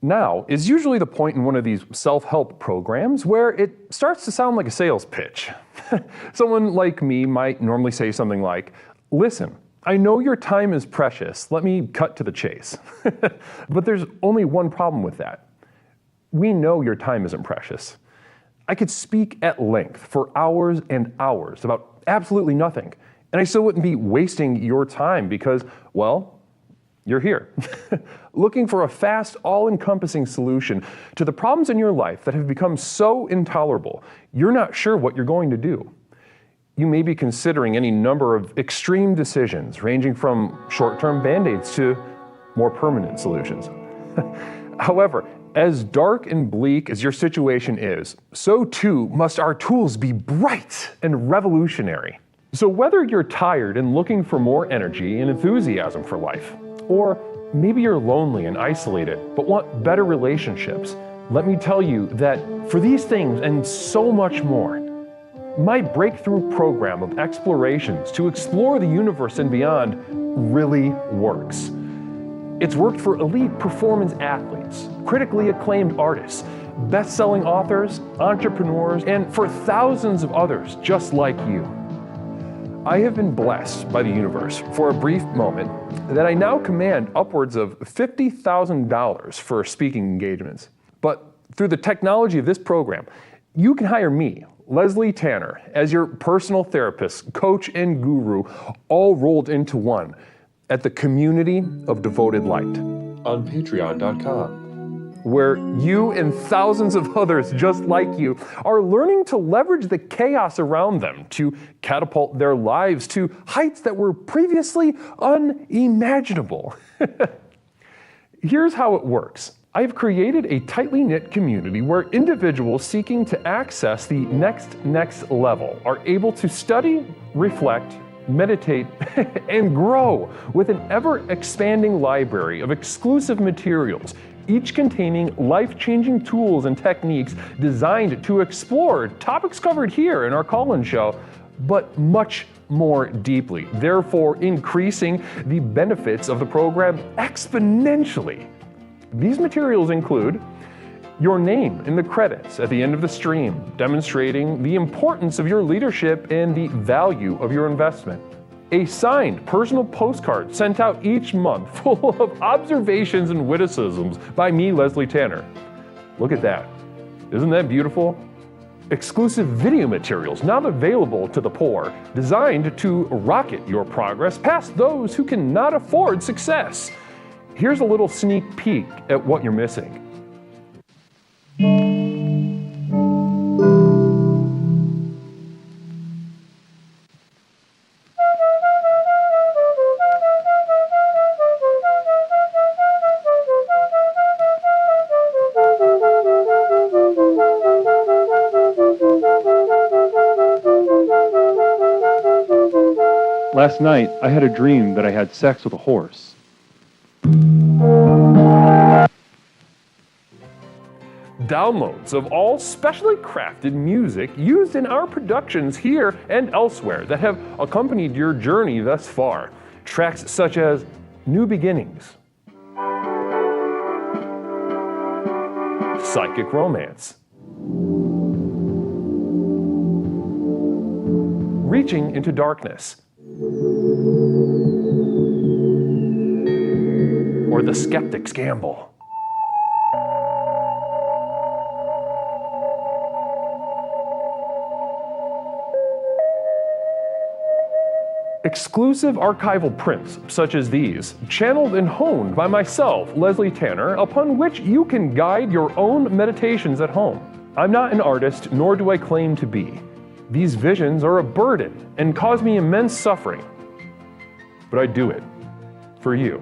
Now is usually the point in one of these self-help programs where it starts to sound like a sales pitch. Someone like me might normally say something like, "Listen, I know your time is precious. Let me cut to the chase." But there's only one problem with that. We know your time isn't precious. I could speak at length for hours and hours about absolutely nothing, And I still wouldn't be wasting your time because, well, you're here, looking for a fast, all-encompassing solution to the problems in your life that have become so intolerable, you're not sure what you're going to do. You may be considering any number of extreme decisions, ranging from short-term band-aids to more permanent solutions. However, as dark and bleak as your situation is, so too must our tools be bright and revolutionary. So whether you're tired and looking for more energy and enthusiasm for life, or maybe you're lonely and isolated but want better relationships, let me tell you that for these things and so much more, my breakthrough program of explorations to explore the universe and beyond really works. It's worked for elite performance athletes, critically acclaimed artists, best-selling authors, entrepreneurs, and for thousands of others just like you. I have been blessed by the universe for a brief moment that I now command upwards of $50,000 for speaking engagements. But through the technology of this program, you can hire me, Leslie Tanner, as your personal therapist, coach, and guru, all rolled into one at the Community of Devoted Light on patreon.com. Where you and thousands of others just like you are learning to leverage the chaos around them to catapult their lives to heights that were previously unimaginable. Here's how it works. I've created a tightly knit community where individuals seeking to access the next level are able to study, reflect, meditate, and grow with an ever-expanding library of exclusive materials, each containing life-changing tools and techniques designed to explore topics covered here in our call-in show, but much more deeply, therefore increasing the benefits of the program exponentially. These materials include your name in the credits at the end of the stream, demonstrating the importance of your leadership and the value of your investment. A signed personal postcard sent out each month full of observations and witticisms by me, Leslie Tanner. Look at that. Isn't that beautiful? Exclusive video materials now available to the poor, designed to rocket your progress past those who cannot afford success. Here's a little sneak peek at what you're missing. Last night, I had a dream that I had sex with a horse. Downloads of all specially crafted music used in our productions here and elsewhere that have accompanied your journey thus far. Tracks such as New Beginnings, Psychic Romance, Reaching into Darkness, or The Skeptic's Gamble. Exclusive archival prints such as these, channeled and honed by myself, Leslie Tanner, upon which you can guide your own meditations at home. I'm not an artist, nor do I claim to be. These visions are a burden and cause me immense suffering. But I do it for you.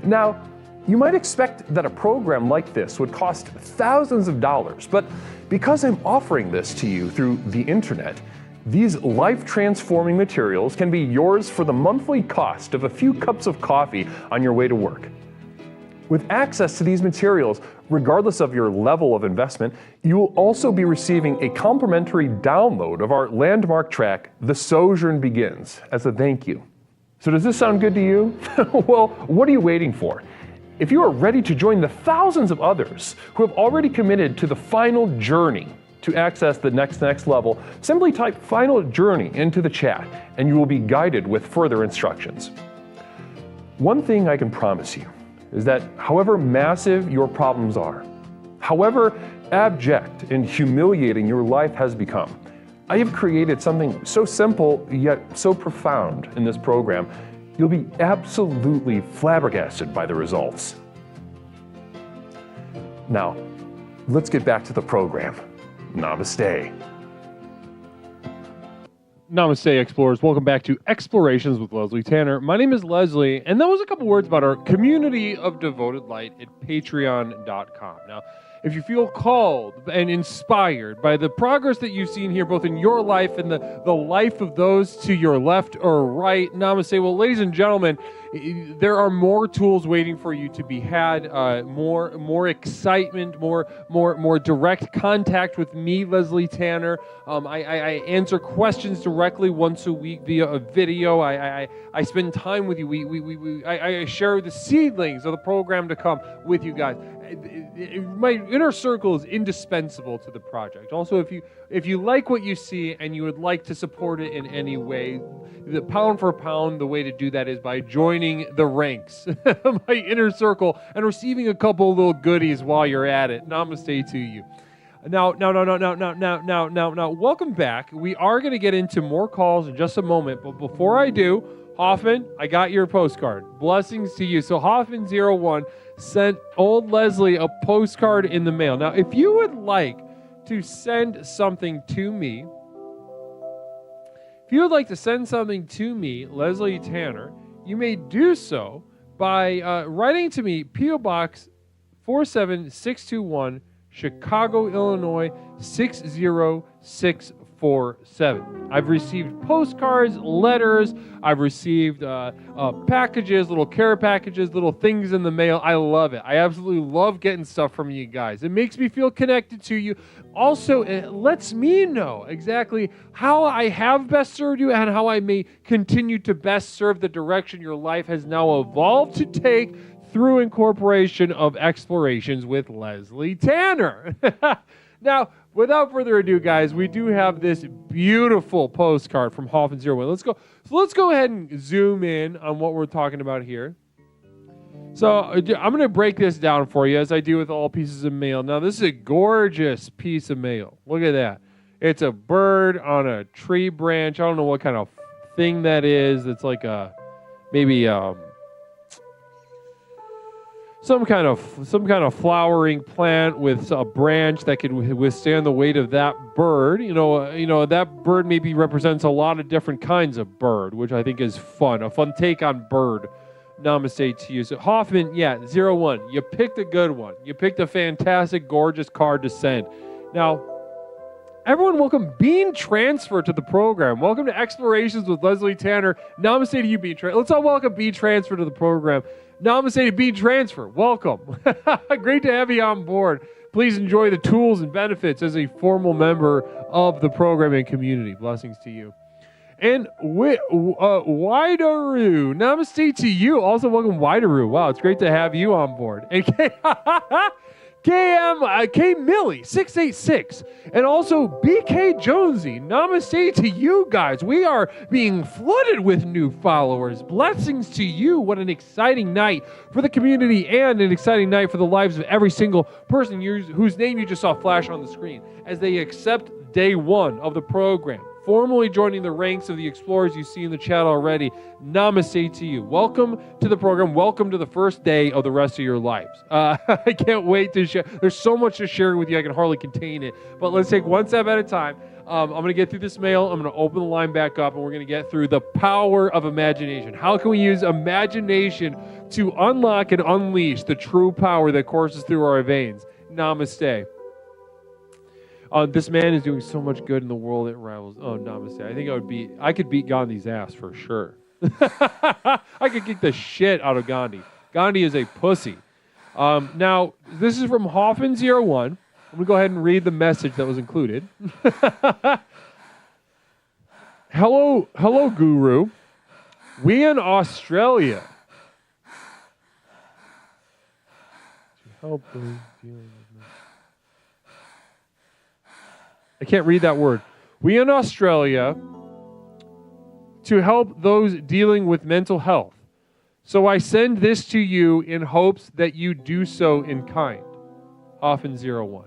Now, you might expect that a program like this would cost thousands of dollars, but because I'm offering this to you through the internet, these life-transforming materials can be yours for the monthly cost of a few cups of coffee on your way to work. With access to these materials, regardless of your level of investment, you will also be receiving a complimentary download of our landmark track, The Sojourn Begins, as a thank you. So does this sound good to you? Well, what are you waiting for? If you are ready to join the thousands of others who have already committed to the final journey to access the next level, simply type Final Journey into the chat and you will be guided with further instructions. One thing I can promise you is that however massive your problems are, however abject and humiliating your life has become, I have created something so simple yet so profound in this program, you'll be absolutely flabbergasted by the results. Now, let's get back to the program. Namaste. Namaste, explorers. Welcome back to Explorations with Leslie Tanner. My name is Leslie, and that was a couple words about our community of devoted light at patreon.com. Now, if you feel called and inspired by the progress that you've seen here, both in your life and the life of those to your left or right, namaste. Well, ladies and gentlemen, there are more tools waiting for you to be had, more excitement, more direct contact with me, Leslie Tanner. I answer questions directly once a week via a video. I spend time with you. I share the seedlings of the program to come with you guys. My inner circle is indispensable to the project. Also, if you like what you see and you would like to support it in any way, the pound for pound, the way to do that is by joining the ranks, my inner circle, and receiving a couple of little goodies while you're at it. Namaste to you. Now, welcome back. We are going to get into more calls in just a moment, but before I do, Hoffman, I got your postcard. Blessings to you. So Hoffman01 sent old Leslie a postcard in the mail. Now, if you would like to send something to me, Leslie Tanner, you may do so by writing to me, P.O. Box 47621, Chicago, Illinois 60647. I've received postcards, letters, I've received packages, little care packages, little things in the mail. I love it. I absolutely love getting stuff from you guys. It makes me feel connected to you. Also, it lets me know exactly how I have best served you and how I may continue to best serve the direction your life has now evolved to take through incorporation of Explorations with Leslie Tanner. Now, without further ado, guys, we do have this beautiful postcard from Hoffman01. Let's go ahead and zoom in on what we're talking about here. So I'm going to break this down for you as I do with all pieces of mail. Now, this is a gorgeous piece of mail. Look at that. It's a bird on a tree branch. I don't know what kind of thing that is. It's like maybe some kind of flowering plant with a branch that could withstand the weight of that bird. You know that bird maybe represents a lot of different kinds of bird, which I think is fun. A fun take on bird. Namaste to you. So Hoffman, 01. You picked a good one. You picked a fantastic, gorgeous card to send. Now, everyone, welcome Bean Transfer to the program. Welcome to Explorations with Leslie Tanner. Namaste to you, Bean Transfer. Let's all welcome Bean Transfer to the program. Namaste to Bean Transfer. Welcome. Great to have you on board. Please enjoy the tools and benefits as a formal member of the program and community. Blessings to you. And Wideroo, namaste to you. Also, welcome Wideroo. Wow, it's great to have you on board. And K Millie 686, and also BK Jonesy. Namaste to you guys. We are being flooded with new followers. Blessings to you. What an exciting night for the community and an exciting night for the lives of every single person whose name you just saw flash on the screen as they accept day one of the program, formally joining the ranks of the explorers you see in the chat already. Namaste to you. Welcome to the program. Welcome to the first day of the rest of your lives. I can't wait to share. There's so much to share with you, I can hardly contain it. But let's take one step at a time. I'm going to get through this mail. I'm going to open the line back up, and we're going to get through the power of imagination. How can we use imagination to unlock and unleash the true power that courses through our veins? Namaste. This man is doing so much good in the world it rivals. Oh, namaste. I think I could beat Gandhi's ass for sure. I could kick the shit out of Gandhi. Gandhi is a pussy. Now, this is from Hoffman01. I'm going to go ahead and read the message that was included. Hello, Guru. We in Australia. To help those dealing with me. I can't read that word. We in Australia to help those dealing with mental health. So I send this to you in hopes that you do so in kind. Hoffman01.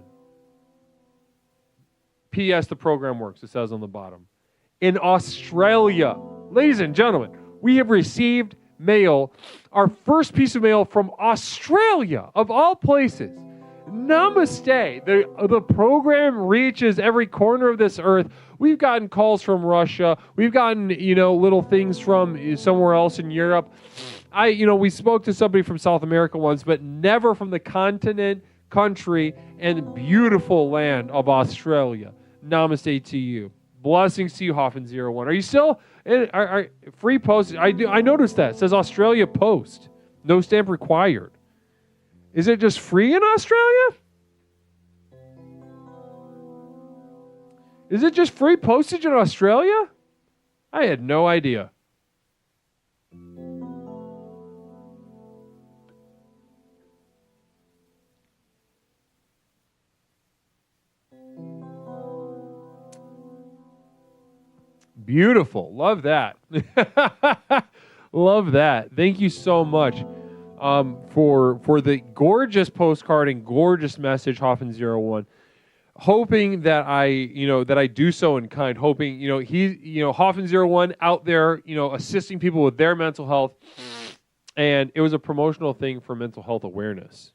P.S. The program works, it says on the bottom. In Australia, ladies and gentlemen, we have received mail, our first piece of mail from Australia, of all places. Namaste. The program reaches every corner of this earth. We've gotten calls from Russia. We've gotten, little things from somewhere else in Europe. We spoke to somebody from South America once, but never from the continent, country, and beautiful land of Australia. Namaste to you. Blessings to you, Hoffman01. Are you still are free post? I noticed that. It says Australia Post. No stamp required. Is it just free in Australia? Is it just free postage in Australia? I had no idea. Beautiful. Love that. Love that. Thank you so much for the gorgeous postcard and gorgeous message, Hoffman01. Hoping that I do so in kind. Hoping, Hoffman01 out there, assisting people with their mental health. And it was a promotional thing for mental health awareness.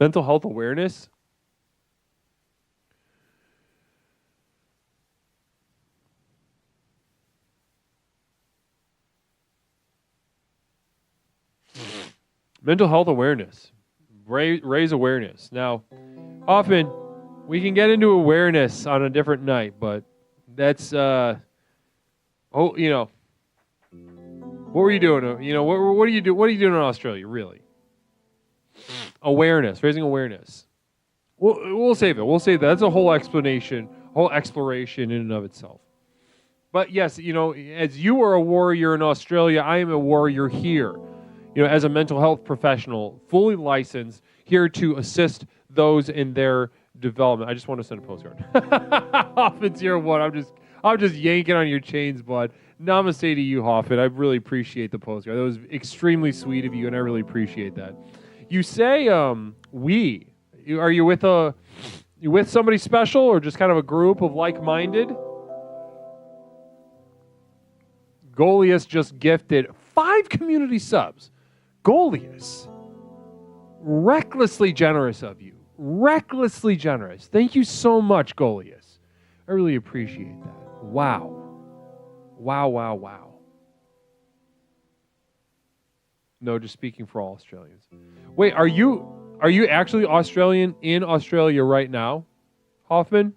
Mental health awareness? Mental health awareness. Raise awareness. Now, often we can get into awareness on a different night, but that's, what were you doing? What do you do? What are you doing in Australia, really? Awareness, raising awareness. We'll save it. We'll save that. That's a whole explanation, whole exploration in and of itself. But yes, as you are a warrior in Australia, I am a warrior here. As a mental health professional, fully licensed, here to assist those in their development. I just want to send a postcard. Hoffman01, I'm just yanking on your chains, bud. Namaste to you, Hoffman. I really appreciate the postcard. That was extremely sweet of you, and I really appreciate that. You say we. Are you with somebody special or just kind of a group of like-minded? Goliath just gifted 5 community subs. Goliath. Recklessly generous of you. Recklessly generous. Thank you so much, Goliath. I really appreciate that. Wow. Wow, wow, wow. No, just speaking for all Australians. Wait, are you actually Australian in Australia right now, Hoffman?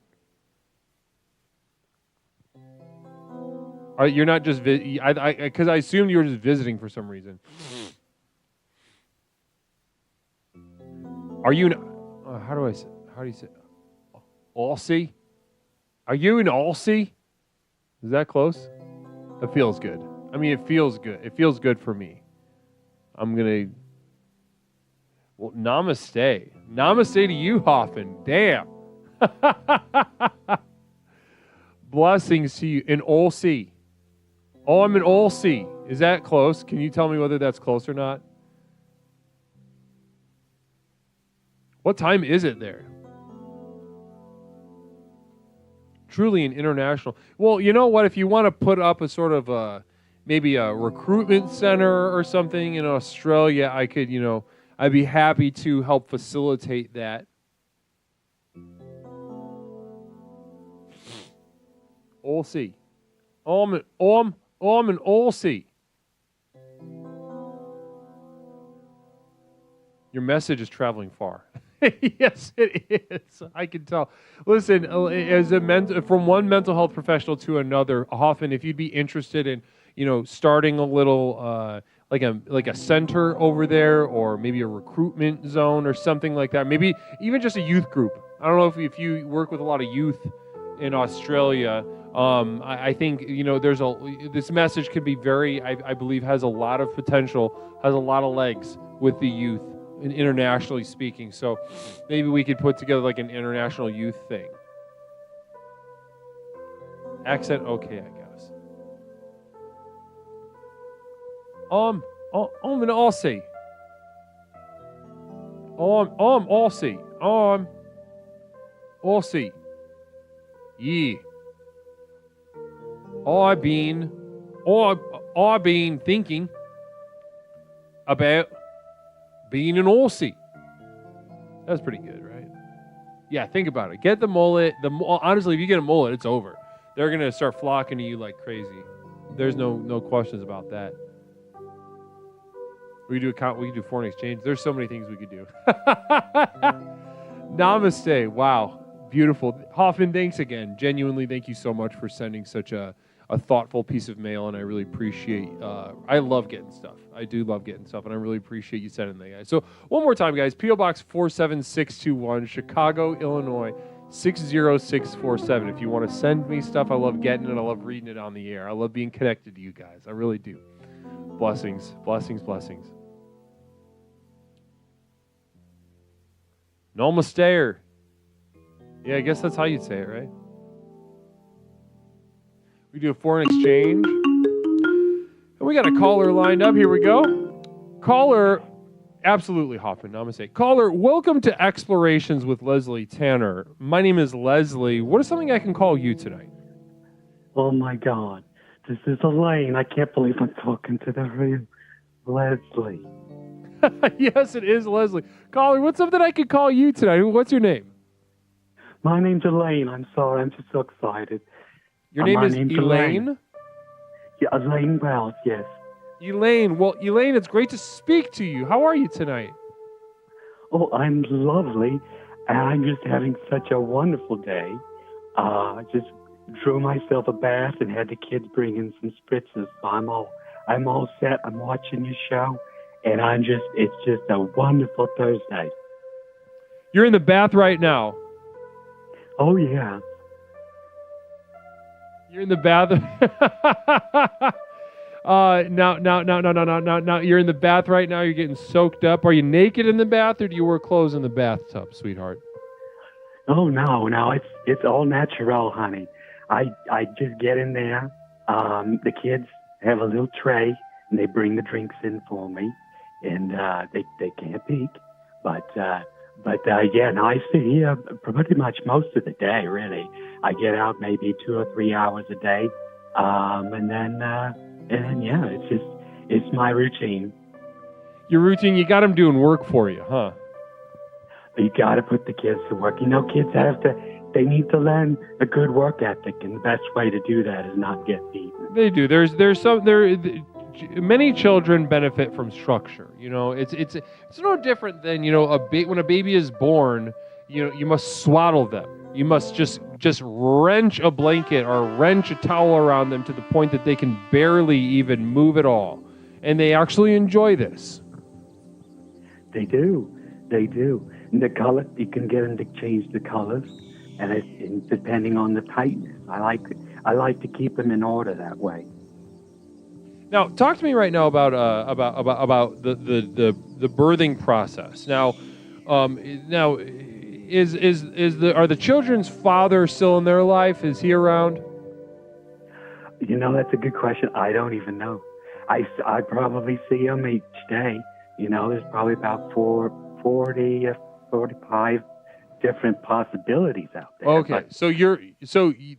You're not just because I assumed you were just visiting for some reason. Are you? How do you say? Aussie? Are you in Aussie? Is that close? That feels good. I mean, it feels good. It feels good for me. Well, namaste. Namaste to you, Hoffman. Damn. Blessings to you in Aussie. Oh, I'm in Aussie. Is that close? Can you tell me whether that's close or not? What time is it there? Truly an international. Well, you know what? If you want to put up a sort of maybe a recruitment center or something in Australia, I could, I'd be happy to help facilitate that. Aussie. I'm in Aussie. Your message is traveling far. Yes, it is. I can tell. Listen, from one mental health professional to another, Hoffman, if you'd be interested in, starting a little like a center over there, or maybe a recruitment zone or something like that. Maybe even just a youth group. I don't know if you work with a lot of youth in Australia. I think this message could be I believe has a lot of potential, has a lot of legs with the youth. And internationally speaking, so maybe we could put together like an international youth thing. Accent okay, I guess. I'm in Aussie. Aussie. Aussie. Yeah. I've been thinking about being an Aussie. That's pretty good, right? Yeah, think about it. Get the mullet. Honestly, if you get a mullet, it's over. They're gonna start flocking to you like crazy. There's no questions about that. We could do foreign exchange. There's so many things we could do. Namaste. Wow. Beautiful. Hoffman, thanks again. Genuinely, thank you so much for sending such a thoughtful piece of mail, and I really appreciate I love getting stuff. I do love getting stuff, and I really appreciate you sending that, guys. So one more time, guys, P.O. Box 47621, Chicago, Illinois, 60647. If you want to send me stuff, I love getting it. I love reading it on the air. I love being connected to you guys. I really do. Blessings, blessings, blessings. Namaste. Yeah, I guess that's how you'd say it, right? We do a foreign exchange. And we got a caller lined up. Here we go. Caller, absolutely, Hoffman. Namaste. Caller, welcome to Explorations with Leslie Tanner. My name is Leslie. What is something I can call you tonight? Oh, my God. This is Elaine. I can't believe I'm talking to the real Leslie. Yes, it is Leslie. Caller, what's something I could call you tonight? What's your name? My name's Elaine. I'm sorry. I'm just so excited. Your name is Elaine? Yeah, Elaine Wells, yes. Elaine. Well, Elaine, it's great to speak to you. How are you tonight? Oh, I'm lovely. And I'm just having such a wonderful day. Just drew myself a bath and had the kids bring in some spritzes. So I'm all set. I'm watching your show. And it's just a wonderful Thursday. You're in the bath right now. Oh, yeah. You're in the bath. Now. You're in the bath right now. You're getting soaked up. Are you naked in the bath, or do you wear clothes in the bathtub, sweetheart? Oh, no. It's all natural, honey. I just get in there. The kids have a little tray, and they bring the drinks in for me. And they can't peek. But yeah, no, I sit here pretty much most of the day, really. I get out maybe 2 or 3 hours a day. And then, yeah, it's my routine. Your routine, you got them doing work for you, huh? You got to put the kids to work. You know, kids they need to learn a good work ethic, and the best way to do that is not get beaten. They do. Many children benefit from structure. You know, it's no different than, you know, when a baby is born, you know, you must swaddle them. You must just wrench a blanket or wrench a towel around them to the point that they can barely even move at all. And they actually enjoy this. They do. And the color, you can get them to change the colors, and depending on the tightness. I like to keep them in order that way. Now, talk to me right now about the birthing process. Now, are the children's father still in their life? Is he around? You know, that's a good question. I don't even know. I probably see him each day. You know, there's probably about 40 or 45 different possibilities out there. Okay, so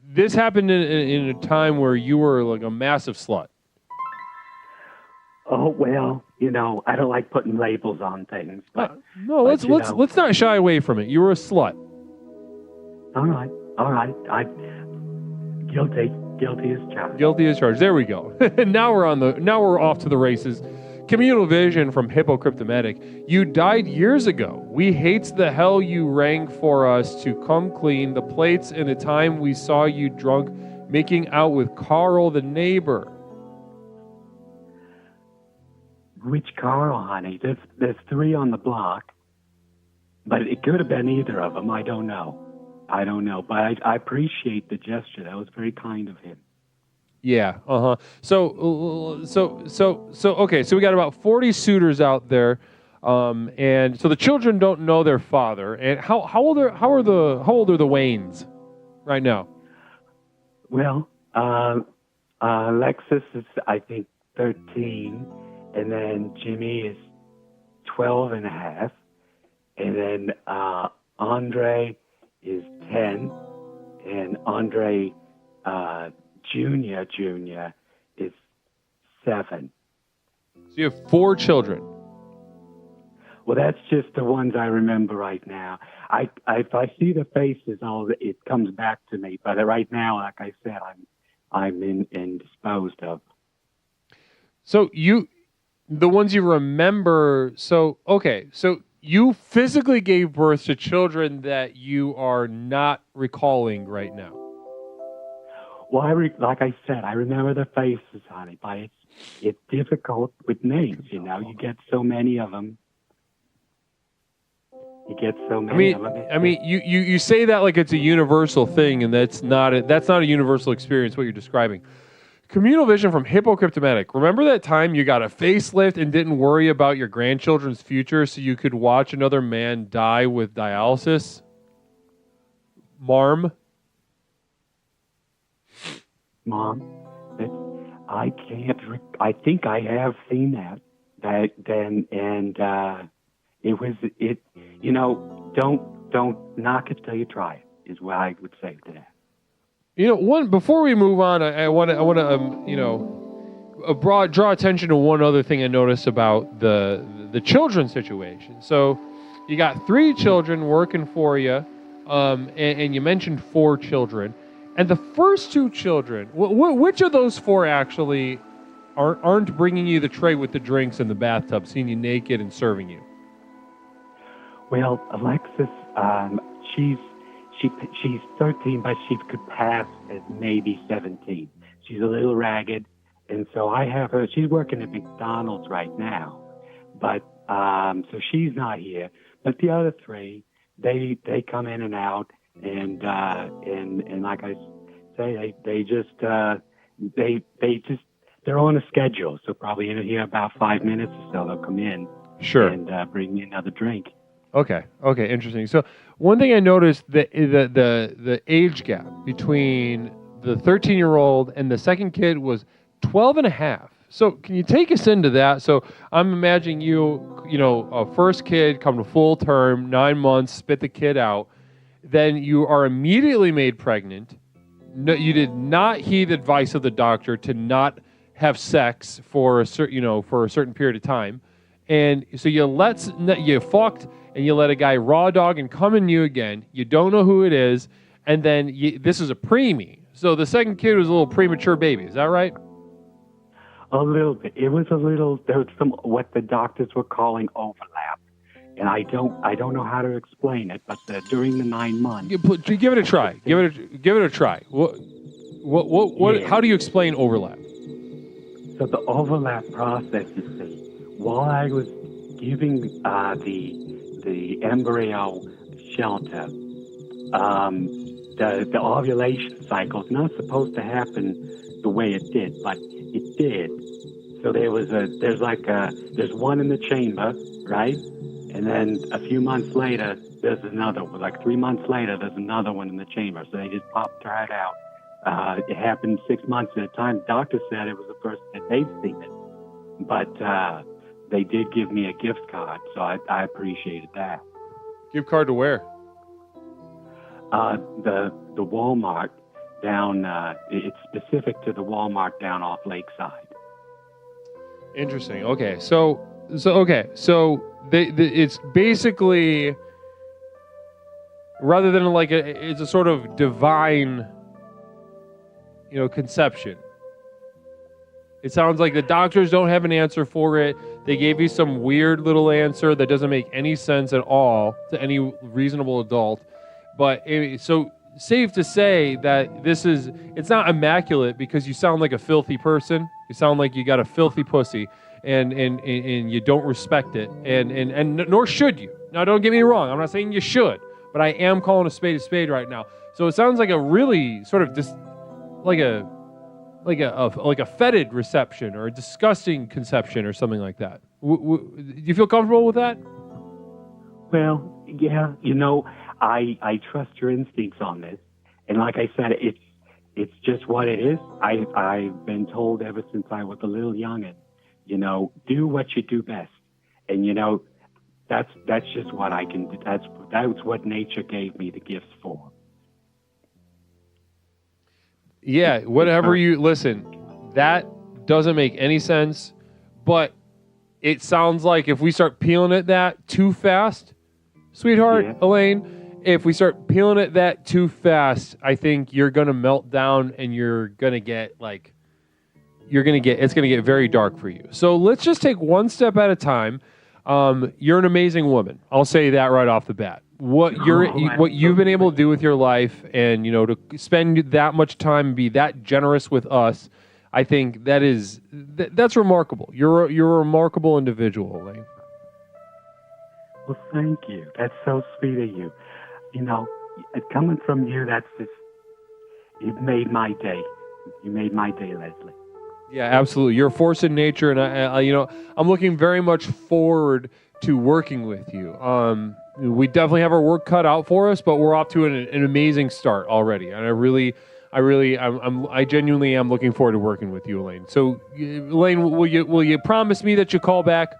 this happened in a time where you were like a massive slut. Oh, well, you know, I don't like putting labels on things. But, let's not shy away from it. You were a slut. All right. Guilty as charged. Guilty as charged. There we go. Now we're off to the races. Communal Vision from Hippocryptomatic. You died years ago. We hates the hell you rang for us to come clean the plates in a time we saw you drunk making out with Carl the neighbor. Which Carl, honey? There's 3 on the block, but it could have been either of them. I don't know, but I appreciate the gesture. That was very kind of him. Yeah. So okay. So we got about 40 suitors out there, and so the children don't know their father. And how old are the Waynes right now? Well, Alexis is, I think, 13. And then Jimmy is 12 and a half. And then Andre is 10, and Andre Junior is 7. So you have 4 children. Well, that's just the ones I remember right now. If I see the faces, it comes back to me. But right now, like I said, I'm indisposed of. So the ones you remember. So you physically gave birth to children that you are not recalling right now. Well, like I said, I remember the faces, honey, but it's difficult with names. You know, you get so many of them. I mean, you say that like it's a universal thing, and that's not a universal experience. What you're describing. Communal vision from Hippocryptomatic. Remember that time you got a facelift and didn't worry about your grandchildren's future, so you could watch another man die with dialysis? Mom, I can't. I think I have seen that. It. You know, don't knock it till you try it. Is what I would say to that. You know, before we move on, I want to draw attention to one other thing I noticed about the children situation. So, you got 3 children working for you, and you mentioned 4 children, and the first 2 children, which of those 4 actually aren't bringing you the tray with the drinks in the bathtub, seeing you naked and serving you? Well, Alexis, she's 13, but she could pass as maybe 17. She's a little ragged, and so I have her. She's working at McDonald's right now, but so she's not here. But the other 3, they come in and out, and like I say, they're on a schedule. So probably in here about 5 minutes or so, they'll come in, sure, and bring me another drink. Okay, interesting. So one thing I noticed, the age gap between the 13-year-old and the second kid was 12 and a half. So can you take us into that? So I'm imagining a first kid come to full term, 9 months, spit the kid out. Then you are immediately made pregnant. No, you did not heed the advice of the doctor to not have sex for a certain period of time. And so you fucked, and you let a guy raw dog and come in you again. You don't know who it is, and then this is a preemie. So the second kid was a little premature baby. Is that right? A little bit. It was a little. There was some what the doctors were calling overlap, and I don't know how to explain it. But during the 9 months, give it a try. Give it a try. What? Yeah. How do you explain overlap? So the overlap process is while I was giving the embryo shelter, the ovulation cycle is not supposed to happen the way it did, but it did. So there's one in the chamber, right? And then a few months later, there's another one. Like 3 months later, there's another one in the chamber. So they just popped right out. It happened 6 months at a time. Doctor said it was the first that they've seen it. But they did give me a gift card, so I appreciated that. Gift card to where? The Walmart down. It's specific to the Walmart down off Lakeside. Interesting. Okay, so it's basically rather than it's a sort of divine, conception. It sounds like the doctors don't have an answer for it. They gave you some weird little answer that doesn't make any sense at all to any reasonable adult. But so safe to say that it's not immaculate because you sound like a filthy person. You sound like you got a filthy pussy and you don't respect it. And nor should you. Now, don't get me wrong. I'm not saying you should, but I am calling a spade right now. So it sounds like a really sort of like a fetid reception or a disgusting conception or something like that. Do you feel comfortable with that? Well, yeah, I trust your instincts on this. And like I said, it's just what it is. I've been told ever since I was a little youngin', do what you do best. And, that's just what I can do. That's what nature gave me the gifts for. Yeah, whatever you listen, that doesn't make any sense, but it sounds like if we start peeling at that too fast, sweetheart, Elaine, if we start peeling at that too fast, I think you're going to melt down and you're going to get it's going to get very dark for you. So let's just take one step at a time. You're an amazing woman. I'll say that right off the bat. What you've been able to do with your life, and to spend that much time and be that generous with us, I think that's remarkable. You're a remarkable individual, Elaine. Well, thank you. That's so sweet of you. Coming from you, you've made my day. You made my day, Leslie. Yeah, absolutely. You're a force in nature, and I'm looking very much forward to working with you. We definitely have our work cut out for us, but we're off to an amazing start already, and I genuinely am looking forward to working with you, Elaine. So, Elaine, will you promise me that you call back?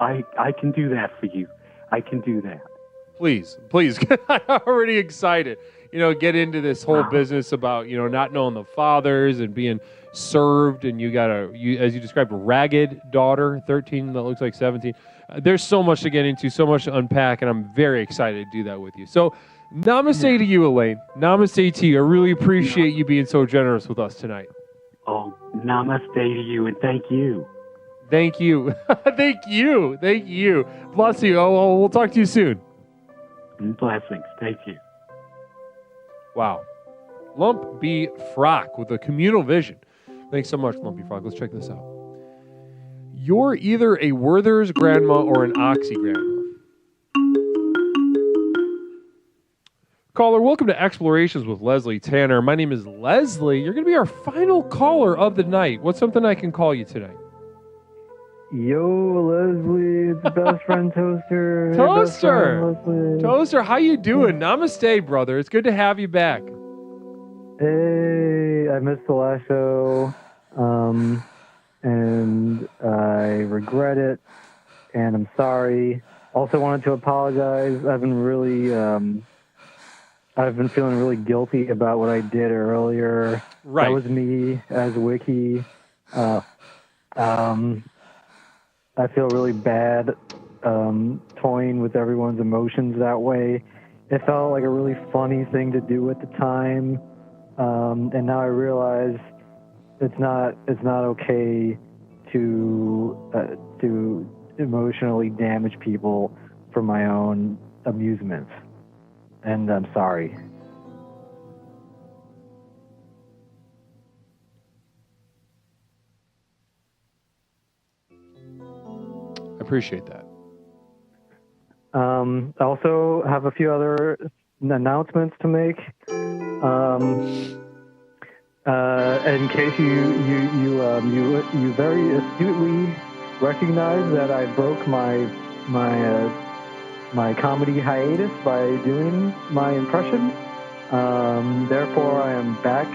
I can do that for you. I can do that. Please. I'm already excited. Get into this whole business about not knowing the fathers and being served, and you as you described, ragged daughter, 13 that looks like 17. There's so much to get into, so much to unpack, and I'm very excited to do that with you. So, namaste to you, Elaine. Namaste to you. I really appreciate you being so generous with us tonight. Oh, namaste to you, and thank you. Thank you. Thank you. Bless you. Oh, we'll talk to you soon. Blessings. Thank you. Wow. Lumpy Frock with a communal vision. Thanks so much, Lumpy Frog. Let's check this out. You're either a Werther's grandma or an Oxy grandma. Caller, welcome to Explorations with Leslie Tanner. My name is Leslie. You're going to be our final caller of the night. What's something I can call you tonight? Yo, Leslie, it's best friend Toaster. Toaster, how you doing? Namaste, brother. It's good to have you back. Hey, I missed the last show, and I regret it, and I'm sorry. Also wanted to apologize. I've been feeling really guilty about what I did earlier. Right. That was me as Wiki. I feel really bad toying with everyone's emotions that way. It felt like a really funny thing to do at the time, and now I realize it's not okay to emotionally damage people for my own amusement, and I'm sorry. Appreciate that. I also have a few other announcements to make. In case you very astutely recognize that I broke my comedy hiatus by doing my impression. Therefore, I am back.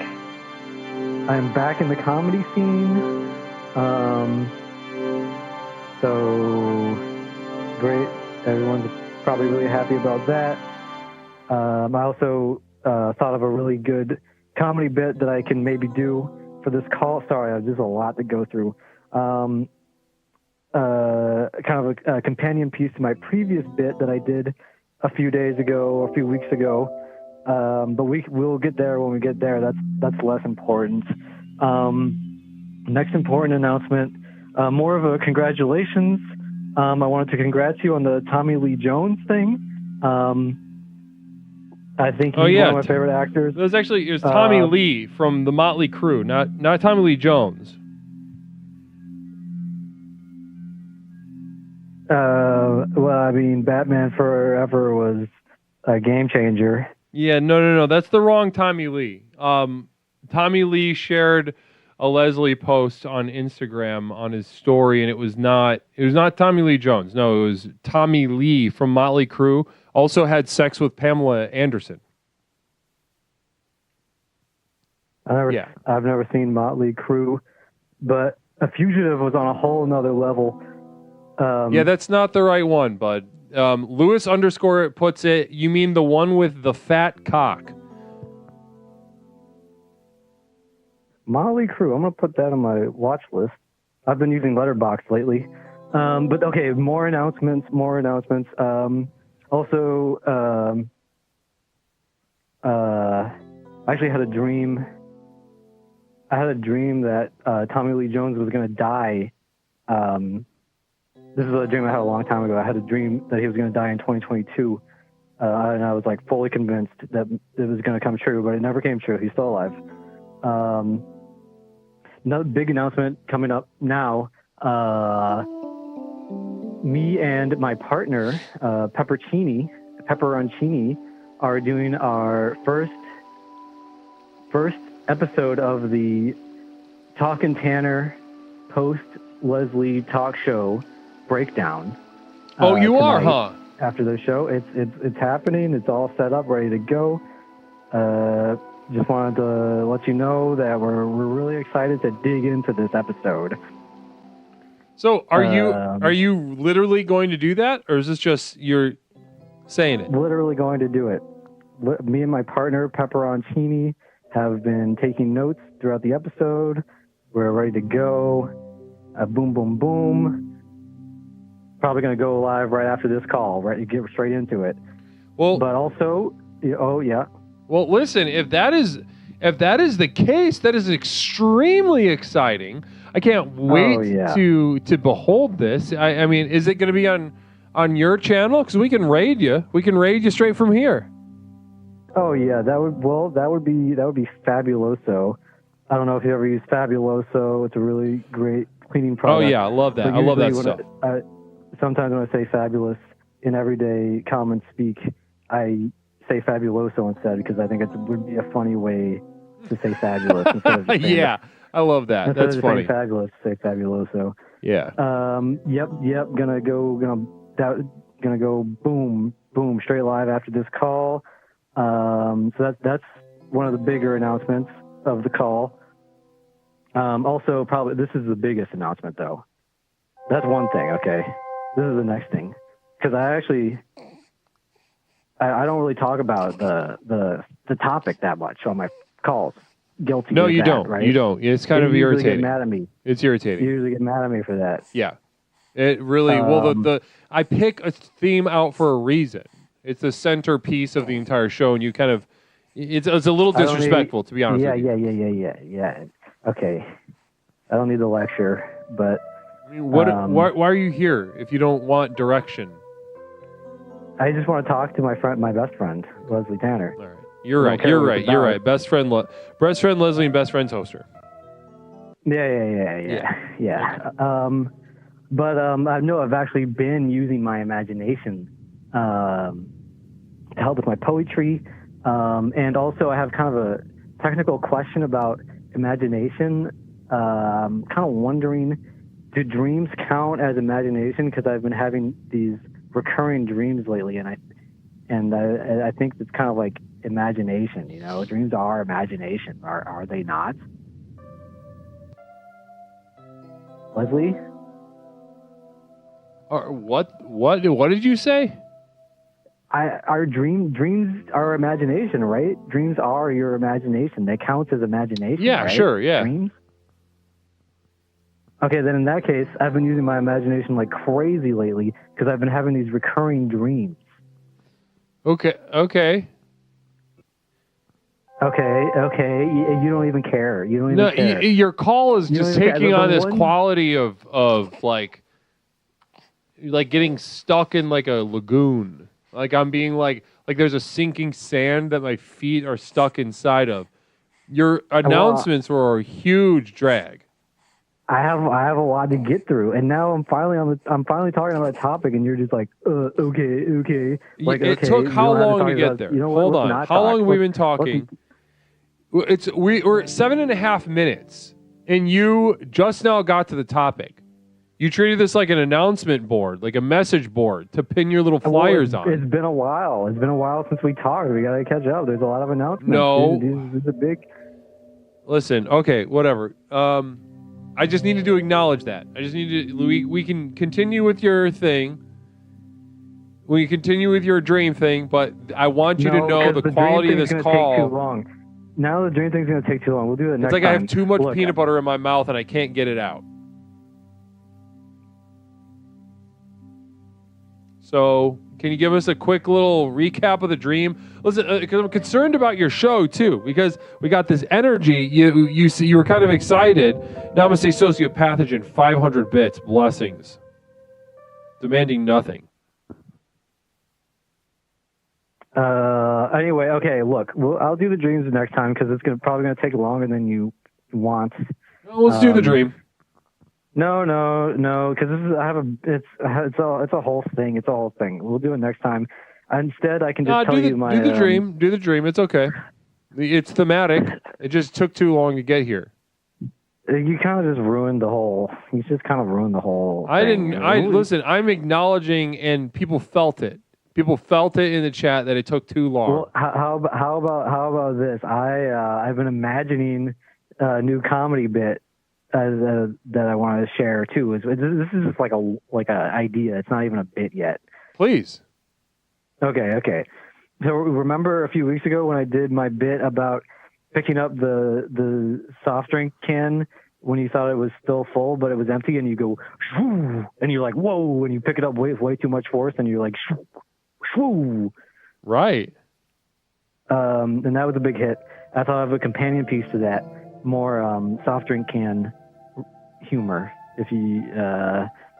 I am back in the comedy scene. So great. Everyone's probably really happy about that. I also thought of a really good comedy bit that I can maybe do for this call. Sorry, there's a lot to go through. Kind of a companion piece to my previous bit that I did a few days ago, a few weeks ago. But we'll get there when we get there. That's less important. Next important announcement. More of a congratulations. I wanted to congratulate you on the Tommy Lee Jones thing. I think he's one of my favorite actors. It was Tommy Lee from the Motley Crue, not Tommy Lee Jones. Well, I mean, Batman Forever was a game changer. Yeah, no. That's the wrong Tommy Lee. Tommy Lee shared a Leslie post on Instagram on his story, and it was not Tommy Lee Jones. No, it was Tommy Lee from Motley Crue. Also had sex with Pamela Anderson. I've never seen Motley Crue, but A Fugitive was on a whole nother level. Yeah, that's not the right one, bud. Lewis _ puts it, you mean the one with the fat cock. Motley Crue. I'm going to put that on my watch list. I've been using Letterboxd lately. But okay, more announcements. Also, I actually had a dream. I had a dream that Tommy Lee Jones was going to die. This is a dream I had a long time ago. I had a dream that he was going to die in 2022. And I was like fully convinced that it was going to come true, but it never came true. He's still alive. Another big announcement coming up now. Me and my partner, Pepperoncini, are doing our first episode of the Talkin' Tanner post Leslie talk show breakdown. Oh, you are, huh? After the show, it's happening. It's all set up, ready to go. Just wanted to let you know that we're really excited to dig into this episode. So are you literally going to do that, or is this just you're saying it? Literally going to do it. Me and my partner Pepperoncini have been taking notes throughout the episode. We're ready to go. Boom, boom, boom. Probably going to go live right after this call. Right, you get straight into it. Well, but also, oh yeah. Well, listen, if that is the case, that is extremely exciting. I can't wait to behold this. I mean, is it going to be on your channel? Because we can raid you. We can raid you straight from here. Oh yeah, that would be fabuloso. I don't know if you ever use Fabuloso. It's a really great cleaning product. Oh yeah, I love that. I love that stuff. Sometimes when I say fabulous in everyday common speak, I say Fabuloso instead because I think it would be a funny way to say fabulous instead of yeah, I love that. That's funny. Say fabulous, say Fabuloso. Yeah. Yep. Gonna go boom, boom, straight live after this call. So that's one of the bigger announcements of the call. Also, probably this is the biggest announcement though. That's one thing. Okay, this is the next thing because I don't really talk about the topic that much on my calls. Guilty. No, of you that, don't. Right? You don't. It's kind of irritating. Get mad at me. It's irritating. You usually get mad at me for that. Yeah. It really. Well, I pick a theme out for a reason. It's the centerpiece of the entire show, and you kind of. It's a little disrespectful, to be honest. Yeah. with you. Yeah. Okay. I don't need the lecture, but. I mean, why are you here if you don't want direction? I just want to talk to my best friend, Leslie Tanner. All right. You're right. Best friend Leslie and best friend Toaster. Yeah. I've actually been using my imagination to help with my poetry. And also I have kind of a technical question about imagination. Kind of wondering, do dreams count as imagination? Because I've been having these recurring dreams lately, and I think it's kind of like imagination. You know, dreams are imagination. Are they not? Leslie? What did you say? Our dreams are imagination, right? Dreams are your imagination. They count as imagination. Yeah, right? sure, yeah. Dreams? Okay, then in that case, I've been using my imagination like crazy lately because I've been having these recurring dreams. Okay. You don't even care. Care. Your call is just taking on this quality of like getting stuck in like a lagoon. Like I'm being like there's a sinking sand that my feet are stuck inside of. Your announcements were a huge drag. I have a lot to get through, and now I'm finally talking about a topic, and you're just like, okay. Like, it took how long to get there? Hold on. How long have we been talking? We're at 7.5 minutes, and you just now got to the topic. You treated this like an announcement board, like a message board to pin your little flyers on. It's been a while. It's been a while since we talked. We got to catch up. There's a lot of announcements. No. This is a big... Listen, okay, whatever. I just needed to acknowledge that. I just need to. We can continue with your thing. We can continue with your dream thing, but I want you to know the quality of this call. Take too long. Now the dream thing's gonna take too long. We'll do it next It's like time. I have too much peanut butter in my mouth and I can't get it out. So, can you give us a quick little recap of the dream? Listen, because I'm concerned about your show too, because we got this energy. You were kind of excited. Now I'm gonna say sociopathogen, 500 bits, blessings, demanding nothing. Anyway, okay. Look, I'll do the dreams next time because it's probably gonna take longer than you want. Well, let's do the dream. No, because it's a whole thing. It's a whole thing. We'll do it next time. Instead, I can just tell you my... Do the dream. Do the dream. It's okay. It's thematic. It just took too long to get here. You kind of just ruined the whole... You just kind of ruined the whole I thing. didn't... Listen, I'm acknowledging, and people felt it. People felt it in the chat that it took too long. Well, how about this? I've been imagining a new comedy bit that I wanted to share too. This is just like a idea. It's not even a bit yet. Please. Okay. So remember a few weeks ago when I did my bit about picking up the soft drink can when you thought it was still full but it was empty, and you go shoo, and you're like whoa, and you pick it up with way too much force and you're like shoo, shoo. Right. And that was a big hit. I thought of a companion piece to that, more soft drink can humor. If you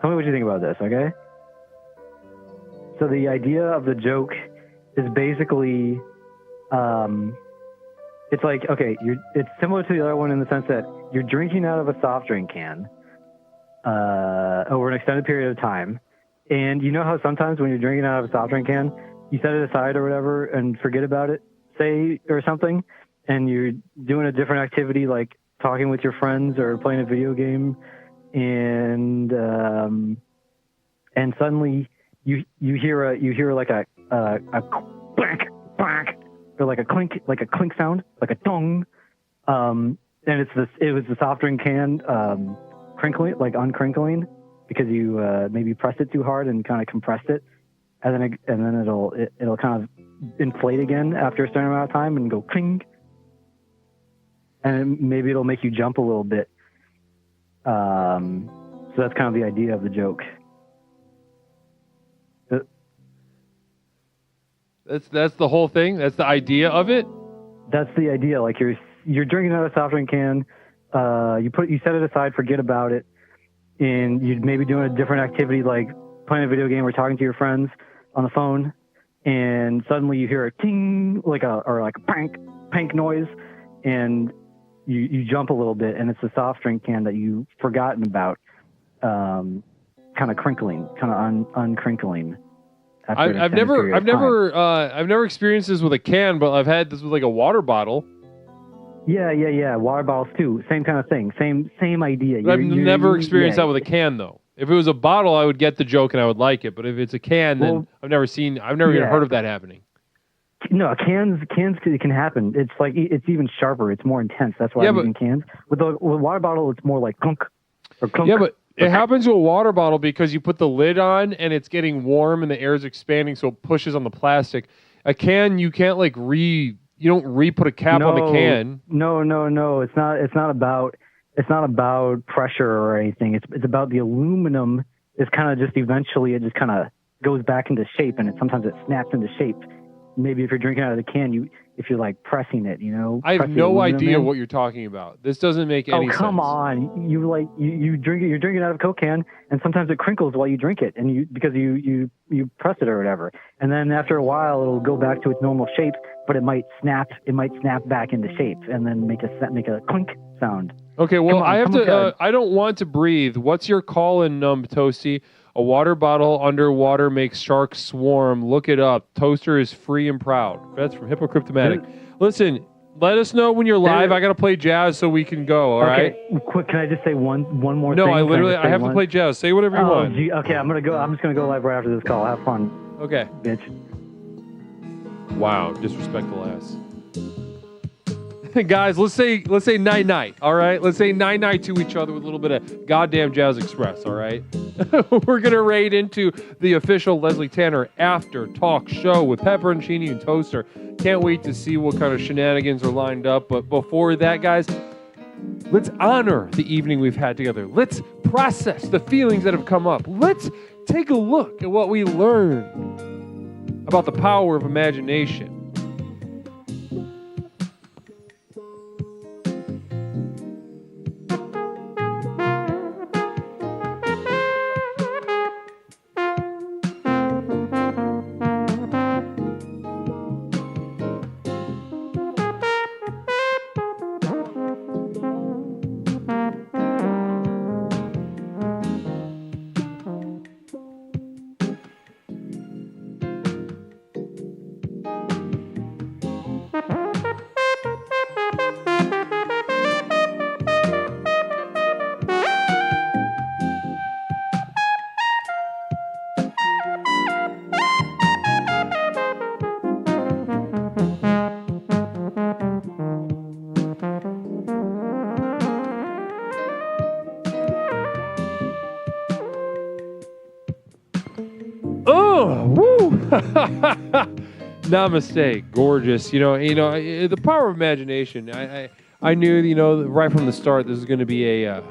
tell me what you think about this, okay? So the idea of the joke is basically, it's like, okay, it's similar to the other one in the sense that you're drinking out of a soft drink can over an extended period of time, and you know how sometimes when you're drinking out of a soft drink can, you set it aside or whatever and forget about it, say, or something, and you're doing a different activity like talking with your friends or playing a video game, and suddenly you hear like a blank, or like a clink sound, like a dong, and it was the soft drink can crinkling, like uncrinkling, because you maybe pressed it too hard and kind of compressed it, and then it'll kind of inflate again after a certain amount of time and go cling. And maybe it'll make you jump a little bit. So that's kind of the idea of the joke. That's the whole thing? That's the idea of it? That's the idea. Like you're drinking out of a soft drink can, you set it aside, forget about it, and you'd maybe doing a different activity like playing a video game or talking to your friends on the phone, and suddenly you hear a ting, or a pank noise, and you jump a little bit, and it's the soft drink can that you've forgotten about, kind of crinkling, kind of uncrinkling. I've never experienced this with a can, but I've had this with like a water bottle. Yeah. Water bottles too. Same kind of thing. Same idea. I've never experienced that with a can though. If it was a bottle, I would get the joke and I would like it. But if it's a can, then I've never even heard of that happening. No, cans can happen. It's like it's even sharper. It's more intense. That's why I'm using cans. With water bottle, it's more like clunk or clunk. Yeah, but it happens to a water bottle because you put the lid on and it's getting warm and the air is expanding, so it pushes on the plastic. A can, you can't you don't re-put a cap on the can. No. It's not about pressure or anything. It's about the aluminum. It's kind of just eventually it just kind of goes back into shape, and sometimes it snaps into shape. Maybe if you're drinking out of the can, if you're like pressing it, I have no idea what you're talking about. This doesn't make any sense. Oh, come on. You drink it, you're drinking out of a Coke can, and sometimes it crinkles while you drink it, and because you press it or whatever. And then after a while it'll go back to its normal shape, but it might snap back into shape and then make a clink sound. Okay, well, I have to I don't want to breathe. What's your call-in number, Toasty? A water bottle underwater makes sharks swarm. Look it up. Toaster is free and proud. That's from Hippocryptomatic. Listen, let us know when you're live. I got to play jazz so we can go, all right? Quick, can I just say one more thing? No, I have to play jazz. Say whatever you want. Okay, I'm just going to go live right after this call. Have fun. Okay. Bitch. Wow, disrespectful ass. Guys, let's say night-night, all right? Let's say night-night to each other with a little bit of goddamn Jazz Express, all right? We're going to raid into the official Leslie Tanner after talk show with Pepperoncini and Toaster. Can't wait to see what kind of shenanigans are lined up. But before that, guys, let's honor the evening we've had together. Let's process the feelings that have come up. Let's take a look at what we learned about the power of imagination. Namaste, gorgeous. You know, the power of imagination. I knew, right from the start, this is going to be a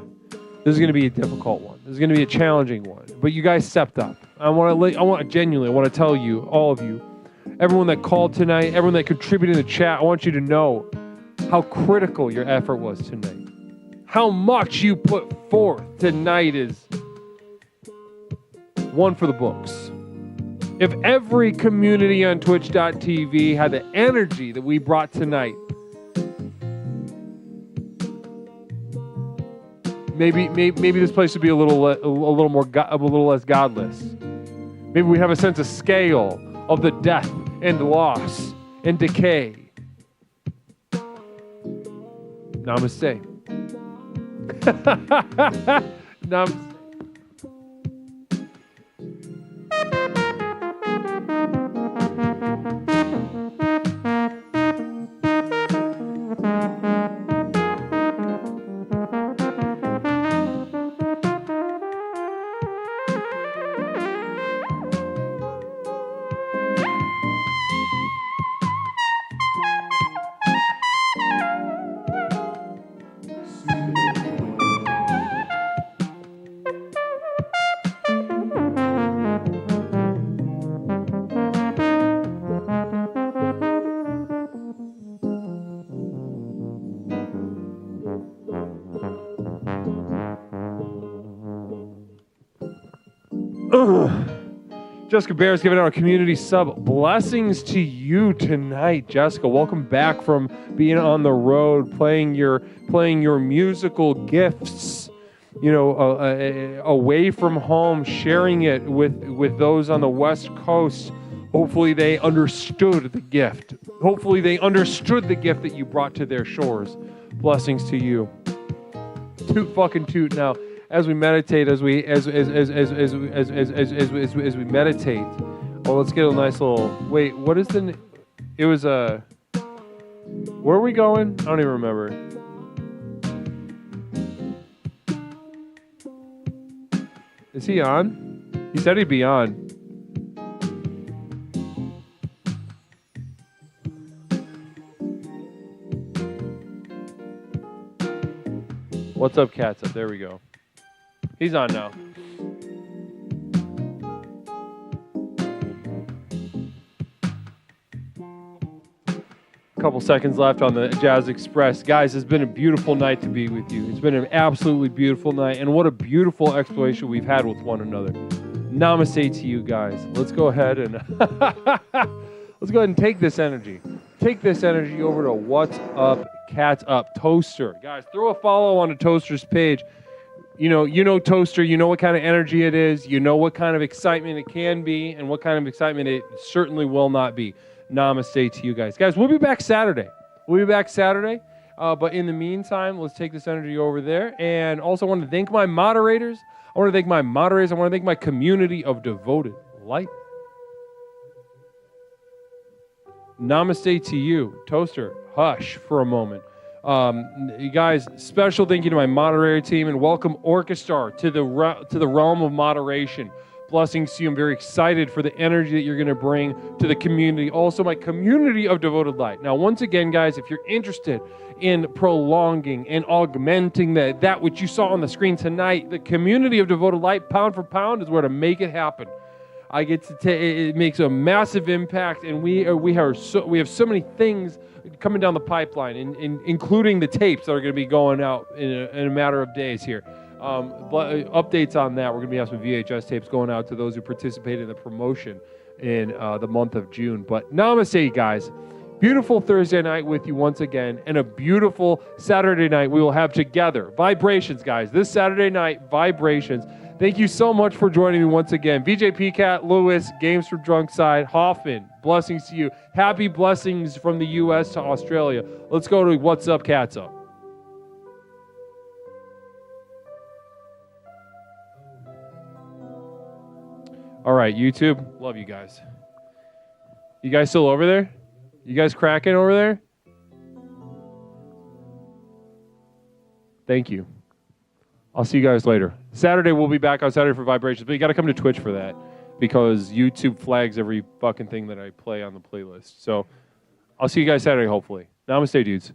difficult one. This is going to be a challenging one. But you guys stepped up. I want to tell you, all of you, everyone that called tonight, everyone that contributed in the chat, I want you to know how critical your effort was tonight. How much you put forth tonight is one for the books. If every community on Twitch.tv had the energy that we brought tonight, maybe this place would be a little less godless. Maybe we have a sense of scale of the death and loss and decay. Namaste. Namaste. Jessica Bear's giving out a community sub. Blessings to you tonight, Jessica. Welcome back from being on the road, playing your musical gifts, away from home, sharing it with those on the West Coast. Hopefully they understood the gift. Hopefully they understood the gift that you brought to their shores. Blessings to you. Toot fucking toot. Now, as we meditate, as we meditate, well, let's get a nice little. Wait, what is the? It was a. Where are we going? I don't even remember. Is he on? He said he'd be on. What's up, Cats Up? There we go. He's on now. A couple seconds left on the Jazz Express. Guys, it's been a beautiful night to be with you. It's been an absolutely beautiful night, and what a beautiful exploration we've had with one another. Namaste to you guys. Let's go ahead and take this energy. Take this energy over to What's Up, Cats Up, Toaster. Guys, throw a follow on the Toaster's page. You know Toaster, you know what kind of energy it is, you know what kind of excitement it can be, and what kind of excitement it certainly will not be. Namaste to you guys. Guys, we'll be back Saturday. But in the meantime, let's take this energy over there. And also I want to thank my moderators. I want to thank my community of devoted light. Namaste to you. Toaster, hush for a moment. You guys, special thank you to my moderator team, and welcome Orchestra to the realm of moderation. Blessings to you. I'm very excited for the energy that you're going to bring to the community. Also, my community of devoted light. Now, once again, guys, if you're interested in prolonging and augmenting that which you saw on the screen tonight, the community of devoted light, pound for pound, is where to make it happen. I get to it makes a massive impact, and we have so many things coming down the pipeline, including the tapes that are going to be going out in a matter of days here. Updates on that. We're going to have some VHS tapes going out to those who participated in the promotion in the month of June. But namaste, guys. Beautiful Thursday night with you once again, and a beautiful Saturday night we will have together. Vibrations, guys. This Saturday night, Vibrations. Thank you so much for joining me once again. VJ Cat, Lewis, Games for Drunk Side, Hoffman, blessings to you. Happy blessings from the U.S. to Australia. Let's go to What's Up, Cats Up. All right, YouTube, love you guys. You guys still over there? You guys cracking over there? Thank you. I'll see you guys later. Saturday, we'll be back on Saturday for Vibrations, but you got to come to Twitch for that because YouTube flags every fucking thing that I play on the playlist. So I'll see you guys Saturday, hopefully. Namaste, dudes.